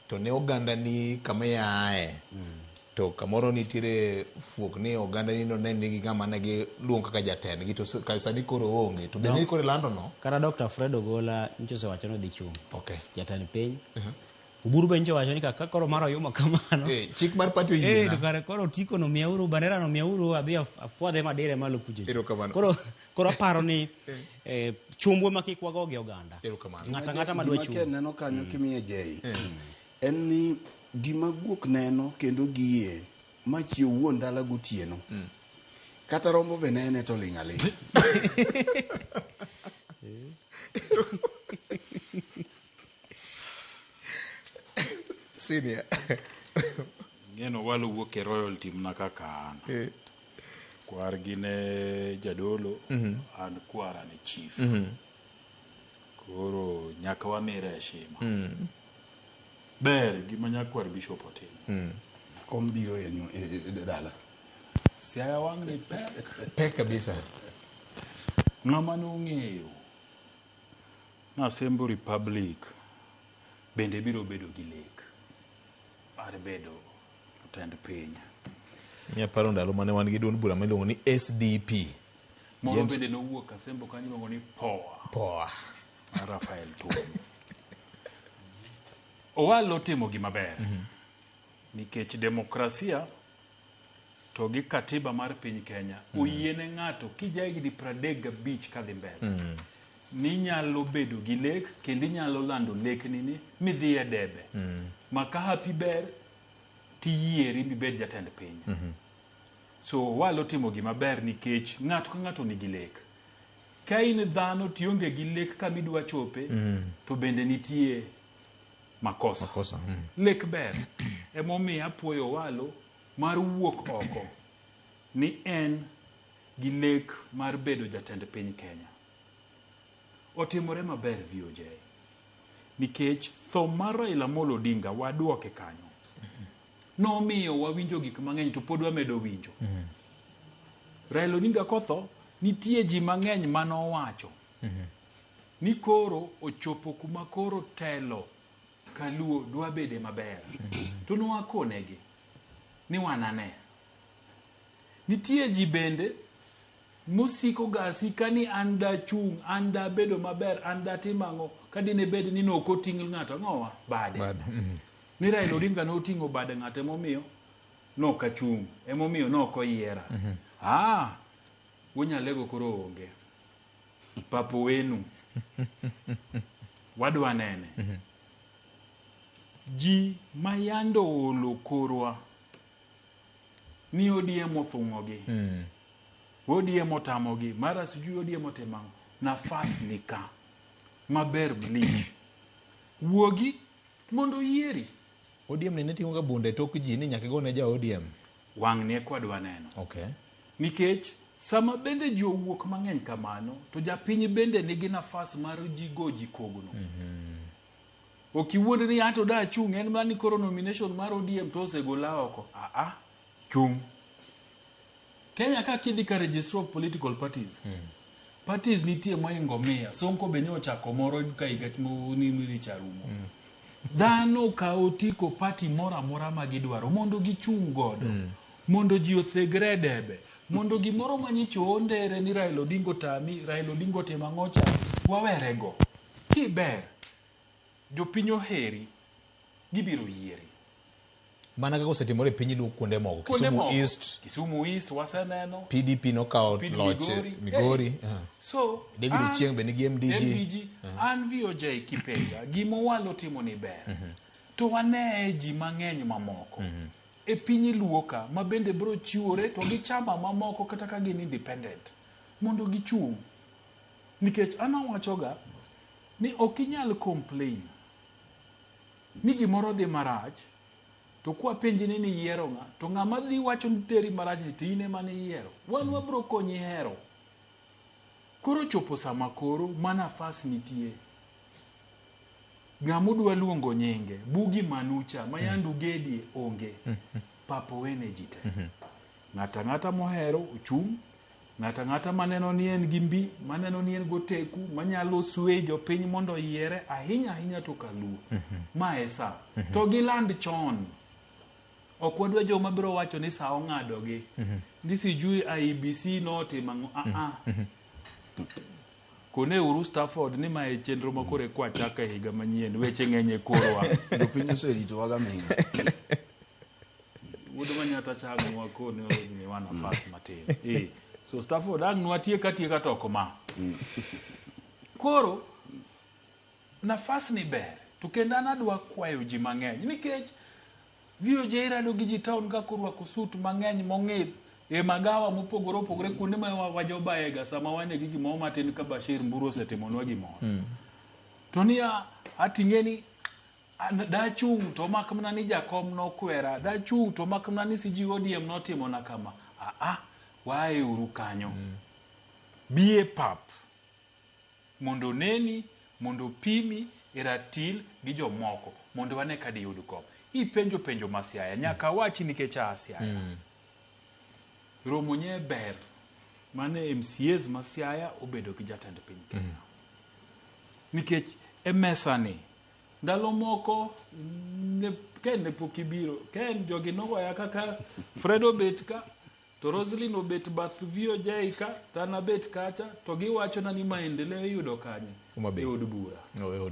to ne oganda ni kama yae to kamoro nitiere fuok ni oganda ni no ne nigi ng'ama ne gi luong kaka jatend gi to sani koro onge to bende koro lando no kata Dr. Fred Ogola ncho se wacho no dhi chung. Okay. Jatend piny. Uburu be ncho wacho ni kaka koro maro yuma kamano. Chik mar party yina. To kare koro tiko no miauru bandera no miauru adhi afuadhe madire malo kucho. Koro aparo ni chumbwe makikwago gi oganda. Ng'ata madwa chung. Gima neno kanyo kimiye jei. En ni gima guok neno kendo gie machie wuon dala gotieno. Kata rombo be nene to lingaling. Senior. Ngeno walo wuok e royal team na kaka an. Kwar gine jadolo and kwara ni chief. Koro nyaka wamire heshima. Ber gima nyakwar bishop otin. Kombiro yenyu dala. Siaya wang ni pek kabisa. Ng'ama nong'eyo na Sembo Republic bende biro bedo gi lek. Ar bedo tend piny. Nyaparo ndalo mane wan gi duond bura miluongo ni SDP. Moro bende nowuok Asembo kanyo miluongo ni Poa. Rafael Tuomo. Owalo timo gima ber. Nikech demokrasia to gi katiba mar piny Kenya oyiene ng'ato kijagi di 35 kadhi mbele. Ni nyalo bedo gi lek kendo nyalo lando lek nini midhi e debe. Maka happy ber tiyieri mibed jatend piny. So walo timo gima ber nikech ng'ato ka ng'ato nigi lek. Ka in dhano tionge gi lek kama idwa chope to bende nitie makosa. Lek ber. Emomiyo apuoyo walo mar wuok oko ni en gi lek mar bedo jatend piny Kenya. Otimore maber VOJ. Nikech tho mar Raila Amolo Odinga waduoke kanyo. Nomiyo wawinjo gik mang'eny to pod wamedo winjo. Raila Odinga kotho nitie ji mang'eny manowacho ni koro ochopo kuma koro telo Kaluo dwa bede maber. To nowakonegi ni wanane. Nitie ji bende musiko gasi kani anda chung, anda bedo maber, anda timango kadine bed ni no koting'o ng'ato ngowa bade. Ni Raila Odinga no tingo bade ng'ate momiyo no kachung, emomiyo no koyiera. Wunyalego koro onge. Papo wenu. Wadwa nene. Ji mayando olo korwa ni ODM othung'ogi. ODM otamogi. Mara sijui ODM otemang. Nafas nika. Maber blich. Wuogi mondo yieri. ODM ni netingo ga bunde tok ji ni nyaka go ne ja ODM. Wang' ne kwadwa neno. Okay. Nikech sama bende ji owuok mang'eny kamano to japiny bende nigi nafas mar ji goji kogno. Okiwuond ni ato da chung en mani koro nomination mar ODM to osegola oko. Chung. Kenya ka kidhi ka registry of political parties. Parties nitie moingo 100. Sonko be nyo chako moro ka igatimo ni miricha rumo. Dhano ka otiko party mora ma gidwaro mondo gichung godo. Mondo ji othegre debe. Mondo gimoro manyicho ondere ni Raila Odinga tami, Raila Odinga tema ngocha, wawerego. Kiber. Jopinyo heri gibiro yieri. Mana kaka osetimore piny luo kuonde moko. Kisumu East waseneno. PDP nokao loch Migori. So David Ochieng be nigi MDG. An VOJ kipenja gimo walo timo ni ber. To wane ji mang'eny mamoko. E piny luo ka ma bende bro chiwore to gi chama mamoko kata ka gin independent mondo gichung. Nikech anawachoga ni okinyal complain ni gimoro dhi marach to kwa penji ni yiero nga to ng'ama dhi wacho ni teri marach ni tine mane yiero wan wabro konyi hero. Koro chopo sama koro manafas nitie ng'amu dwa luongo nyinge Bugi Manucha mayandu gedi onge papo wene jite ng'ata mohero uchung ng'ata maneno ni en gimbi maneno ni en goteku manyalo suwe jo piny mondo yiere ahinya to kaluo maesa to giland chon ok wadwa joma biro wacho ni saa ong'adogi ni sijui IEBC notimo kone uru Stafford ni mae chenro makore kwa chaka higa manyien weche ng'enye korwa do piny oserito waga mingi wuodo manyata chago wakone ni wana fast matin so Stafford ang nwatie katie toko ma koro nafas ni ber to kenda nadwa kwayo ji mang'eny nikech VOJ rado gi ji town ka korwako suit mang'eny mong'ith e magawa mopogore kuonde ma wajobaega sama wane gi gimo matin ka Bashir Mburu osetimonwa gimoro to niya ating'eni dachung' to makmana ni jakom nokwera dachung' to makmana ni siji ODM notimona kama wae uru kanyo bie pap mondo neni mondo pimi iratil gi jomoko mondo wane kadi yud kom ipenjo masiaya nyaka wachi nikech asiaya romo nye ber mane MCAs masiaya obedo gi jatend piny Kenya nikech emesani ndalo moko kende pokibiro ken jogi nogoya kaka Fredo Betka to Roslyn obet bath VOJ ka tana bet kacha to giwacho na ni maendeleo yudo kanye e od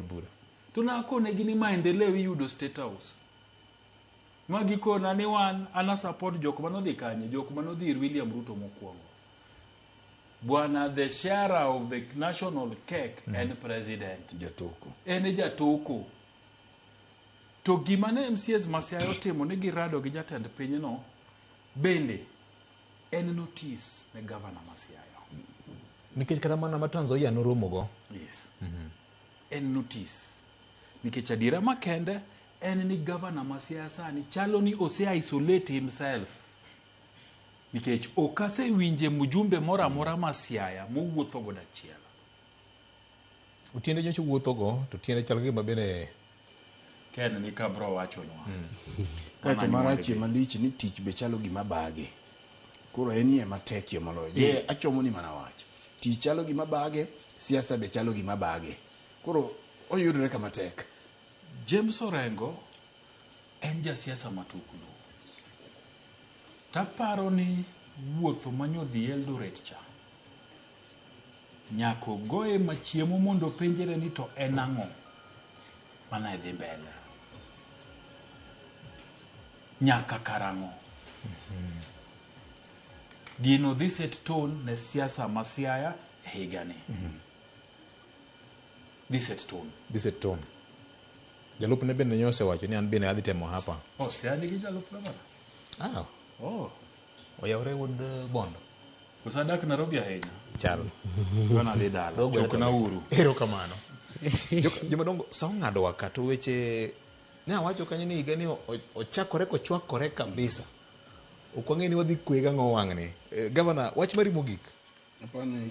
bura tunakone gini maendeleo yudo State House magikona ni wan ana support jok manodhi kanye jok manodhi William Ruto mokwongo bwana the sharer of the national cake and president jatoko to gimane MCAs masiayo timo ni girado gi jatend piny no bende en notice ne governor masiayo nikech kata mana Trans Nzoia noromogo en notice nikech adira makende en ni governor masiaya sani chalo ni ose isolate himself nikech okase winje mujumbe mora masiaya mowuotho goda chiel utiende nyocho wuothogo to tiende chalo gima bene ken ni kabro wachonwa kaito marachi malich ni tich be chalo gima bage koro enie matekie moloyo achomo ni mana wach tich chalo gima bage siasa be chalo gima bage koro oyudore kama tek. James Orengo en jasiasa matuklu taparo ni wuotho manyodhi Eldoret cha nyako goye machiemo mondo penjere ni to enang'o mana dhi mbele nyaka karang'o gino dhi set tone ne siasa masiaya higani dhi set tone jalup ne bende nyose wacho ni an bende adhi temo hapa siadi gi jalup gavana oyawre wod bondo usadak Nairobi ahinya chal wana dhi dala chokna uru erokamano jomadongo sa ong'adowa ka to weche ne awacho kanyo ni higa ni ochakore kochwakore kabisa ok wang'e ni wadhi kwega ng'o wang'ni gavana wach mari mogik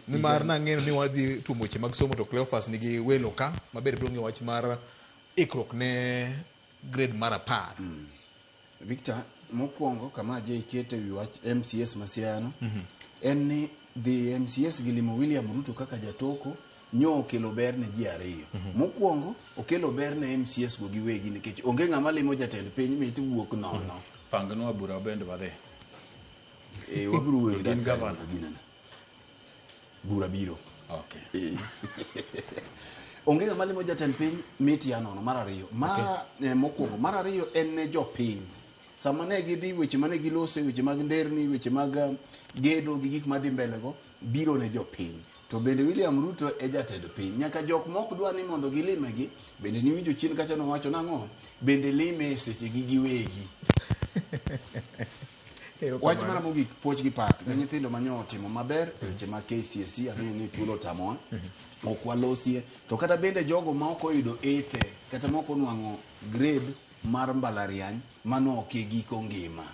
nimar nang'eyo ni wadhi tuomo weche mag somo to Cleophas nigi welo ka maber biro ng'eyo wach mar ikruok ne grade mar 10 Victor mokwongo kama je ikete wi wach MCS masiano en ni the MCS gilimo William Ruto kaka jatoko nyo okelo ber ne ji ariyo mokwongo okelo ber ne MCS go giwegi nikech onge ng'ama limo jatend piny miti wuok nono pangnwa bura bende badhe wabiro wuok gi gavana bura biro onge ng'ama limo jatend piny miti anono mar ariyo mokwongo mar ariyo en ne jopiny sama ne gidhi weche mane gilose, weche mag nderni, weche mag gedo gi gik madhi mbele go biro ne jopiny. To bende William Ruto e jatend piny, nyaka jok mok dwa ni mondo gilimegi, bende niwinjo chien kacha nowacho nang'o, bende lime seche gi giwegi. Wach mara mogik, puoch gi pak ne nyithindo manyo timo maber weche mag KCSE, ang'eyo ni thuolo tamoa ok walosie, to kata bende jogo ma ok oyudo ete kata moko nwang'o grade mar mbalariany mano ok giko ngima.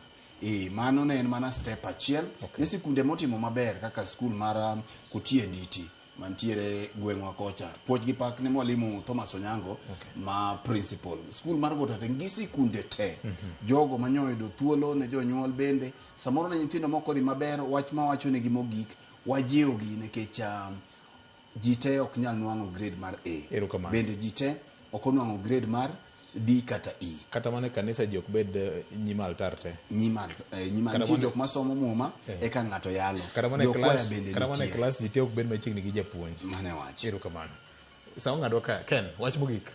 Mano ne en mana step achiel. Ne sikunde motimo maber kaka skul mar Kutie Nditi mantiere gweng'wa kocha. Puoch gi pak ne mwalimu Thomas Onyango ma principal. Skul mar Gotate gi sikunde te. Jogo manyoyudo thuolo ne jonyuol bende. Samoro ne nyithindo moko dhi maber, wach ma wacho ne gi mogik, wajiwo gi nikech ji te ok nyal nwang'o grade mar A. Bende ji te ok onwang'o grade mar D kata E. Kata mane kanisa ji ok bed nyima altar te. Nyima nitie jok masomo muma eka ng'ato yalo. Kata mane klas ji te ok bed machiegni gi japuonj. Mane wach. Erokamano. Sao ng'adwa ka Ken, wach mogik.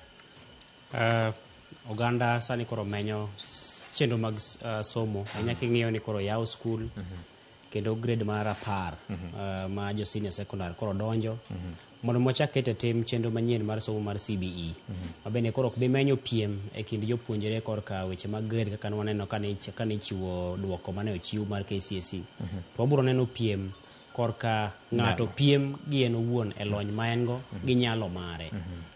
Oganda sani koro menyo chenro mag somo. Anyaka ing'iyo ni koro yaw skul kendo grade mar 10 ma jo senior secondary koro donjo. Mondo mwachak kete tim chenro manyien mar somo mar CBE. Mabende koro bi menyo piem e kind jopuonjre korka weche mag grade kaka waneno kane chiwo duoko mane ochiw mar KCSE. To wabiro neno piem korka ng'ato piem gi en owuon e lony ma en go gi nyalo mare.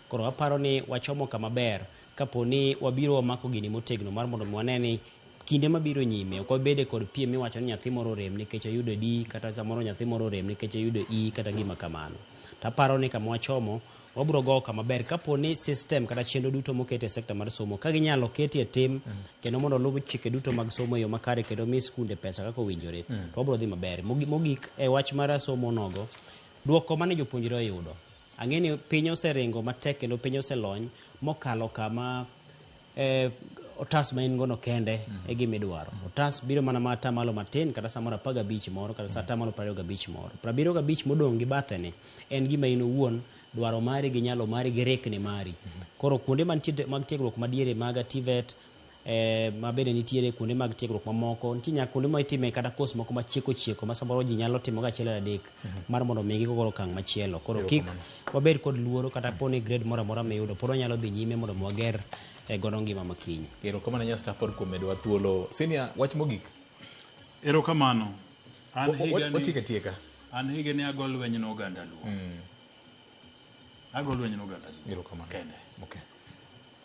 Koro aparo ni wachomo kama ber kaponi wabiro wamako gini motegno mar mondo mwaneni kinde mabiro nyime ok obede kod piem miwacho ni nyathi moro rem nikech oyudo D kata samoro nyathi moro rem nikech oyudo E kata gima kamano. Taparo ni kama wachomo wabiro go kama ber kaponi system kata chenro duto mokete e sekta mar somo ka ginyalo keti e tim kendo mondo luw chike duto mag somo yo makare kendo mi skunde pesa kaka owinjore to wabiro dhi maber. Mogik e wach mar somo nogo duoko mane jopuonjre oyudo. Ang'eni piny oseringo matek kendo piny oselony mokalo kama otas ma in gono kende e gima idwaro. Otas biro mana mata malo matin kata samoro 15 moro kata sata malo 25 moro. 75 modong gi bathene en gima in owuon dwaro mari gi nyalo mari gi rekne mari. Koro kuonde mantie mag tiegruok madiere mag TVET mabende nitiere kuonde mag tiegruok mamoko nitie nyaka kuonde ma itime kata course moko machieko ma samoro ji nyalo timo ga achiel adek mar mondo migi gogoro kang' machielo. Koro kik wabed kod luoro kata poni grade moro amora miyudo pod wanyalo dhi nyime mondo mwager gono ngima makiny. Erokamano nya Stafford kuom medowa thuolo. Senior, wach mogik. Erokamano. An higa ni agol lweny no oganda luo. Agol lweny no oganda luo. Erokamano. Kende. Okay.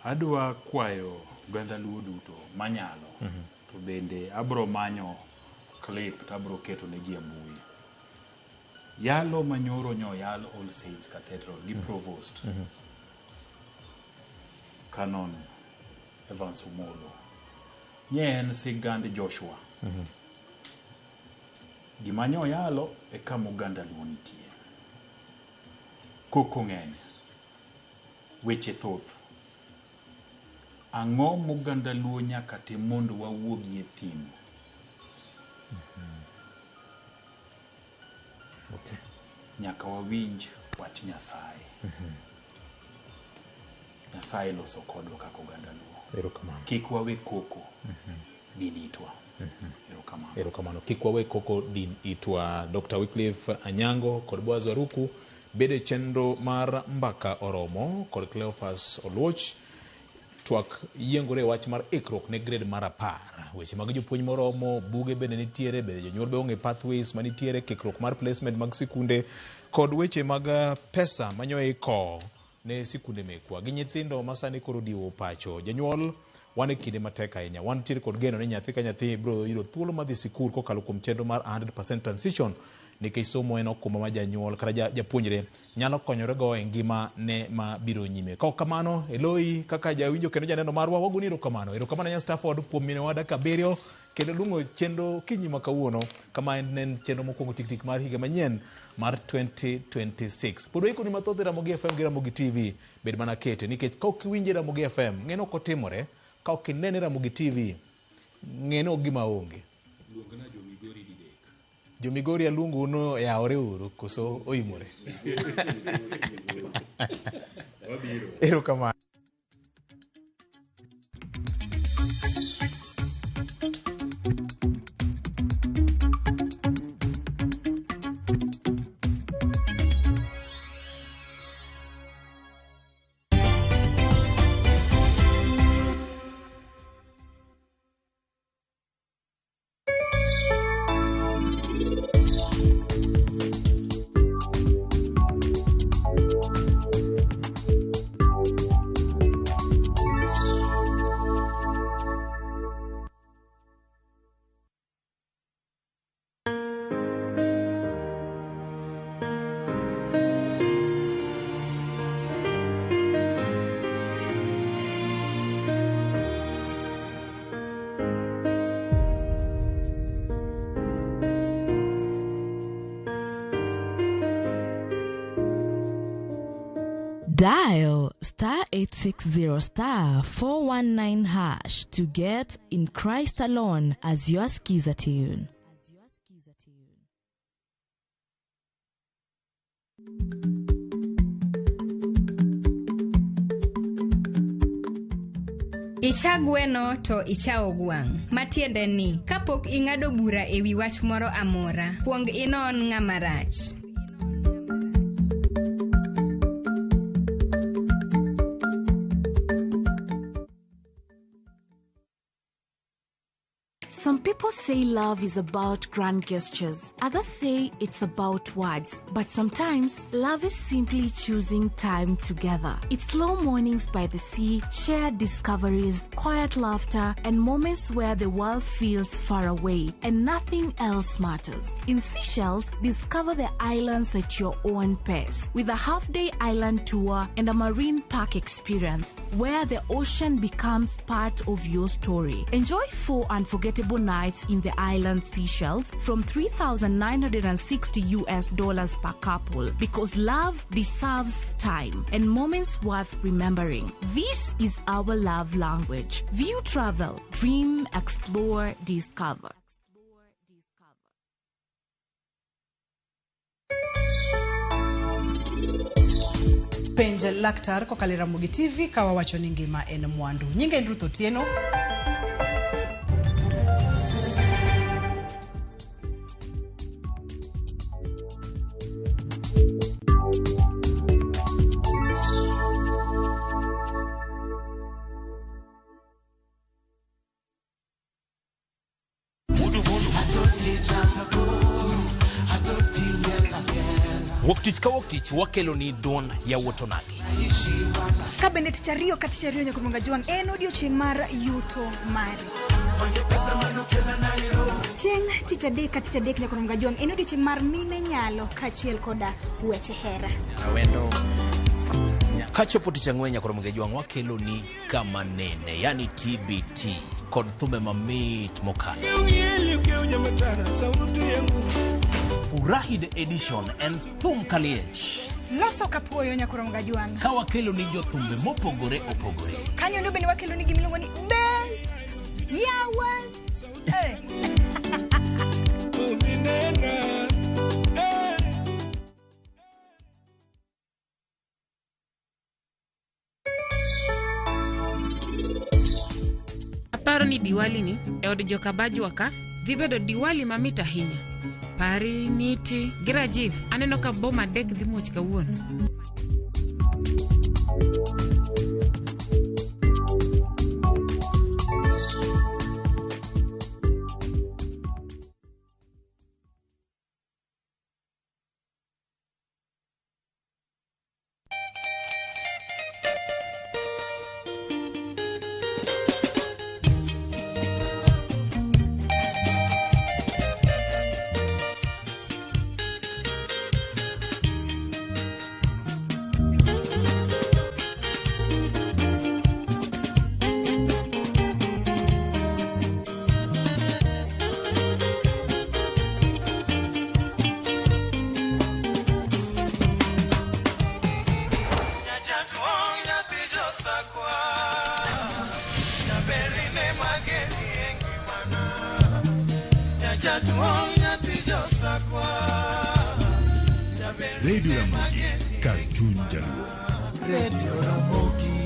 Adwa kwayo oganda luo duto manyalo. To bende abro manyo clip to abro keto ne ji e mbui. Yalo manyoro nyo yalo All Saints Cathedral gi Provost. Canon Evans Umolo nyen sigand Joshua gimanyo yalo e kama oganda luo nitie koko ng'eny weche thoth ang'o moganda luo nyaka tim mondo wawuogi e thim nyaka wawinj wach Nyasaye Nyasaye loso kodwa kaka oganda luo. Erokamano. Kik wawe koko din itwa. Erokamano. Kik wawe koko din itwa. Dr. Wycliffe Anyango kod Boaz Waruku bede chenro mar mbaka oromo kod Cleophas Oluoch twak yiengore wach mar ikruok ne grade mar 10. Weche mag jopuonj moromo, buge bende nitiere, bende jonyuol be onge pathways manitiere, kikruok mar placement mag sikunde kod weche mag pesa manyoe iko ne sikunde mekwa gi nyithindo masani koro diwo pacho. Janyuol wan e kinde matek ahinya. Wan tiere kod geno ni nyathi ka nyathi biro yudo thuolo madhi sikul kokalo kuom chenro mar 100% transition nikech somo en okuma ma janyuol kata japuonjre nyalo konyore go e ngima ne ma biro nyime. Ka kamano Eloi kaka jawinjo kendo janeno marwa wagoni erokamano. Erokamano nya Stafford kuom minewa dakika 7 kendo lungo chenro kinyi ma kawuono kama en chenro mokwongo tik mar higa manyien mar 2026. Pod iko ni mathoth Ramogi FM gi Ramogi TV bed mana kete nikech ka ok winje Ramogi FM ng'eno kotimore ka ok inene Ramogi TV ng'eno gima onge. Luongna Jomigori didek. Jomigori alungu no yaore uru koso oimore. Wabiro. Erokamano. Dial *860*419# to get In Christ Alone as your skiza tune. Icha gweno to ichao gwang'. Matiende ni, kapok ing'ado bura ewi wach moro amora, kuong inon ng'ama rach. Some people say love is about grand gestures. Others say it's about words. But sometimes, love is simply choosing time together. It's slow mornings by the sea, shared discoveries, quiet laughter, and moments where the world feels far away and nothing else matters. In Seychelles, discover the islands at your own pace with a half-day island tour and a marine park experience where the ocean becomes part of your story. Enjoy 4 unforgettable nights in the island Seychelles from $3,960 per couple, because love deserves time and moments worth remembering. This is our love language. View Travel. Dream, explore, discover. Penj laktar kokalo Ramogi TV kawa wacho ni ngima en mwandu. Nyinge Ruth Otieno. Woktich ka woktich wakelo ni don ya wotonagi. Kabende tichario katichario nyakurunga juang en odiochieng' mar yuto mari. Chieng' tichadek nyakurunga juang en odiochieng' mar mine nyalo kachiel koda weche hera. Awendo kachopo tichang'we nyakurunga juang wakelo ni kama nene, yani TBT kod thume mamit mokalo. Furahi the edition and thum kaliech. Loso kapuoyo nyakurunga juang. Ka wakelo ni jothumbe mopogore opogore. Kanyo ndio bende wakelo ni gimilongo ni Ben Yawan. Aparo ni Diwali ni e od jokabaji waka dhi bedo Diwali mamit ahinya. Pari, Niti, gi Rajiv aneno ka boma dek dhi muoch kawuono. Radio Ramogi, Cartoon Jaluo. Radio Ramogi.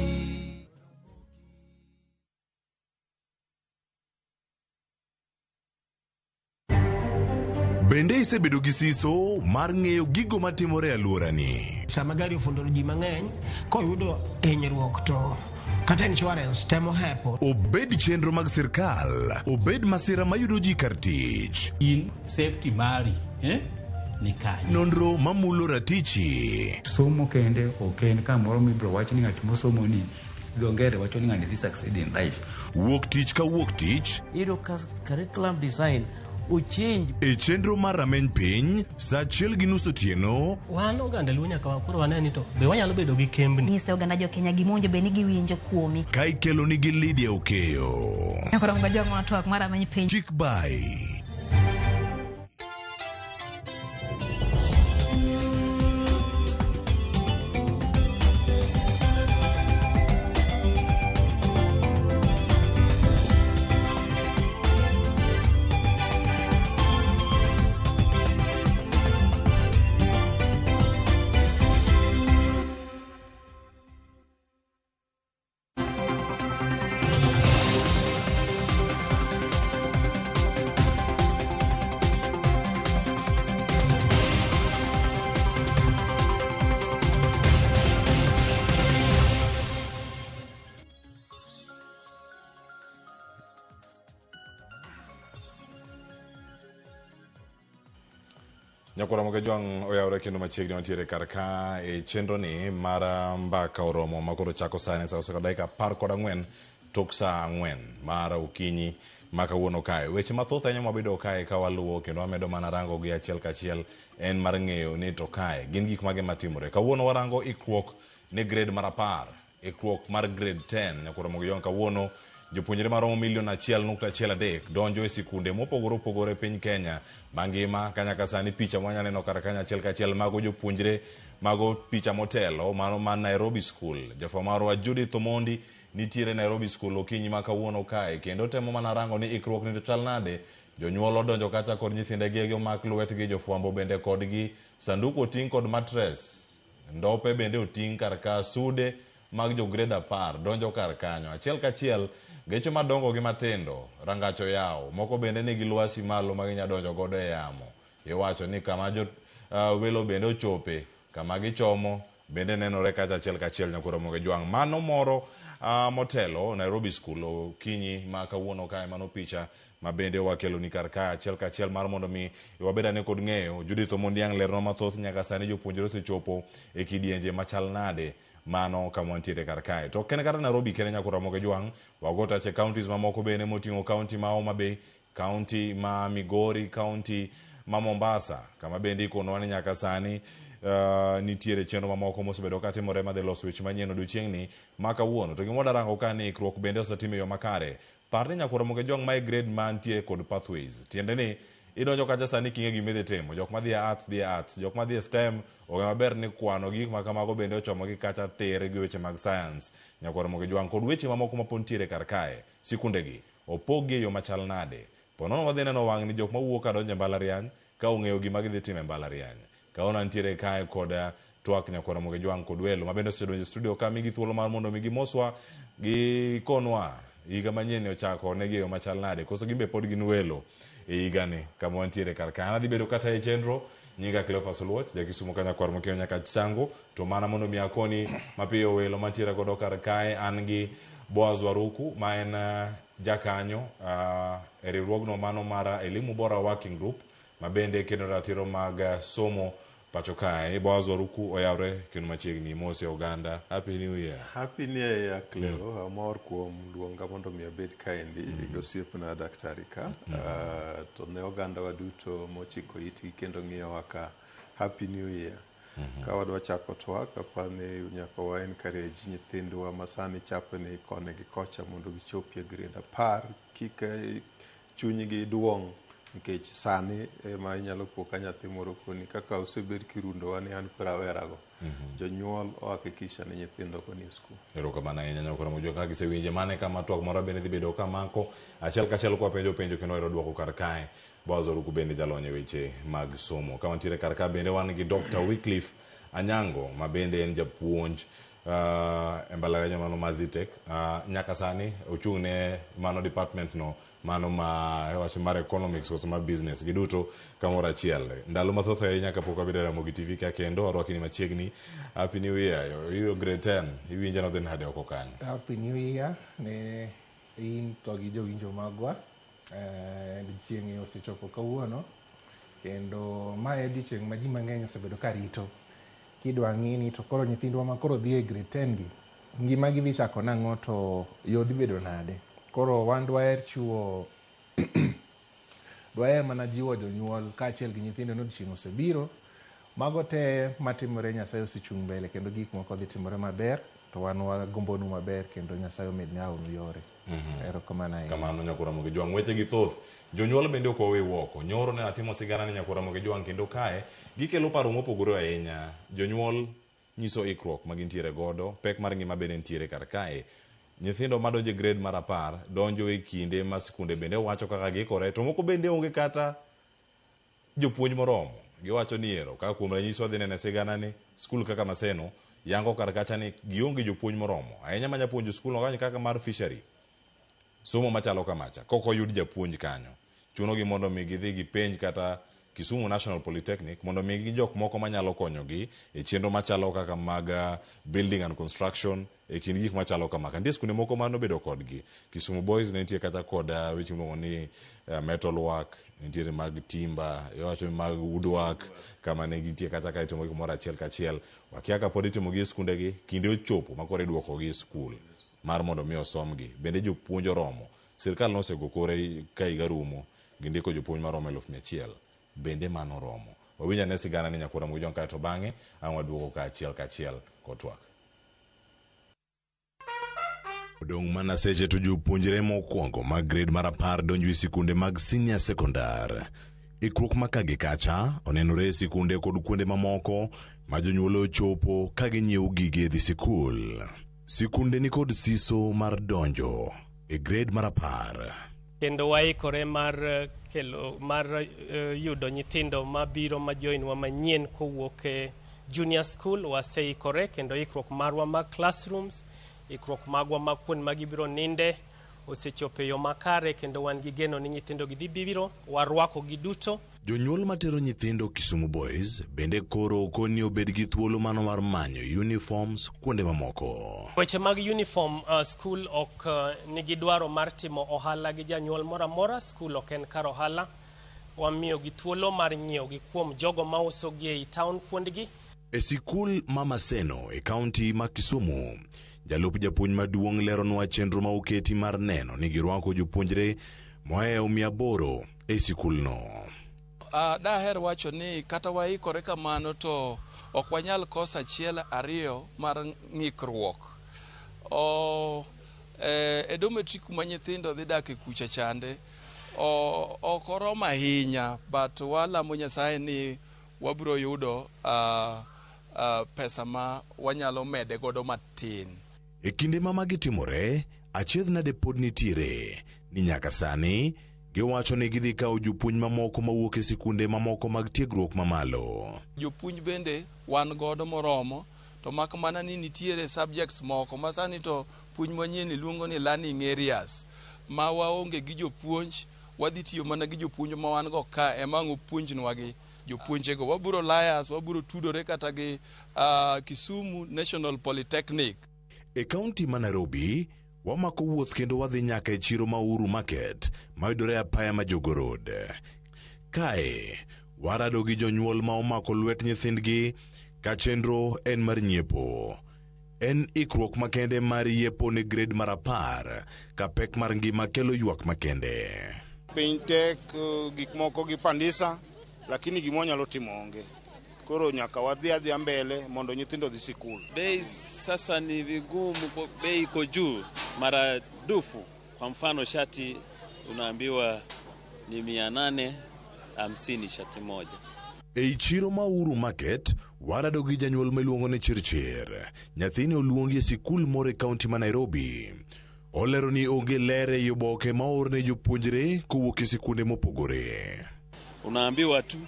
Bende isebedo gi siso mar ng'eyo gigo matimore e alworani. Sama gari ofundo ji mang'eny, koyudo hinyruok to kata insurance temo hepo. Obed chenro mag sirkal, obed masira mayudo ji kar tich. In safety mari, ni kanyo. Nonro mamulo ratichi. Somo kende oken kamoro mibro wach ni ng'at mosomo ni dongere wacho ni ng'ani dhi succeed in life. Wuok tich ka wuok tich. Iro curriculum design uchinj. E chenro mar rameny piny, sa 1:30 otieno. Wan oganda luo nyaka wakoro waneni to be wanyalo bedo gi kembni. Nise oganda jo Kenya gimonjo be nigi winjo kuomi. Ka ikelo nigi Lydia Okeyo. Nyakoro mbajo ng'wana twak mar rameny piny. Chik by Nyakora Mogajwang oyawre kendo machiegni mantiere kar ka e chenro ni mar mbaka oromo makoro chako sani sa oseko dakika 14 tok saa 4 mar okinyi ma kawuono kae. Weche mathoth ahinya mabedo kae ka waluwo kendo wamedo mana rango gi achiel kachiel en mar ng'eyo ni to kae gin gik mage matimore. Kawuono warango ikruok ne grade mar 10, ikruok mar grade 10. Nyakora Mogajwang kawuono jopuonjre maromo 1.13 donjo e sikunde mopogore opogore piny Kenya mangima. Kanyaka sani picha mwanya neno kar kanya achiel kachiel mago jopuonjre mago picha motelo mano man Nairobi School. Jafwamarwa Judith Omondi nitiere Nairobi School okinyi ma kawuono kae kendo temo mana rango ni ikruok ni to chal nade. Jonyuol odonjo kata kod nyithindegi gi omak lwetgi, jofwambo bende kodgi, sanduku oting' kod matres, ndope bende oting' kar ka, sude mag jo grade 10 donjo kar kanyo achiel kachiel. Geche madongo gi matindo rangacho yawo, moko bende nigi lwasi malo ma ginya donjo godo e yamo. Iwacho ni kama jo welo bende ochope, kama gichomo bende nenore kacha achiel kachiel. Nyakora Mogajwang mano moro motelo Nairobi School okinyi ma kawuono kae, mano picha ma bende wakelo ni kar ka achiel kachiel mar mondo mi wabedane kod ng'eyo. Judith Omondi yang lerno mathoth nyaka sani jopuonjre osechopo e kidienje machal nade mano kama wantiere kar kae. To kene kata Nairobi kene Nyakora Mogajwang wagota che counties mamoko bende moting'o county ma Homa Bay, county ma Migori, county ma Mombasa kama bende ikono ni nyaka sani nitiere chenro mamoko mosebedo ka timore ma los weche manyien odiochieng'ni ma kawuono. To gimoda rango ka ni ikruok bende osetime yo makare. Parni Nyakora Mogajwang my grade mantie kod pathways. Tiende ni idonjo kacha sani kinge gimedhi timo. Jok madhi arts dhi arts, jok madhi STEM oge maber ni kwano gik ma kamago bende ochomo gi kacha tere gi weche mag science. Nyakora Mogajwang kod weche mamoko mapontiere kar kae. Sikundegi opogi yo machal nade. Ponono wadhi neno wang' ni jok mawuok kadonjo e mbalariany ka ong'eyo gima gidhi timo e mbalariany. Kaona nitiere kae kod twak Nyakora Mogajwang kod welo mabende osedonjo e studio ka migi thuolo mar mondo migi moswa gi konwa higa manyien ochako negi yo machal nade, koso gimbe pod gin welo e higani kama wantiere kar ka. Adhi bedo kata e chenro nyinga Cleophas Oluoch jakisumo ka Nyakora Mogajwang nyaka chango to mana mondo mi akoni mapiyo welo mantiere godo kar kae. An gi Boaz Waruku ma en jakanyo e riwruogno mano mar Elimu Bora Working Group ma bende kendo ratiro mag somo pacho kae. Boaz Waruku oyawre kendo machiegni mose oganda. Happy New Year. Happy New Year Cleo. Amor kuom luonga mondo mi abed kaendi gosiepna daktari ka. To ne oganda waduto mochiko iti kendo ng'iyo waka Happy New Year. Ka wadwa chako twak apani nyaka waen kareji nyithindwa masani chapo ni kone gi kocha mondo gichopi e grade 10 kik chunygi duong' nikech sani ema inyalo po ka nyathi moro koni kaka osebed kirundo wani an krawerago. Jonyuol ohakikisha ni nyithindo koni skul. Erokamano ahinya Nyakora Mogajwang ka gisewinje mane kama twak moro bende dhi bedo kamako achiel kachiel kwa penjo kendo ero duoko kar kae. Boaz Waruku bende jalony e weche mag somo. Ka wantiere kar ka bende wan gi Dr. Wycliffe Anyango ma bende en japuonj e mbalariany mano Mazitek. Nyaka sani ochung' ne mano department no mano ma wacho mar economics koso mar business giduto kamoro achiel. Ndalo mathoth ahinya kapok wabedo Ramogi TV ka kendo arwaki ni machiegni. Happy New Year. Yo grade 10 iwinja no dhi nade oko kanyo. Happy New Year ne in to gi jowinjo magwa. Chieng' osechopo kawuono kendo mae odiochieng' ma ji mang'eny osebedo ka rito. Kidwa ng'ini to koro nyithindwa ma koro dhi e grade 10 gi ngimagi dhi chako nang'o to yo dhi bedo nade. Koro wan dwaher chiwo dwaher mana jiwo jonyuol kaachiel gi nyithindo ni odiochieng' osebiro. Mago te matimore Nyasaye osechung' mbele kendo gik moko dhi timore maber to wan wagombonu maber kendo Nyasaye omed nyawonu yore. Erokamano ahinya. Kamano Nyakora Mogajwang weche gi thoth. Jonyuol bende ok owe woko. Nyoro ne atimo sigana ni Nyakora Mogajwang kendo kae gikelo paro mopogore ahinya. Jonyuol nyiso ikruok ma gintiere godo, pek mar ngima bende nitiere kar kae. Nyithindo madonjo e grade mar 10 donjo e kinde ma sikunde bende wacho kaka gikore, to moko bende onge kata jopuonj moromo. Giwacho ni ero kaka kuom ranyisi wadhi nene sigana ni skul kaka Maseno yango kar kacha ni gionge jopuonj moromo. Ahinya ma japuonjo skul no kaka mar fishery. Somo machalo kamacha koko yud japuonj kanyo. Chuno gi mondo mi gidhi gipenj kata Kisumu National Polytechnic mondo mi gi jok moko manyalo konyogi e chenro machalo kaka mag building and construction e kin gik machalo kama. Ndie skunde moko mano bedo kodgi. Kisumu Boys ne nitie kata kod weche miluongo ni metal work, nitiere mag timba, iwacho mag woodwork, kama ne gintie kata ka itimo gimoro achiel kachiel. Wakia ka pod itimo gi e skundegi, kinde ochopo makoro iduoko gi e skul mar mondo mi osomgi. Bende jopuonj oromo. Sirkal nosego kore ka higa rumo gindiko jopuonj maromo 100,000. Bende mano oromo. Wawinja ne sigana ni Nyakora Mugijon kae to bang'e ang' waduogo ka achiel kotwak. Odong' mana seche to jopuonjre mokwongo mag grade mar 10 donjo e sikunde mag senior sekondar. Ikruok ma kagi kacha onenore e sikunde kod kuonde mamoko ma jonyuol ochopo ka ginyiewo gige dhi sikul. Sikunde ni kod siso mar donjo e grade mar 10. Kendo waikore mar yudo nyithindo mabiro ma joinwa manyien kowuok e junior school. Waseikore kendo ikruok marwa mag classrooms, ikruok magwa mag kuonde ma gibiro ninde osechopo e yo makare, kendo wan gi geno ni nyithindo gi biro warwako gi duto. Jonyuol matero nyithindo Kisumu Boys bende koro koni obed gi thuolo mano mar manyo uniforms kuonde mamoko. Weche mag uniform, school ok nigi dwaro mar timo ohala gi janyuol mora mora. School ok en kar ohala. Wamiyo gi thuolo mar nyiewo gi kuom jogo ma uso gi e town kuondgi. E sikul Mama Seno e kaunti ma Kisumu, jalup japuonj maduong' leronwa chenro ma oketi mar neno ni girwako jopuonjre mohewo 800 e sikulno. Daher wacho ni kata waikore kamano to ok wanyal kosa achiel ariyo mar ng'ikruok. Edometric ma nyithindo dhi dak e kucha chande ok oromo ahinya, but walamo Nyasaye ni wabiro yudo pesa ma wanyalo mede godo matin. E kinde ma magi timore, achiedh nade pod nitiere ni nyaka sani giwacho ni gidhi kawo jopuonj mamoko mawuok e sikunde mamoko mag tiegruok mamalo. Jopuonj bende wan godo moromo, to mak mana ni nitiere subjects moko ma sani to puonj manyien iluongo ni learning areas ma waonge gi jopuonj. Wadhi tiyo mana gi jopuonj ma wan go ka ema opuonjnwa gi jopuonjego. Waburo layas, waburo tudore kata gi Kisumu National Polytechnic. E kaunti ma Nairobi, wamako wuoth kendo wadhi nyaka e chiro ma Uhuru Market ma yudore apaya ma Jogo Road. Kae, warado gi jonyuol ma omako lwet nyithindgi ka chenro en mar nyiepo. En ikruok makende mar yepo ne grade mar 10 ka pek mar ngima kelo ywak makende. Piny tek, gik moko gi pandisa, lakini gimonyalo timo onge. Koro nyaka wadhi mbele mondo nyithindo dhi sikul. Bei sasa ni vigumu, bei iko juu maradufu. Kwa mfano shati unaambiwa ni 850 shati moja. E chiro ma Uhuru Market, warado gi janyuol miluongo ni Chirchir. Nyathini oluongi e sikul moro e kaunti ma Nairobi. Olero ni onge lere e oboke ma oorne jopuonjre kowuok e sikunde mopogore. Unaambiwa tu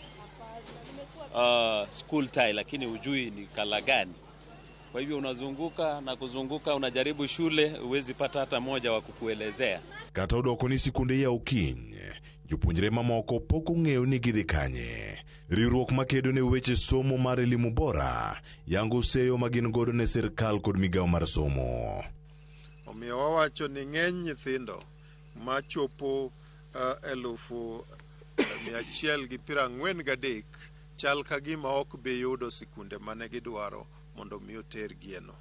school tie, lakini hujui ni kala gani. Kwa hivyo unazunguka na kuzunguka, unajaribu shule, uwezi pata hata moja wa kukuelezea. Kata odoko ni sikunde ya okiny, jopuonjre mamoko pok ong'eyo ni gidhi kanye. Riwruok makedo ne weche somo mar elimu bora yango seyo magin godo ne sirkal kod migawo mar somo. Omiyo wawacho ni ng'eny nyithindo machopo 143 chal ka gima ok be yudo sikunde mane gidwaro mondo mi oter gieno.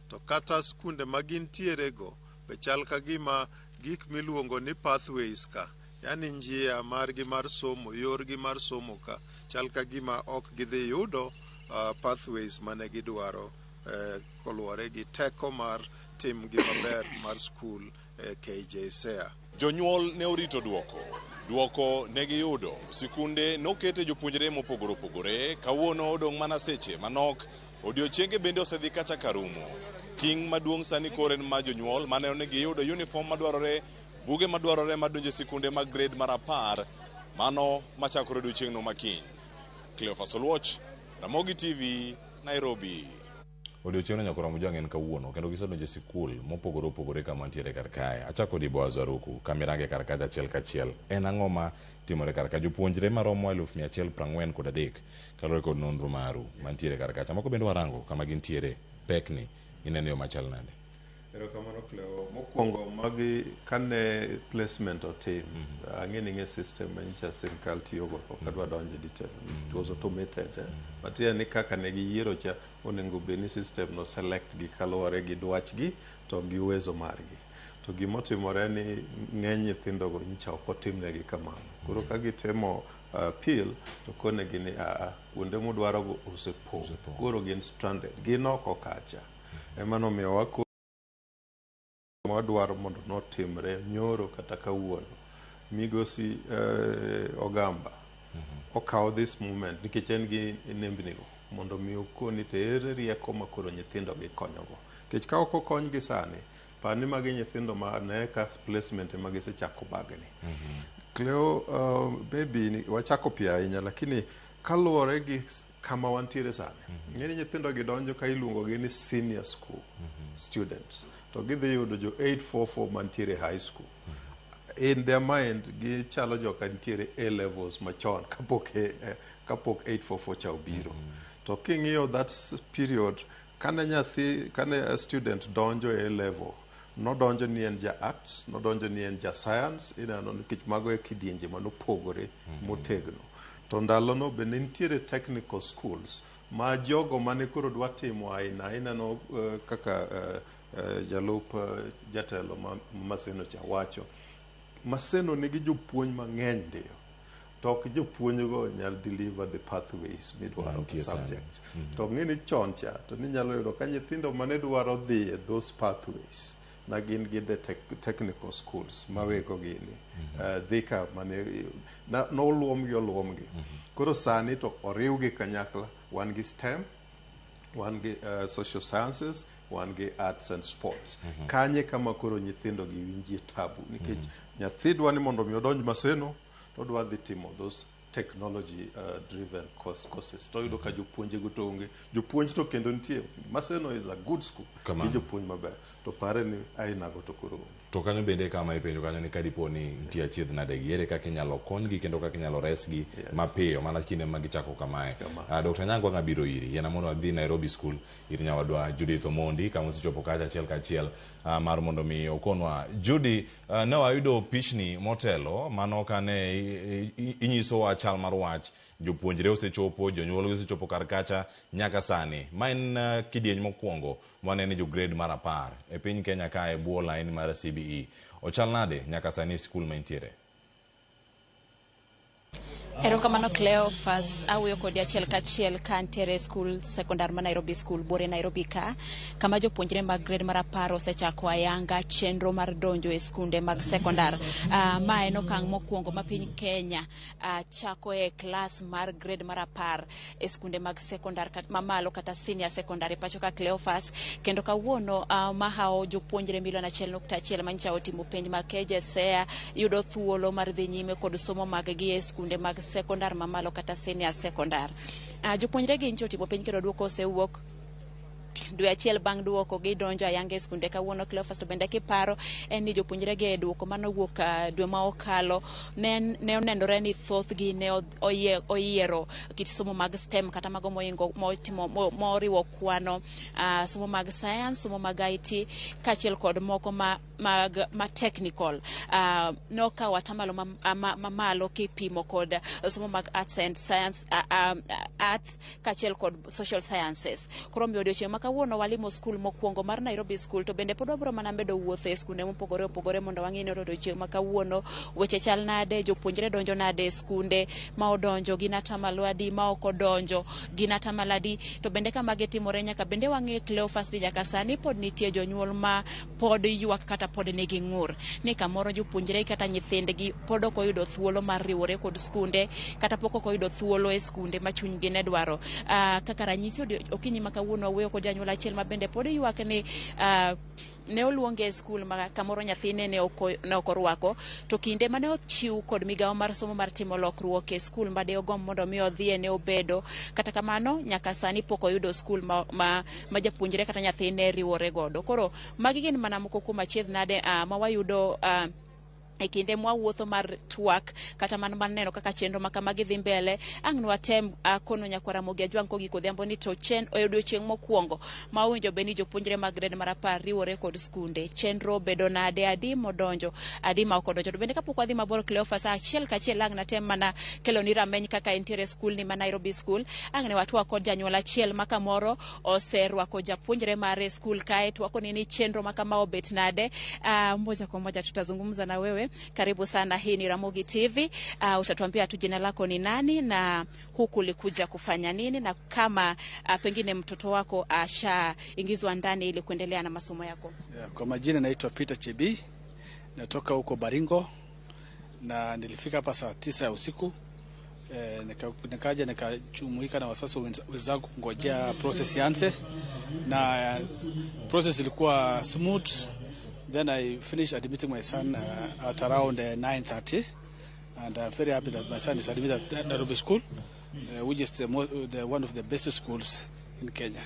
To kata sikunde magintiere go be chal ka gima gik miluongo ni pathways ka, yani njia margi mar somo, yorgi mar somo ka, chal ka gima ok gidhi yudo pathways mane gidwaro koluwore gi teko mar tim gi maber mar skul KJSEA. Jonyuol ne orito duoko ne giyudo. Sikunde nokete jopuonjre mopogore opogore. Kawuono odong' mana seche manok. Odiochienge bende osedhi kacha karumo. Ting' maduong' sani koren ma jonyuol mane ne giyudo uniform madwarore, buge madwarore madonjo sikunde mag grade mar 10, mano machakore odiochieng'no makiny. Cleophas Oluoch, Ramogi TV, Nairobi. Odiochieng'no Nyakora Mugijon en kawuono kendo gisedonjo e sikul mopogore opogore kama nitiere kar kae. Achako di Boaz Waruku kamirange kar kae achiel kachiel. En ang'o ma timore kar kae? Jopuonjre maromo 143 kaluwore kod nonro maru mantiere kar kae. Moko bende warango kama gintiere pekni ineno yo machal nade? Erokamano Cleo. Mokwongo magi kane placement otim. Ang'e system manyicha sirkal tiyogo ok adwa donjo e detail. It was automated. But yani kaka ne giyiero cha onego bed ni system no select gi kaluwore gi dwachgi to gi uwezo margi. To gimotimore ni ng'eny nyithindogo nyicha ok otimnegi kamano. Koro ka gitemo appeal to konegi ni kuonde mudwarogo osepong'. Koro gin stranded. Gin oko kacha. Emano miyo wako wadwaro mondo notimre nyoro kata kawuono. Migosi Ogamba okawo this moment nikech en gi nembnigo mondo mi okoni to ere rieko makoro nyithindo gi konyogo. Nikech ka ok okonygi sani, pani magi nyithindo ma ne ka placement ma gisechako bagni. Cleo, maybe wachako pia ahinya lakini kaluwore gi kama wantiere sani. Ng'eni nyithindo gidonjo ka iluongogi ni senior school students. To gidhi yudo jo 844 mantiere high school. In their mind, gichalo joka ntiere A levels machon kapok 844 cha obiro. To king'iyo that period, kane student donjo A level, no donjo ni en ja arts, no donjo ni en ja science, inano nikech mago e kidienje manopogore motegno. To ndalono bende nitiere technical schools ma jogo mane koro dwa timo aina no kaka jalup jatelo Maseno cha wacho. Maseno nigi jopuonj mang'eny ndio. To ok jopuonjgo nyal deliver the pathways midwaro subjects. To ng'eni chon cha to ni nyalo yudo ka nyithindo mane dwaro dhi those pathways na gin gi the technical schools mawego gini. Dhika mane noluomgi. Koro sani to oriwgi kanyakla. Wan gi STEM, wan gi social sciences, wan gi arts and sports. Kanye kama koro nyithindo gi winjie tabu nikech nyathi dwa ni mondo mi odonj Maseno to dwa dhi timo those technology driven courses. To yudo ka jopuonje go to onge. Jopuonj to kendo nitie. Maseno is a good school. Gi jopuonj maber. To pare ni aina go to koro. To kanyo bende kama ipenjo kanyo ni kadipo ni nitie achiedh nadegi ere kaka inyalo konygi kendo kaka inyalo resgi mapiyo mana kinde ma gichako kamae. Dr. Nyangwa ngabiro iri yana mondo adhi Nairobi School ir nyawadwa Judith Omondi kama osechopo kacha achiel kachiel mar mondo mi okonwa. Judy, ne wayudo pichni motelo mano kane inyiso wa chal mar wach jopuonjre osechopo, jonyuol osechopo kar kacha nyaka sani. Ma en kidieny mokwongo wanene jo grade mar 10 e piny Kenya ka e bwo line mar CBE. Ochal nade nyaka sani skul maintiere? Erokamano Cleophas, awuoyo kodi achiel kachiel ka ntiere skul sekondar ma Nairobi School bore Nairobi ka, kama jopuonjre mag grade mar 10 osechako ayanga chenro mar donjo e skunde mag sekondar. Ma en okang' mokwongo ma piny Kenya chako e klas mar grade mar 10 e skunde mag sekondar mamalo kata senior secondary pacho ka Cleophas. Kendo kawuono mahao jopuonjre milion 1.1 manyicha otimo penj ma KJSEA yudo thuolo mar dhi nyime kod somo maggi e skunde mag sekondar mamalo kata senior sekondar. Jopuonjre gi ncho timo penj kendo duoko osewuok dwe achiel bang' duoko gidonjo ayanga e skunde kawuono Cleophas. To bende kiparo en ni jopuonjre gi duoko manowuok dwe ma okalo ne onenore ni thoth gi ne oyiero kit somo mag STEM kata mago moriwo kwano, somo mag science, somo mag IT kachiel kod moko ma technical. Nokawo atamalo mamalo kipimo kod somo mag arts and science, arts kachiel kod social sciences. Koro mi odiochieng' ma kawuono walimo skul mokwongo mar Nairobi School. To bende pod wabro mana medo wuotho e skunde mopogore opogore mondo wang'e ni odiochieng' ma kawuono weche chal nade, jopuonjre donjo nade e skunde, ma odonjo gin atamalo adi, ma ok odonjo gin atamalo adi. To bende kama gitimore nyaka bende wang'e Cleophas ni nyaka sani pod nitie jonyuol ma pod ywak kata pod nigi ng'ur ni kamoro jopuonjre kata nyithindgi pod ok oyudo thuolo mar riwore kod skunde kata pok ok oyudo thuolo e skunde ma chunygi ne dwaro. Kaka ranyisi okinyi ma kawuono awuoyo kod janyuol achiel ma bende pod ywak ni ne oluonge e skul ma kamoro nyathine ne ok orwako, to kinde mane ochiw kod migawo mar somo mar timo lokruok e skul ma de ogom mondo mi odhiye ne obedo. Kata kamano nyaka sani pok oyudo skul ma japuonjre kata nyathine riwore godo. Koro magi gin mana moko kuom achiedh nade ma wayudo e kinde mwawuotho mar twak kata man neno kaka chenro makamagi dhi mbele ang' nwatem kono nyakwara Mogi Ajwang' kogi kodhiambo ni to odiochieng' mokwongo ma owinjo bed ni jopuonjre mag grade mar 10 riwore kod skunde chenro bedo nade, adi modonjo, adi ma ok odonjo. To bende kapok wadhi mabor Cleophas, achiel kachiel ang' natem mana kelo ni rameny kaka entiere skul ni ma Nairobi School. Ang' ne watwak kod janyuol achiel ma kamoro oserwako japuonjre mare skul kae, twako ni chenro makama obet nade. Moja kwa moja tutazungumza na wewe. Karibu sana, hii ni Ramogi TV. Utatuambia tu jina lako ni nani na huku ulikuja kufanya nini, na kama pengine mtoto wako ashaingizwa ndani ili kuendelea na masomo yako. Kwa majina naitwa Peter Chebi, natoka huko Baringo na nilifika hapa saa 9 ya usiku. Nikaja nikajumuika na wasasi wenzangu kungojea process ianze, na process ilikuwa smooth. Then I finished admitting my son at around 9:30, and I'm very happy that my son is admitted at Nairobi School, which is one of the best schools in Kenya.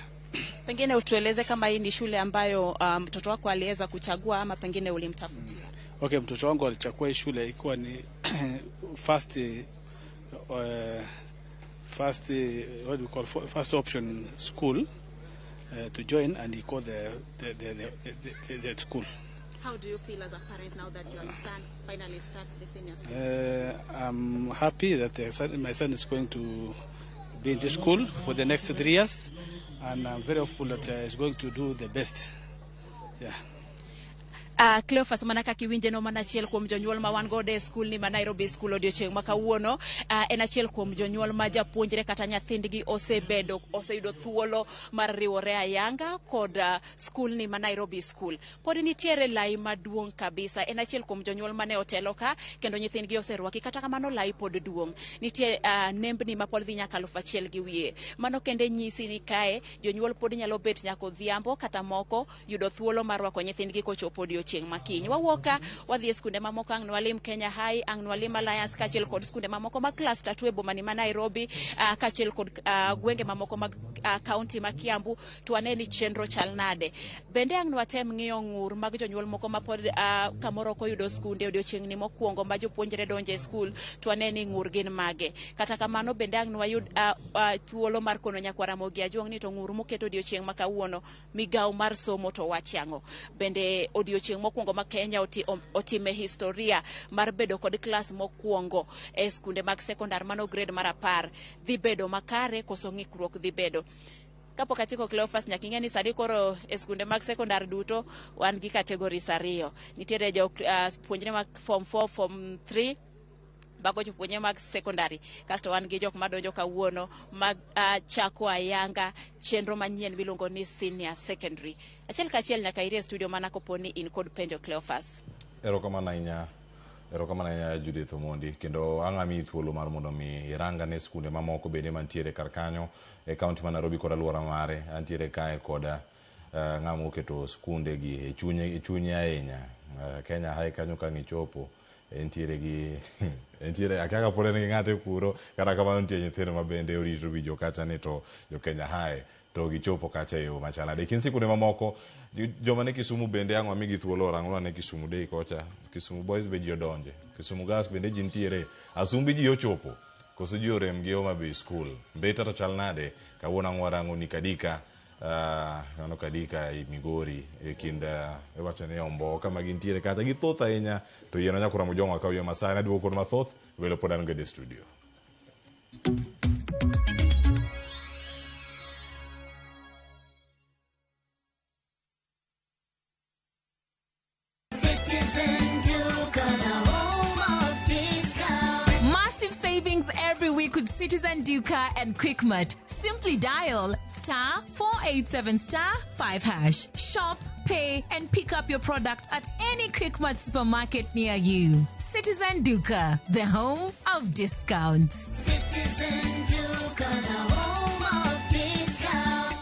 Pengine utueleze kama hii ni shule ambayo mtoto wako aliweza kuchagua ama pengine ulimtafutia? Okay, mtoto wangu alichagua hii shule ikiwa ni first option school to join, and he called the school. How do you feel as a parent now that your son finally starts the senior schools? I'm happy that my son is going to be in this school for the next 3 years, and I'm very hopeful that he's going to do the best. Yeah. Cleophas, manaka kiwinje no manachiel kuom jonyuol ma wan gode skul ni ma Nairobi School odiochieng' makawuono, en achiel kuom jonyuol ma japuonjre kata nyathindgi oseyudo thuolo mar riwore ayanga kod skul ni ma Nairobi School. Pod nitiere lai maduong' kabisa, en achiel kuom jonyuol mane otelo ka kendo nyithindgi oserwaki, kata kamano lai pod duong'. Nitie nembni ma pod dhi nyaka 1,000 gi wiye. Mano kende nyisi ni kae jonyuol pod nyalo bet nyaka odhiambo kata moko yudo thuolo mar rwako nyithindgi kochopo odiochieng' makiny. Wawuoka wadhi e skunde mamoko, ang' nwalim Kenya High, ang' nwalim Alliance kachiel kod skunde mamoko mag class 3 e boma ni ma Nairobi, kachiel kod gwenge mamoko mag county ma Kiambu, to aneni chenro chal nade. Bende ang' nwatem ng'iyo ng'ur mag jonyuol moko ma pod kamoro ko yudo skunde odiochieng' ni mokwongo ma jopuonjre donje skul, to aneni ng'ur gin mage. Kata kamano bende ang' nwayud thuolo mar kono nyakwara Mogi Ajwang' ni to ng'ur moketo odiochieng' makawuono migawo mar somo to wachang'o. Bende odiochieng' mokwongo ma Kenya otime historia mar bedo kod klas mokwongo e skunde mag sekondar mano grade mar 10 dhi bedo makare koso ng'ikruok dhi bedo. Kapok atiko Cleophas, nyaka ing'e ni sani koro e skunde mag sekondar duto wan gi categories 2. Nitiere puonjre mag form 4, form 3, bago jopuonjre mag secondary, kasto wan gi jok madonjo kawuono mag chako ayanga chenro manyien miluongo ni senior secondary. Achiel kachiel nyaka ire studio mana koponi in kod penjo Cleophas. Erokamano ahinya Judith Omondi, kendo ang'ami thuolo mar mondo mi iranga ne skunde mamoko bende mantiere kar kanyo e kaunti ma Nairobi kod alwora mare. Antiere kae koda ng'amo keto skunde gi e chunye ahinya. Kenya High kanyo ka ng'ichopo entiere akaka pole ni ng'ate kuro, kata kamano nitie nyithindo ma bende orito winjo kacha ni to jo Kenya High to gichopo kacha e yo machalade. Kin sikunde mamoko joma ne Kisumu bende ang' wamigi thuolo rang'o ne Kisumu Day kocha. Kisumu Boys be ji odonje, Kisumu Girls bende ji nitiere, Asumbi ji ochopo, koso ji orem gi Homa Bay School. Mbeta to chal nade kawuono ang' warango ni Kadika, ngano Kadika i Migori e kind wacho ni Ombo kama gintiere kata githoth ahinya, to yeno nyakwara Mogi Ajwang' akaw yo masana duogo kod mathoth welo pod an gede studio. Every week with Citizen Duca and QuickMart. Simply dial *487*5#. Shop, pay, and pick up your product at any QuickMart supermarket near you. Citizen Duca, the home of discounts. Citizen Duca, the home of discounts.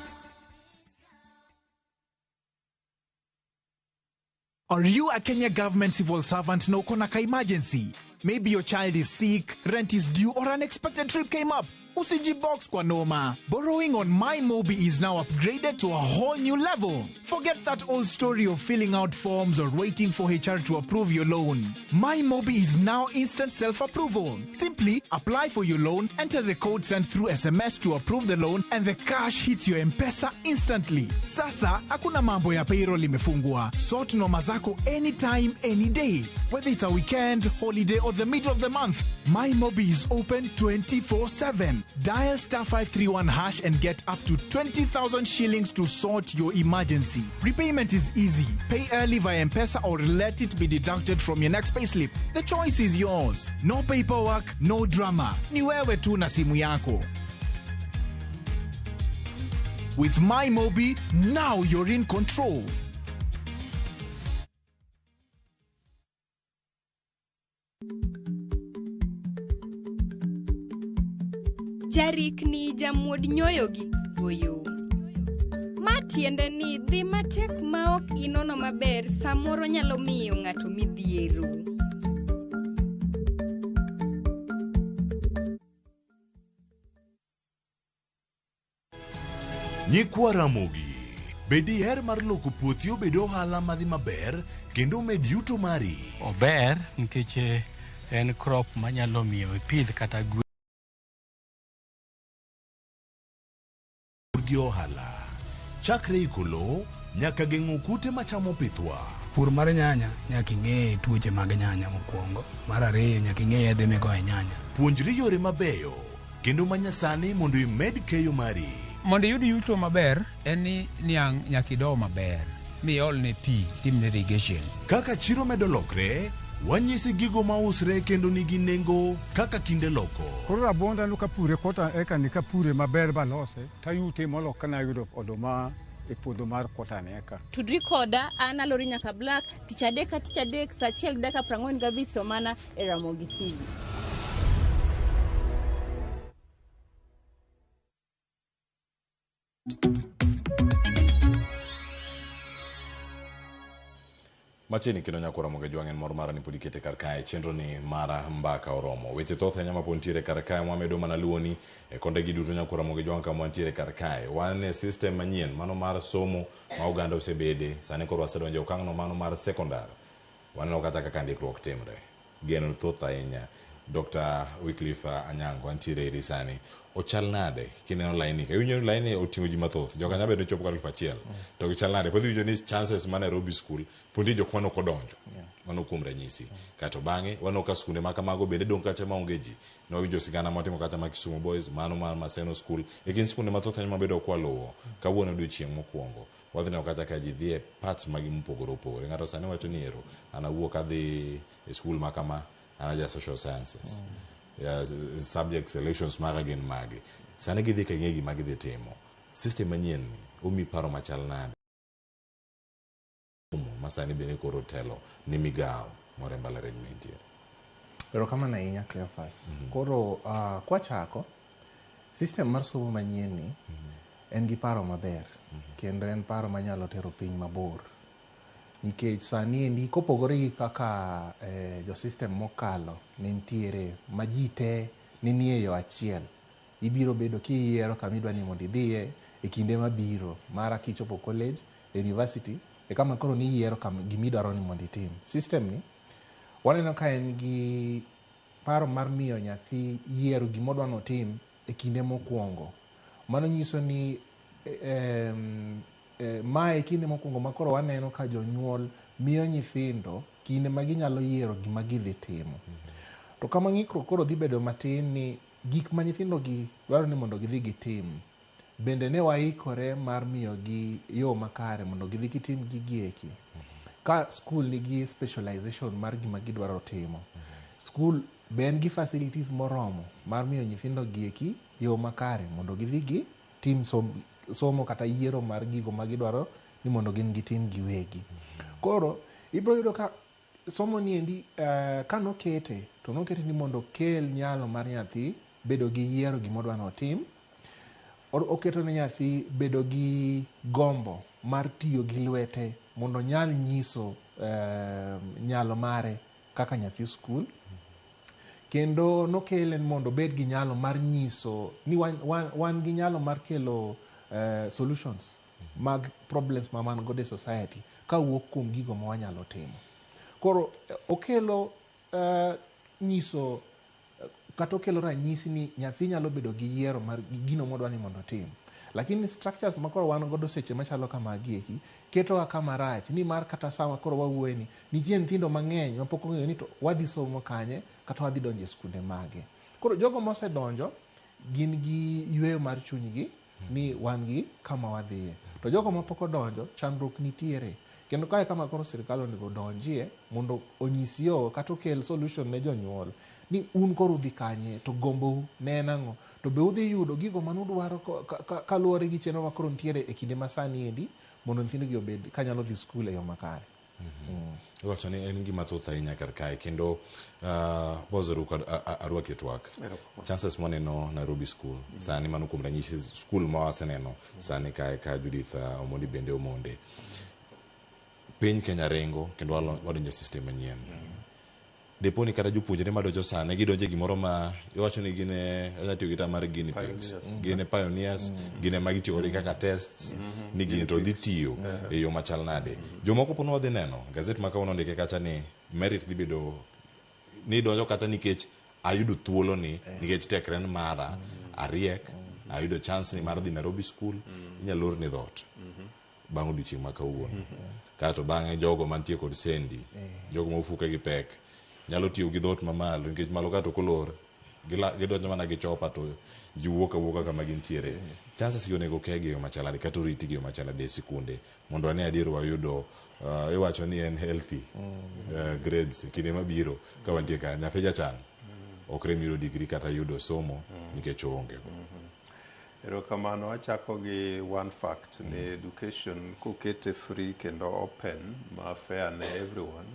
Are you a Kenya government civil servant na uko na ka emergency? Maybe your child is sick, rent is due, or unexpected trip came up. Usijibox kwa noma. Borrowing on MyMobi is now upgraded to a whole new level. Forget that old story of filling out forms or waiting for HR to approve your loan. MyMobi is now instant self-approval. Simply apply for your loan, enter the code sent through SMS to approve the loan, and the cash hits your M-Pesa instantly. Sasa, hakuna mambo ya payroll imefungwa. Sort noma zako anytime, any day. Whether it's a weekend, holiday, or the middle of the month, MyMobi is open 24/7. Dial *531# and get up to 20,000 shillings to sort your emergency. Repayment is easy. Pay early via M-Pesa or let it be deducted from your next payslip. The choice is yours. No paperwork, no drama. Ni wewe tu na simu yako. With MyMobi, now you're in control. Jarik ni jamuod nyoyo gi goyo. Matiende ni dhi matek maok inono maber samoro nyalo miyo ng'ato midhiero. Nyikwa Ramogi. Bedi her mar loko puothi obed ohala madhi maber kendo med yuto mari. Ober nikech en crop manyalo miyo ipidh kata gi ohala. Chakre ikolo nyaka geng'o kute machamo pithwa. Pur mar nyanya nyaka ing'e tuoche mag nyanya mokwongo. Mar ariyo nyaka ing'e yedhe migoye nyanya. Puonjri yore mabeyo kendo manyasani mondo imed keyo mari. Mondo iyud yuto maber en ni niang' nyaka ido maber miol ne pi timne irrigation. Kaka chiro medo lokre, wanyisi gigo mausre kendo nigi nengo kaka kinde loko. Koro rabonda no kapure kota eka ni kapure maber balose tayute molo kana yudo oduma e puodho mar kota neka. Tudri koda ana lori nyaka Black tich adek saa 1:45 to mana e Ramogi TV. Machini kino nyakora moge jwangen mor mara ni podikete karkae chenro ni mara mbaka oromo. Weche thoth nyama pontiere karkae mwamedo mana luoni e konde giduto nyakora moge jwang ka mwantiere karkae. Wane system manyien mano mar somo ma Uganda osebede sani koro wasedonje okang' no mano mar sekondar. Waneno kata kaka ndikruok timre. Geno thoth ahinya. Dr. Wycliffe Anyango antiere iri sani. Ochal nade kineno laini ka winyo laini oting'o ji mathoth joka nya bedo chopo 1,000 to gichal nade podhi winjo ni chances ma Nairobi school pundi jok mano kodonjo mano kuom ranyisi kato bang'e wano ka skunde maka mago bende dong kata maonge ji no winjo sigana motimo kata ma Kisumu Boys mano mar Maseno school e gin skunde mathoth anya mabedo kwaluwo kawuono odiochieng' mokwongo wadhi neno kata ka ji dhi e parts magi mopogore opogore ng'ato sani wacho ni ero anawuok adhi e school makama anaja social sciences subject selections maga gin magi sani gidhi ka ng'egi magi dhi timo system manyien ni omi paro machal nade masani bene koro telo ni migao more mbalariany mentie. Pero kama na inya Cleophas. Koro kwa chako system mar somo manyien ni en gi paro maber kendo en paro manyalo tero piny mabor. Nikech sani endi kopogore gi kaka jo system mokalo nentiere ma ji te ni e yo achiel. Ibiro bedo kiyiero kama idwa ni mondo idhiye e kinde mabiro mara kichopo college, university e kama koro ni yiero kama gimidwaro ni mondo itim. System ni waneno ka en gi paro mar miyo nyathi yiero gimodwa notim e kinde mokwongo. Mano nyiso ni mae kinde mokwongo ma koro waneno ka jonyuol miyo nyithindo kinde ma ginyalo yiero gima gidhi timo. To kama ng'ikruok koro dhi bedo matin ni gik ma nyithindo gi dwaro ni mondo gidhi gitim bende ne waikore mar miyo gi yo makare mondo gidhi gitim gigieki. Ka school nigi specialization mar gima gidwaro timo, school be en gi facilities moromo mar miyo nyithindo gieki yo makare mondo gidhi gitim somo kata yiero mar gigo ma gidwaro ni mondo gin gitim giwegi. Koro ibiro yudo ka somo ni endi ka nokete to nokete ni mondo kel nyalo mar nyathi bedo gi yiero gimodwa notim. Oketo ne nyathi bedo gi gombo mar tiyo gi lwete mondo nyal nyiso nyalo mare kaka nyathi skul. kendo nokele mondo bed gi nyalo mar nyiso ni wan gi nyalo mar kelo solutions mag problems ma man godo e society ka wuok kuom gigo ma wanyalo timo. Koro okelo nyiso kata okelo ranyisi ni nyathi nyalo bedo gi yiero mar gino modwa ni mondo tim, lakini structures ma koro wan godo seche machalo kamagi eki ketowa kama rach ni mar kata sama koro wawuoye ni nitie nyithindo mang'eny mapok ong'eyo ni to wadhi somo kanye kata wadhi donjo e skunde mage. Koro jogo mosedonjo gin gi yweyo mar chunygi ni wan gi kama wadhiye, to jogo mapok odonjo chandruok nitiere, kendo kae kama koro sirikal onego donjie mondo onyis yo kata okel solution ne jonyuol ni un koro udhi kanye to gombou ne en ang'o, to be udhi yudo gigo manudwaro kaluwore gi chenro makoro nitiere e kinde masani endi mondo nyithindogi obed kanyalo dhi skul e yo makare. Iwacho ni en gima thoth ahinya kar kae, kendo bozeru kod arwaki twak chances mwaneno Nairobi School sani mano kuom ranyisi skul ma waseneno sani kae ka Judith Omondi bende omonde. Piny Kenya rengo kendo wadonjo system manyien. Depo ni kata jopuonjre madonjo sani gidonjo gimoro ma iwacho ni gine tiyo gi mar guinea pigs, gine pioneers, gine magitiyo kaka tests ni gine to dhi tiyo e yo machal nade. Jomoko pono wadhi neno gazet ma kawuono ndike kacha ni merit dhi bedo ni donjo kata nikech ayudo thuolo ni nikech tekren mara ariek ayudo chance ni mar dhi Nairobi School inyalo lor ni dhot bang' odiochieng' ma kawuono. Kato bang'e jogo mantie kod sendi, jogo mofuke gi pek nyalo tiyo gi dhot mamalo nikech malo kato kolor gidonjo mana gi chopa to ji wuok awuoka kama gintiere. Chances gi onego kegi yo machalade kata oriti gi yo machalade e sikunde mondo ane adier wayudo iwacho ni en healthy grades kinde mabiro ka wantie ka nyathi jachan ok rem yudo degree kata yudo somo nikech oonge. Erokamano, achako gi one fact ni education kokete free kendo open ma fair ne everyone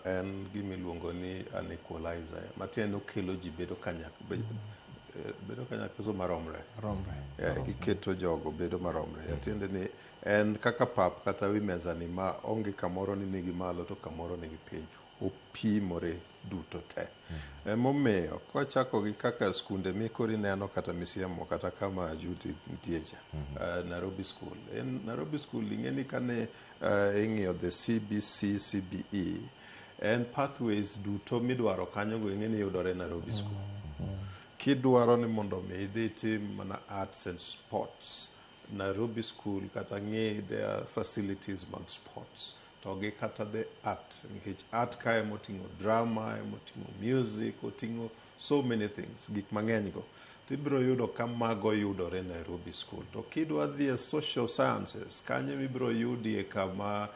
en gimiluongo ni an equalizer matiende okelo ji bedo kanyakla so maromre giketo jogo bedo maromre atiende ni en kaka pap kata wi mezani ma onge kamoro ni nigi malo to kamoro nigi piny opimore duto te. Emomiyo kwachako gi kaka skunde mikori neno kata misiemo kata kama Judith nitiecha Nairobi School. Nairobi School ing'eni kane ing'iyo the CBC CBE en pathways duto midwaro kanyo go ing'eni yudore Nairobi School. Kidwaro ni mondo mi idhi tim mana arts and sports Nairobi School kata ng'e their facilities mag sports to gi kata the art nikech art ka emoting'o drama, emoting'o music, oting'o so many things, gik mang'eny go tibiro yudo ka mago yudore Nairobi School. To kidwa dhi e social sciences kanyo mibiro yudie kama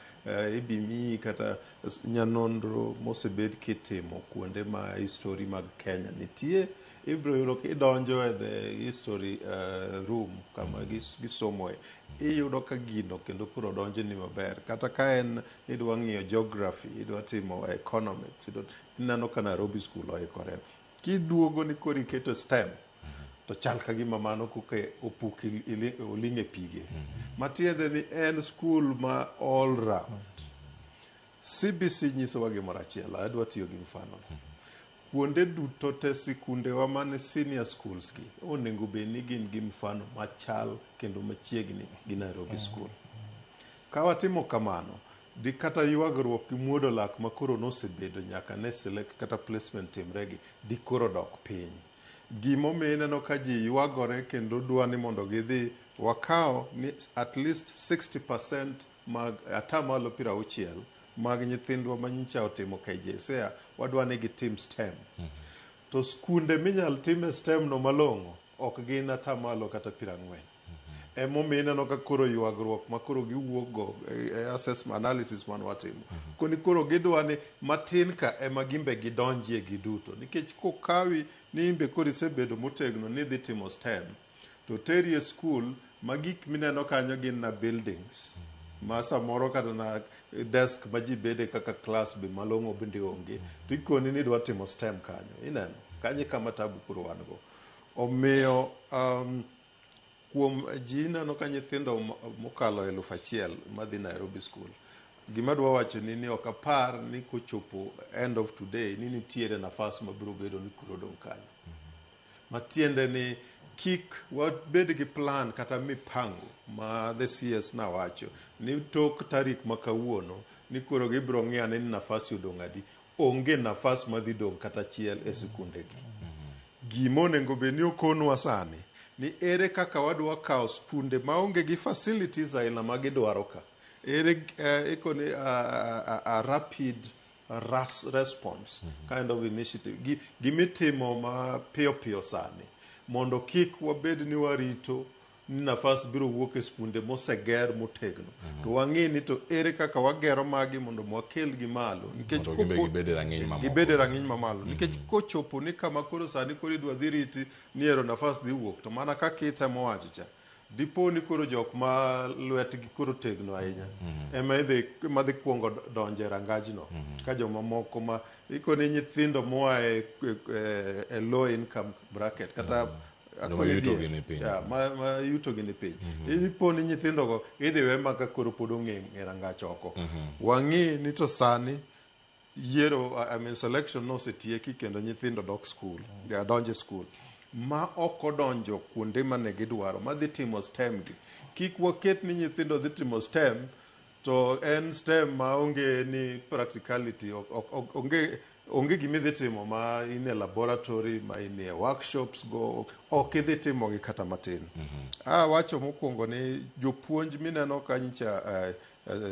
ibimi kata nyanondro mosebed kitimo kuonde ma history mag Kenya nitie. Ibiro yudo kidonjo e the history room kama gisomoe iyudo ka gino kendo kuro donjo ni maber. Kata ka en idwa ng'iyo geography, idwa timo economics, ineno ka Nairobi School oikore. Kiduogo ni kori keto STEM to chal ka gima mano kuke opuki olinge pige. Matiende ni en school ma all round. CBC nyiso wa gimoro achiel, adwa tiyo gi mfano. Kuonde duto te sikunde wa mane senior schools gi onego bed ni gin gi mfano machal kendo machiegni gi Nairobi School. Ka watimo kamano di kata yuagruok gi muodo lak ma koro nosebedo nyaka ne select kata placement timregi di koro dok piny. Gimomiyo ineno ka ji yuagore kendo dwa ni mondo gidhi wakao ni at least 60% mag atamalo 60 mag nyithindwa manyicha otimo KJSEA wadwa ni gitim STEM. To skunde minyal time STEM no malong'o ok gin atamalo kata 40. Emomiyo ineno ka koro yuagruok ma koro giwuok go assessment analysis man watimo. Koni koro gidwa ni matin ka ema gimbe gidonjie giduto. Nikech kokawi ni imbe koro isebedo motegno ni dhi timo STEM to teri e school magik mineno kanyo gin na buildings. Ma samoro kata na desk ma ji bede kaka class be malong'o bende onge to ikoni ni dwa timo STEM kanyo ineno kanye kama tabu kuro wan go. Omiyo kuom ji neno ka nyithindo mokalo 1,000 madhi Nairobi School gima dwa wacho ni ok apar ni kochopo end of today ni nitiere nafas mabiro bedo ni kuro dong' kanyo. Matiende ni kik wabed gi plan kata mipango ma the CS nawacho ni tok tarik ma kawuono ni koro gibiro ng'iyo ni nafas odong' adi. Onge nafas madhi dong' kata achiel e sikundegi. Gima onego bed ni okonwa sani ni ere kaka wadwa kawo skunde maonge gi facilities aina ma gidwaro ka. Ere ikoni a rapid response kind of initiative. Gimitimo ma piyo sani mondo kik wabed ni warito ni nafas biro wuok e skunde moseger motegno. To wang'e ni to ere kaka wagero magi mondo wakel gi malo nikech gibede rang'iny mamalo nikech kochopo ni kama koro sani koro idwa dhi riti ni ero nafas dhi wuok to mana kaka itemo wacho cha dipo ni koro jok ma lwetgi koro tegno ahinya ema dhi kuongo donje rangajno ka joma moko ma ikoni nyithindo moa e low income bracket kata ma yutogi ni piny. Ipo ni nyithindogo idhi we maka koro pod ong'e rangach oko. Wang'i ni to sani yiero selection nosetieki kendo nyithindo donje skul ma ok odonjo kuonde mane gidwaro ma dhi timo STEM gi. Kik waket ni nyithindo dhi timo STEM to en STEM ma onge ni practicality onge gimi dhi timo ma in e laboratory ma in e workshops go ok idhi timo gi kata matin. Wacho mokwongo ni jopuonj mineno kanyicha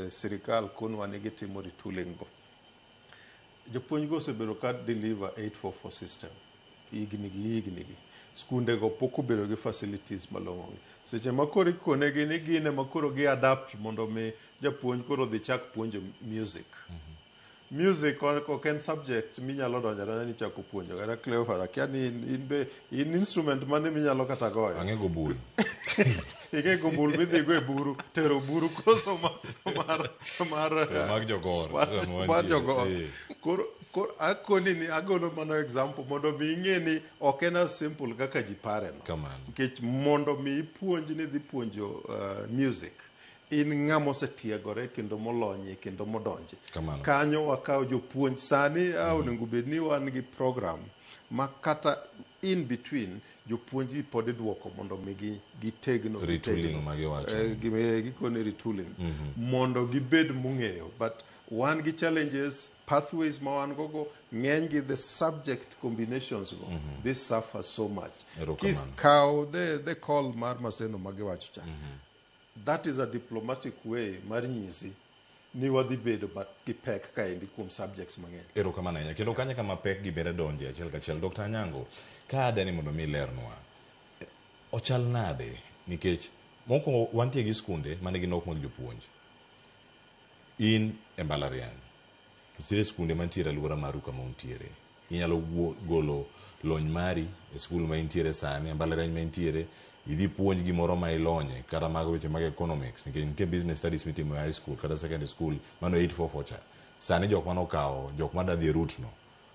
sirikal konwa ni gitimo retooling go. Jopuonj go osebedo ka deliver 844 system higni gi. Skunde go pok obedo gi facilities malong'o. Seche ma koro ikonegi ni gine ma koro gi adapt mondo mi japuonj koro dhi chak puonjo music. Music ok en subject minyalo donjo ni chako puonjo kata Cleophas akia ni in instrument mane minyalo kata goyo. Ang'e go bul. Ike go bul midhi go e buru tero buru koso mag jogor. Koro akoni ni agolo mano example mondo mi ing'e ni ok en as simple kaka ji pare no. Nikech mondo mi ipuonj ni dhi puonjo music in ng'ama osetiegore kendo molonye kendo modonje. Kanyo wakawo jopuonj sani onego bed ni wan gi program ma kata in between jopuonji pod idwoko mondo mi gitegno gikone retooling mondo gibed mong'eyo. But wan gi challenges pathways ma wan gogo ng'eny gi the subject combinations go this suffers so much. Kiskaw the call mar Maseno magiwacho cha that is a diplomatic way mar nyisi ni wadhi bedo gi pek kaendi kuom subjects mang'eny. Erokamano ahinya kendo kanya kama pek gi bere donje achiel kachiel. Dr. Anyango, ka adani mondo mi lernwa ochal nade nikech mokwongo wantie gi skunde mane gi nok mag jopuonj. In e mbalariany nitiere skunde mantiere alwora maru kama untiere. Inyalo golo lony mari e skul ma intiere sani, mbalariany ma intiere idhi puonj gimoro ma ilonye kata mag weche mag economics nikech nitie business studies mitimo e high school kata secondary school mano 844 cha. Sani jok manokawo jok madadhi e route no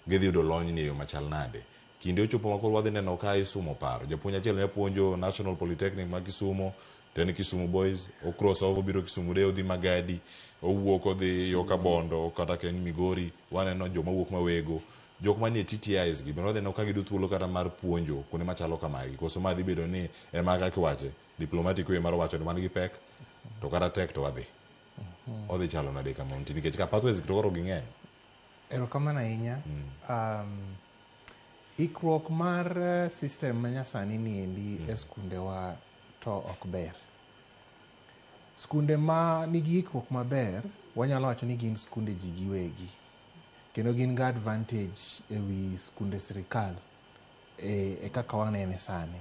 gidhi yudo lony ni e yo machal nade. Kinde ochopo makoro wadhi neno ka isumo paro japuonj achiel ne puonjo National Polytechnic ma Kisumo to en Kisumu Boys o cross over biro Kisumu de odhi Magadi owuok odhi yo Kabondo kata ken Migori waneno joma wuok mawego jok manie TTIs gi biro neno ka gidu thuolo kata mar puonjo kuonde machalo kamagi koso ma dhi bedo ni ema kaka wache diplomatic way mar wacho ni man gi pek to kata tek to wadhi odhi chalo nade kama unti nikech ka pathways to koro ging'eny. Erokamano ahinya. Ikruok mar system manyasani niendi e skunde wa to ok ber. Skunde ma nigi ikruok maber wanyalo wacho ni gin skunde ji giwegi kendo gin ga advantage ewi skunde sirikal e kaka wanene sani.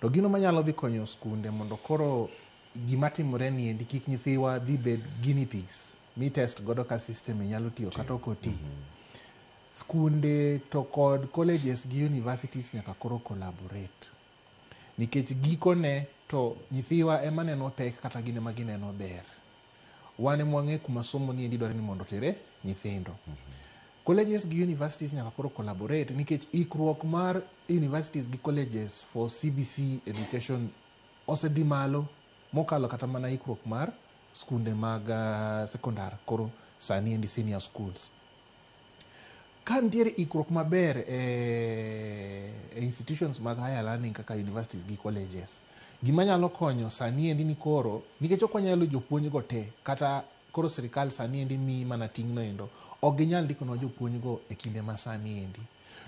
To gino manyalo dhi konyo skunde mondo koro gima timore niendi kik nyithiwa dhi bed guinea pigs mi test godo ka system inyalo tiyo kata ok oti. Skunde to kod colleges gi universities nyaka koro collaborate nikech gikone to nyithiwa ema neno pek kata gine ma gineno ber. Wan mwang'e kuma somo niendi dwaro ni mondo tere nyithindo. Colleges gi universities nyaka koro collaborate nikech ikruok mar universities gi colleges for CBC education osedhi malo mokalo kata mana ikruok mar skunde mag sekondar koro sani endi senior schools. Ka nitiere ikruok maber institutions mag higher learning kaka universities gi colleges, gima nyalo konyo sani endi ni koro nikech ok wanyalo jopuonj go te kata koro sirikal sani endi mi mana ting'no endo ok ginyal ndiko nwa jopuonj go e kinde ma sani endi.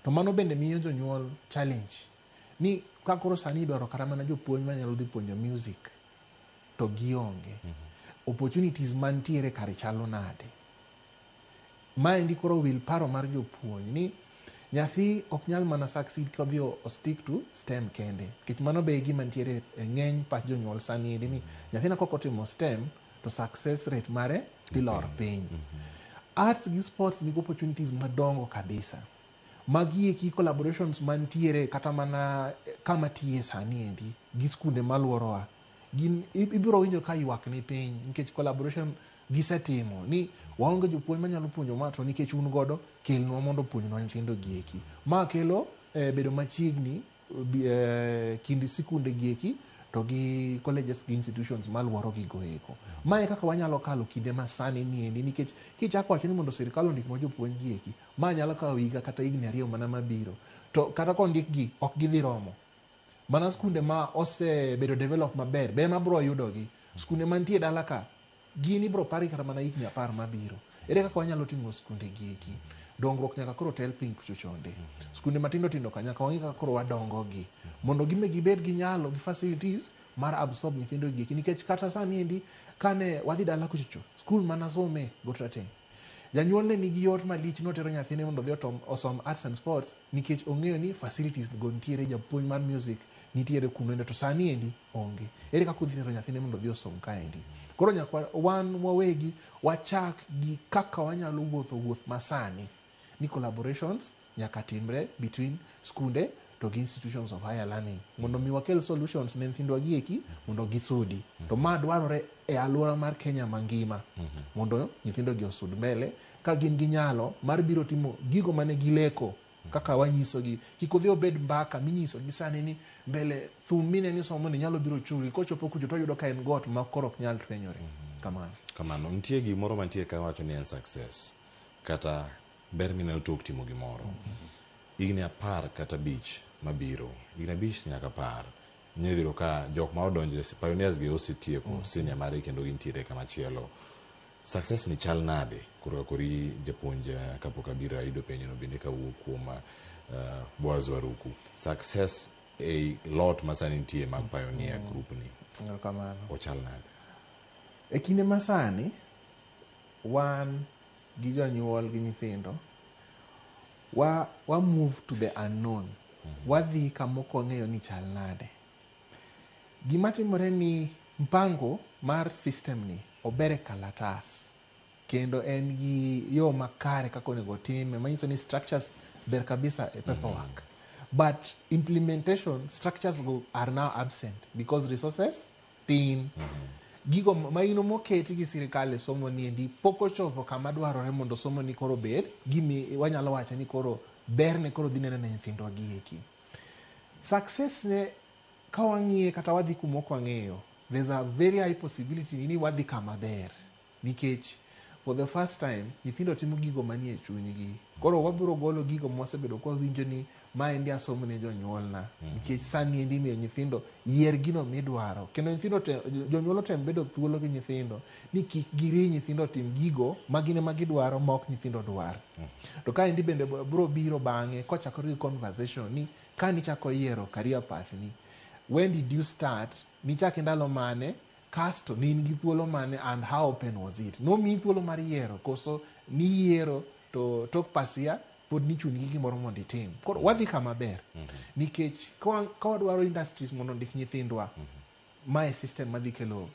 To mano bende miyo jonyuol challenge ni ka koro sani idwaro kata mana jopuonj manyalo dhi puonjo music to gionge. Opportunities mantiere kare chalo nade. Maendi koro wil paro mar jopuonj ni nyathi ok nyal mana succeed ka odhi o stick to STEM kende. Nikech mano be gima nitiere ng'eny pach jonyuol sani endi ni nyathina kok otimo STEM to success rate mare dhi lor piny. Arts gi sports nigi opportunities madongo kabisa. Magi eki collaborations mantiere kata mana kama tiye sani endi gi skunde maluorowa. Ibiro winjo ka ywak ni piny nikech collaboration gisetimo ni waonge jopuonj manyalo puonjo ma to nikech un godo kelnwa mondo puonjnwa nyithindo gieki. Ma kelo bedo machiegni kind sikunde gieki to gi colleges gi institutions maluoro gigo eko. Mae kaka wanyalo kalo kinde ma sani ni endi nikech kichako wacho ni mondo sirikal ondik nwa jopuonj gieki, ma nyalo kawo higa kata higni 2 mana mabiro. To kata kondik gi ok gidhi romo. Mana skunde ma osebedo develop maber be ma bro yudogi. Skunde mantie dala ka gini bro pari kata mana higni 10 mabiro. Ere kaka wanyalo timo skunde gieki? Dongruok nyaka koro tel piny kuchochonde. Skunde matindo tindo ka nyaka wang'i kaka koro wadongo gi mondo gime gibed gi nyalo gi facilities mar absorb nyithindo gieki nikech kata sani endi kane wadhi dala kuchocho skul mana some Gotraten. Janyuol ne nigi yot malich notero nyathine mondo dhi osom arts and sports nikech ong'eyo ni facilities go nitiere, japuonj mar music nitiere kuno to sani endi onge. Ere kaka udhi tero nyathine mondo dhi osom kaendi. Koro nyaka wan wawegi wachak gi kaka wanyalo wuoth masani ni collaborations nyaka timre between skunde to gi institutions of higher learning mondo mi wakel solutions ne nyithindwa gieki mondo gisudi. To ma dwarore e alwora mar Kenya mangima mondo nyithindo gi osud mbele ka gin gi nyalo mar biro timo gigo mane gileko kaka wanyisogi. Kik odhi obed mbaka minyisogi sani ni mbele thum mine ni somo ni nyalo biro chuli kochopo kucho to yudo ka en got ma koro ok nyal twenyore. Kamano nitie gimoro mantie ka wacho ni en success kata ber mineno tok timo gimoro. Higni 10 kata 5 mabiro, higni 5 nyaka 10 nyedhiro ka jok ma odonjo pioneers gi osetieko senior mare kendo gintiere kama chielo. Success ni chal nade koro kori japuonj kapok abiro ayudo penjo no bende kawuok kuom Boaz Waruku. Success a lot masani nitie mag pioneer group ni. Kamano. Ochal nade? E kinde masani wan gi jonyuol gi nyithindo wa move to the unknown. Wadhi kamoko ng'eyo ni chal nade. Gima timore ni mpango mar system ni obere kalatas kendo en gi yo makare kako onego time manyiso ni structures ber kabisa e paperwork. But implementation structures are now absent because resources tin. Gigo maino moketi gi sirikal e somo ni endi poko chopo kama dwarore mondo somo ni koro bed gimi wanyalo wacho ni koro ber ne koro dhi neno ne nyithindo gieki. Success ne ka wang'iye kata wadhi kumoko wang'eyo, there's a very high possibility ni wadhi kama ber nikech for the first time nyithindo timo gigo manie chunygi. Koro wabiro golo gigo mwasebedo kwa winjo ni ma endi asomo ne jonyuolna nikech sani endi miyo nyithindo yier gino midwaro kendo nyithindo jonyuol tem bedo thuolo gi nyithindo ni kik giri nyithindo tim gigo magine magidwaro ma ok nyithindo dwaro. To ka endi bende biro biro bang'e kochakore gi conversation ni ka nichako yiero career path ni, when did you start, nichake ndalo mane, kasto ni in gi thuolo mane and how open was it. No mi thuolo mar yiero koso ni yiero to tok pasia pod ni chuni gi gimoro mondo itim. Koro wadhi kama ber nikech ka wadwaro industries mondo ndik nyithindwa mae system madhi kelo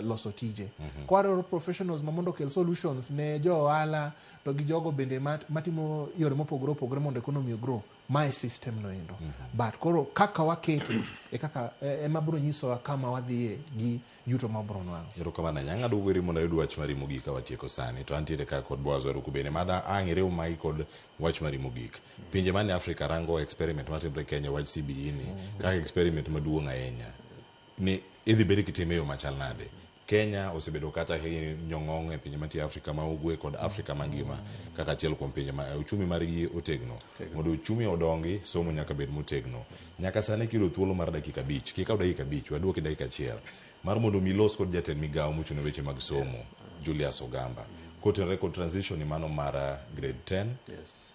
loso tije. Ka wadwaro professionals ma mondo kel solutions ne jo ohala to gi jogo bende matimo yore mopogore opogore mondo economy grow, mae system no endo. But koro kaka wakete e kaka ema biro nyisowa kama wadhiye gi yuto ma biro nwang'o. Erokamano nyanga dwogori mondo ayud wach mari mogik ka watieko sani to antiere ka kod Boaz Waruku bende mada ang'ere umagi kod wach mari mogik. Pinje mane Afrika rango experiment matimre Kenya wach CBE ni kaka experiment maduong' ahinya ni idhi bedi kitime yo machal nade Kenya osebedo kata nyong'ong' e pinje mantie Afrika ma ugwe kod Afrika mangima kaka achiel kuom pinje ma uchumi margi otegno. Mondo uchumi odongi, somo nyaka bed motegno. Nyaka sani kiro thuolo mar dakika 5, kikaw dakika 5, waduoki dakika 1. Mar mondo milos kod jatend migawo mochune weche mag somo, Julius Ogamba. Kotenre kod transition mano mar grade 10.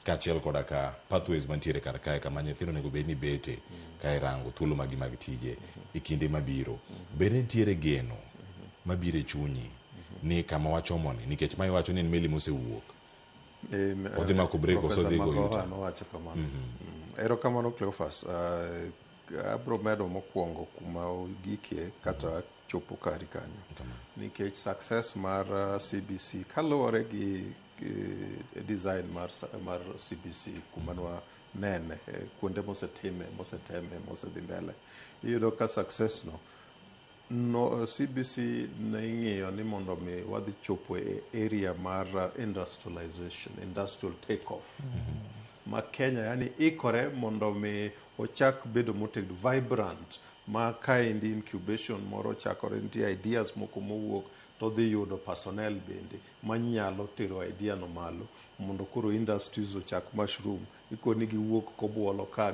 Kaachiel koda ka pathways mantiere kar kae kama nyithindo nego bed ni bete ka irango thuolo magi mag tije e kinde mabiro. Bende nitiere geno mabiro e chunyi ni kama wachomoni nikech mai wacho ni en meli mosewuok. Odhi mako break osedhi go yuta. Erokamano Cleophas. Abro medo mokwongo kuma ogikie kata chopo kari kanyo. Nikech success mar CBC kaluwore gi design mar CBC kumanwa nene kuonde moseteme mosedhi mbele. Iyudo ka success no CBC ne ing'iyo ni mondo mi wadhi chopo e area mar industrialization, industrial takeoff. Ma Kenya yani ikore mondo mi ochak bedo motegno, vibrant, ma kaendi incubation moro chakore, nitie ideas moko mowuok to dhi yudo personnel bende manyalo tero idea no malo mondo koro industries ochak mushroom ikoni giwuok kobuolo ka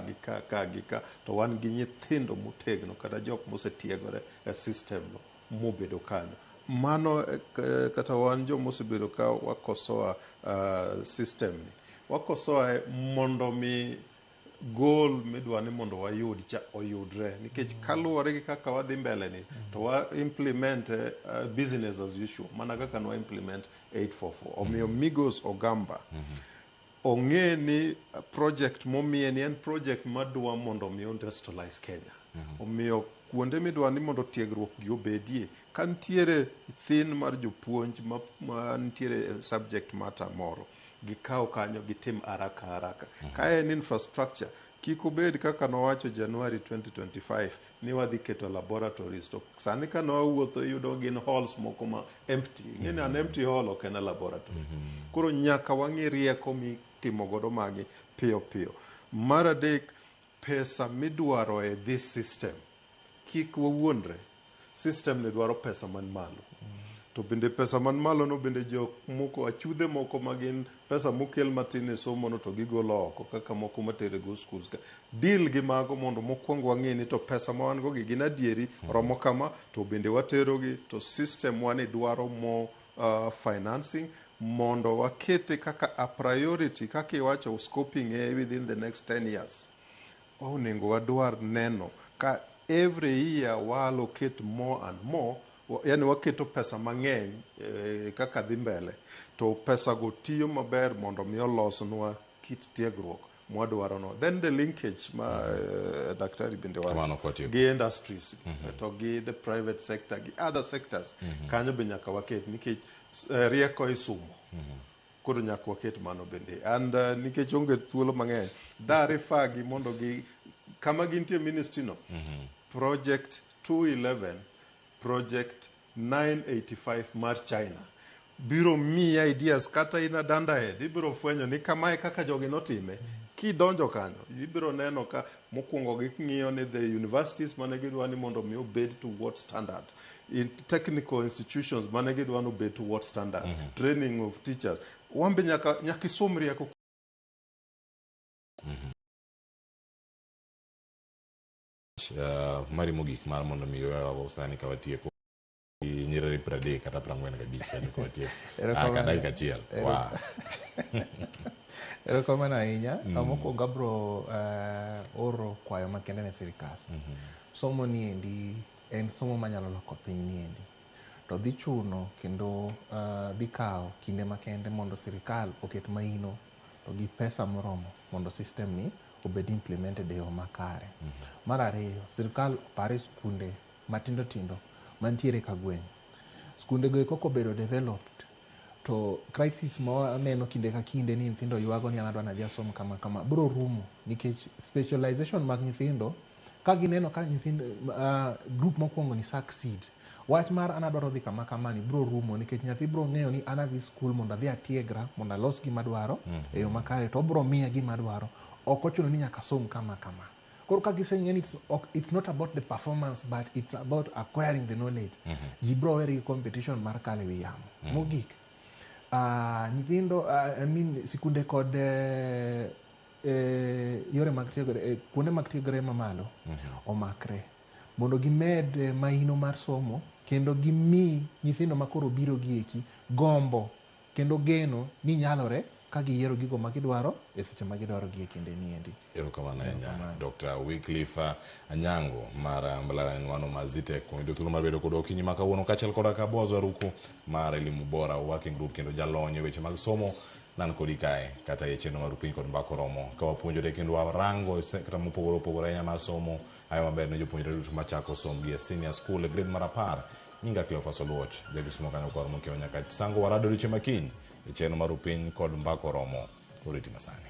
to wan gi nyithindo motegno kata jok mosetiegore e system no mobedo kanyo. Mano kata wan jo mosebedo ka wakosoa system ni wakosoa mondo mi goal midwa ni mondo wayud cha oyudre nikech kaluwore gi kaka wadhi mbele ni to wa implement business as usual mana kaka no implement 844. Omiyo Migos Ogamba ong'e ni project momie ni en project madwa mondo mi industrialize Kenya. Omiyo kuonde midwa ni mondo tiegruok gi obedie kantiere thin mar jopuonj ma ntiere subject matter moro gikaw kanyo gitim haraka. Kae en infrastructure kik obed kaka nowacho January 2025 ni wadhi keto laboratories to sani ka nowuotho yudo gin halls moko ma empty. Ng'eni an empty hall ok en laboratory. Koro nyaka wang'i rieko mitimo godo magi piyo. Mar adek, pesa midwaro e this system kik wawuondre. System ne dwaro pesa man malo. To bende pesa man malo no bende jok moko achudhe moko magin pesa mokel matin e somo no to gigolo oko kaka moko matere go schools ka deal gi mago mondo mokwongo wang'e ni to pesa ma wan go gi gin adieri romo kama to bende watero gi to system wani dwaro mo financing mondo wakete kaka a priority kaka iwacho scoping within the next 10 years. Onego wadwar neno ka every year wa allocate more and more, yani waketo pesa mang'eny kaka dhi mbele to pesa go tiyo maber mondo mi olosnwa kit tiegruok mwadwaro no. Then the linkage ma daktari bende wacho gi industries to gi the private sector gi other sectors kanyo be nyaka waket nikech rieko isumo koro nyaka waket mano bende and nikech onge thuolo mang'eny dare fagi mondo gi kama gintie ministry no project 211 project 985 mar China biro miya ideas kata ina danda head ibiro fwenyo ni kamae kaka jogi notime kidonjo kanyo ibiro neno ka mokwongo ging'iyo ni the universities mane gidwa ni mondo mi obed to what standard, in technical institutions mane gidwa ni obed to what standard, training of teachers wambe nyaka isomri yako mari mogik mar mondo mi sani ka watieko nyiriri 30 kata 45 kanyo ka watieko ka dakika achiel. Erokamano ahinya. Mokwongo abro oro kwayo makende ne sirikal. Somo ni endi en somo manyalo loko piny ni endi to dhi chuno kendo dhi kawo kinde makende mondo sirikal oket maino to gi pesa moromo mondo system ni obed implemented e yo makare. Mar ariyo, sirikal pare skunde matindo tindo mantiere ka gweng'. Skunde go koko bedo developed to crisis ma waneno kinde ka kinde ni nyithindo ywago ni anadwa nadhi asom kama bro rumo nikech specialization mag nyithindo ka gineno ka nyithindo group mokwongo ni succeed wach mar anadwaro dhi kama ni bro rumo nikech nyathi bro ng'eyo ni anadhi school mondo adhi atiegra mondo alos gima dwaro e yo makare to bro miya gima dwaro ok ochuno ni nyaka som kama. koro ka giseng'eni it's not about the performance but it's about acquiring the knowledge. Ji bro weri competition mar kale wi yamo. Mogik. Nyithindo sikunde kod yore mag tiegore kuonde mag tiegore mamalo omakre mondo gimed mahino mar somo kendo gimi nyithindo makoro biro gieki gombo kendo geno ni nyalore ka giyiero gigo ma gidwaro e seche ma gidwaro gi e kinde ni endi. Erokamano ahinya Dr. Wycliffe Anyango mar mbalariany wano Mazite kuonde thuolo mar bedo kod okinyi ma kawuono kaachiel koda ka Boaz Waruku mar Elimu Bora Working Group kendo jalony e weche mag somo nan kodi kae kata e chenro mar piny kod mbako romo ka wapuonjore kendo warango sekta mopogore opogore ahinya mar somo ayo maber ne jopuonjre duto machako somgi e senior school e grade mar 10. Nyinga Cleophas Oluoch Davis Mokanyo kod mokeo nyaka sango warado duche makiny e chenro mar piny kod mbako romo oriti masani.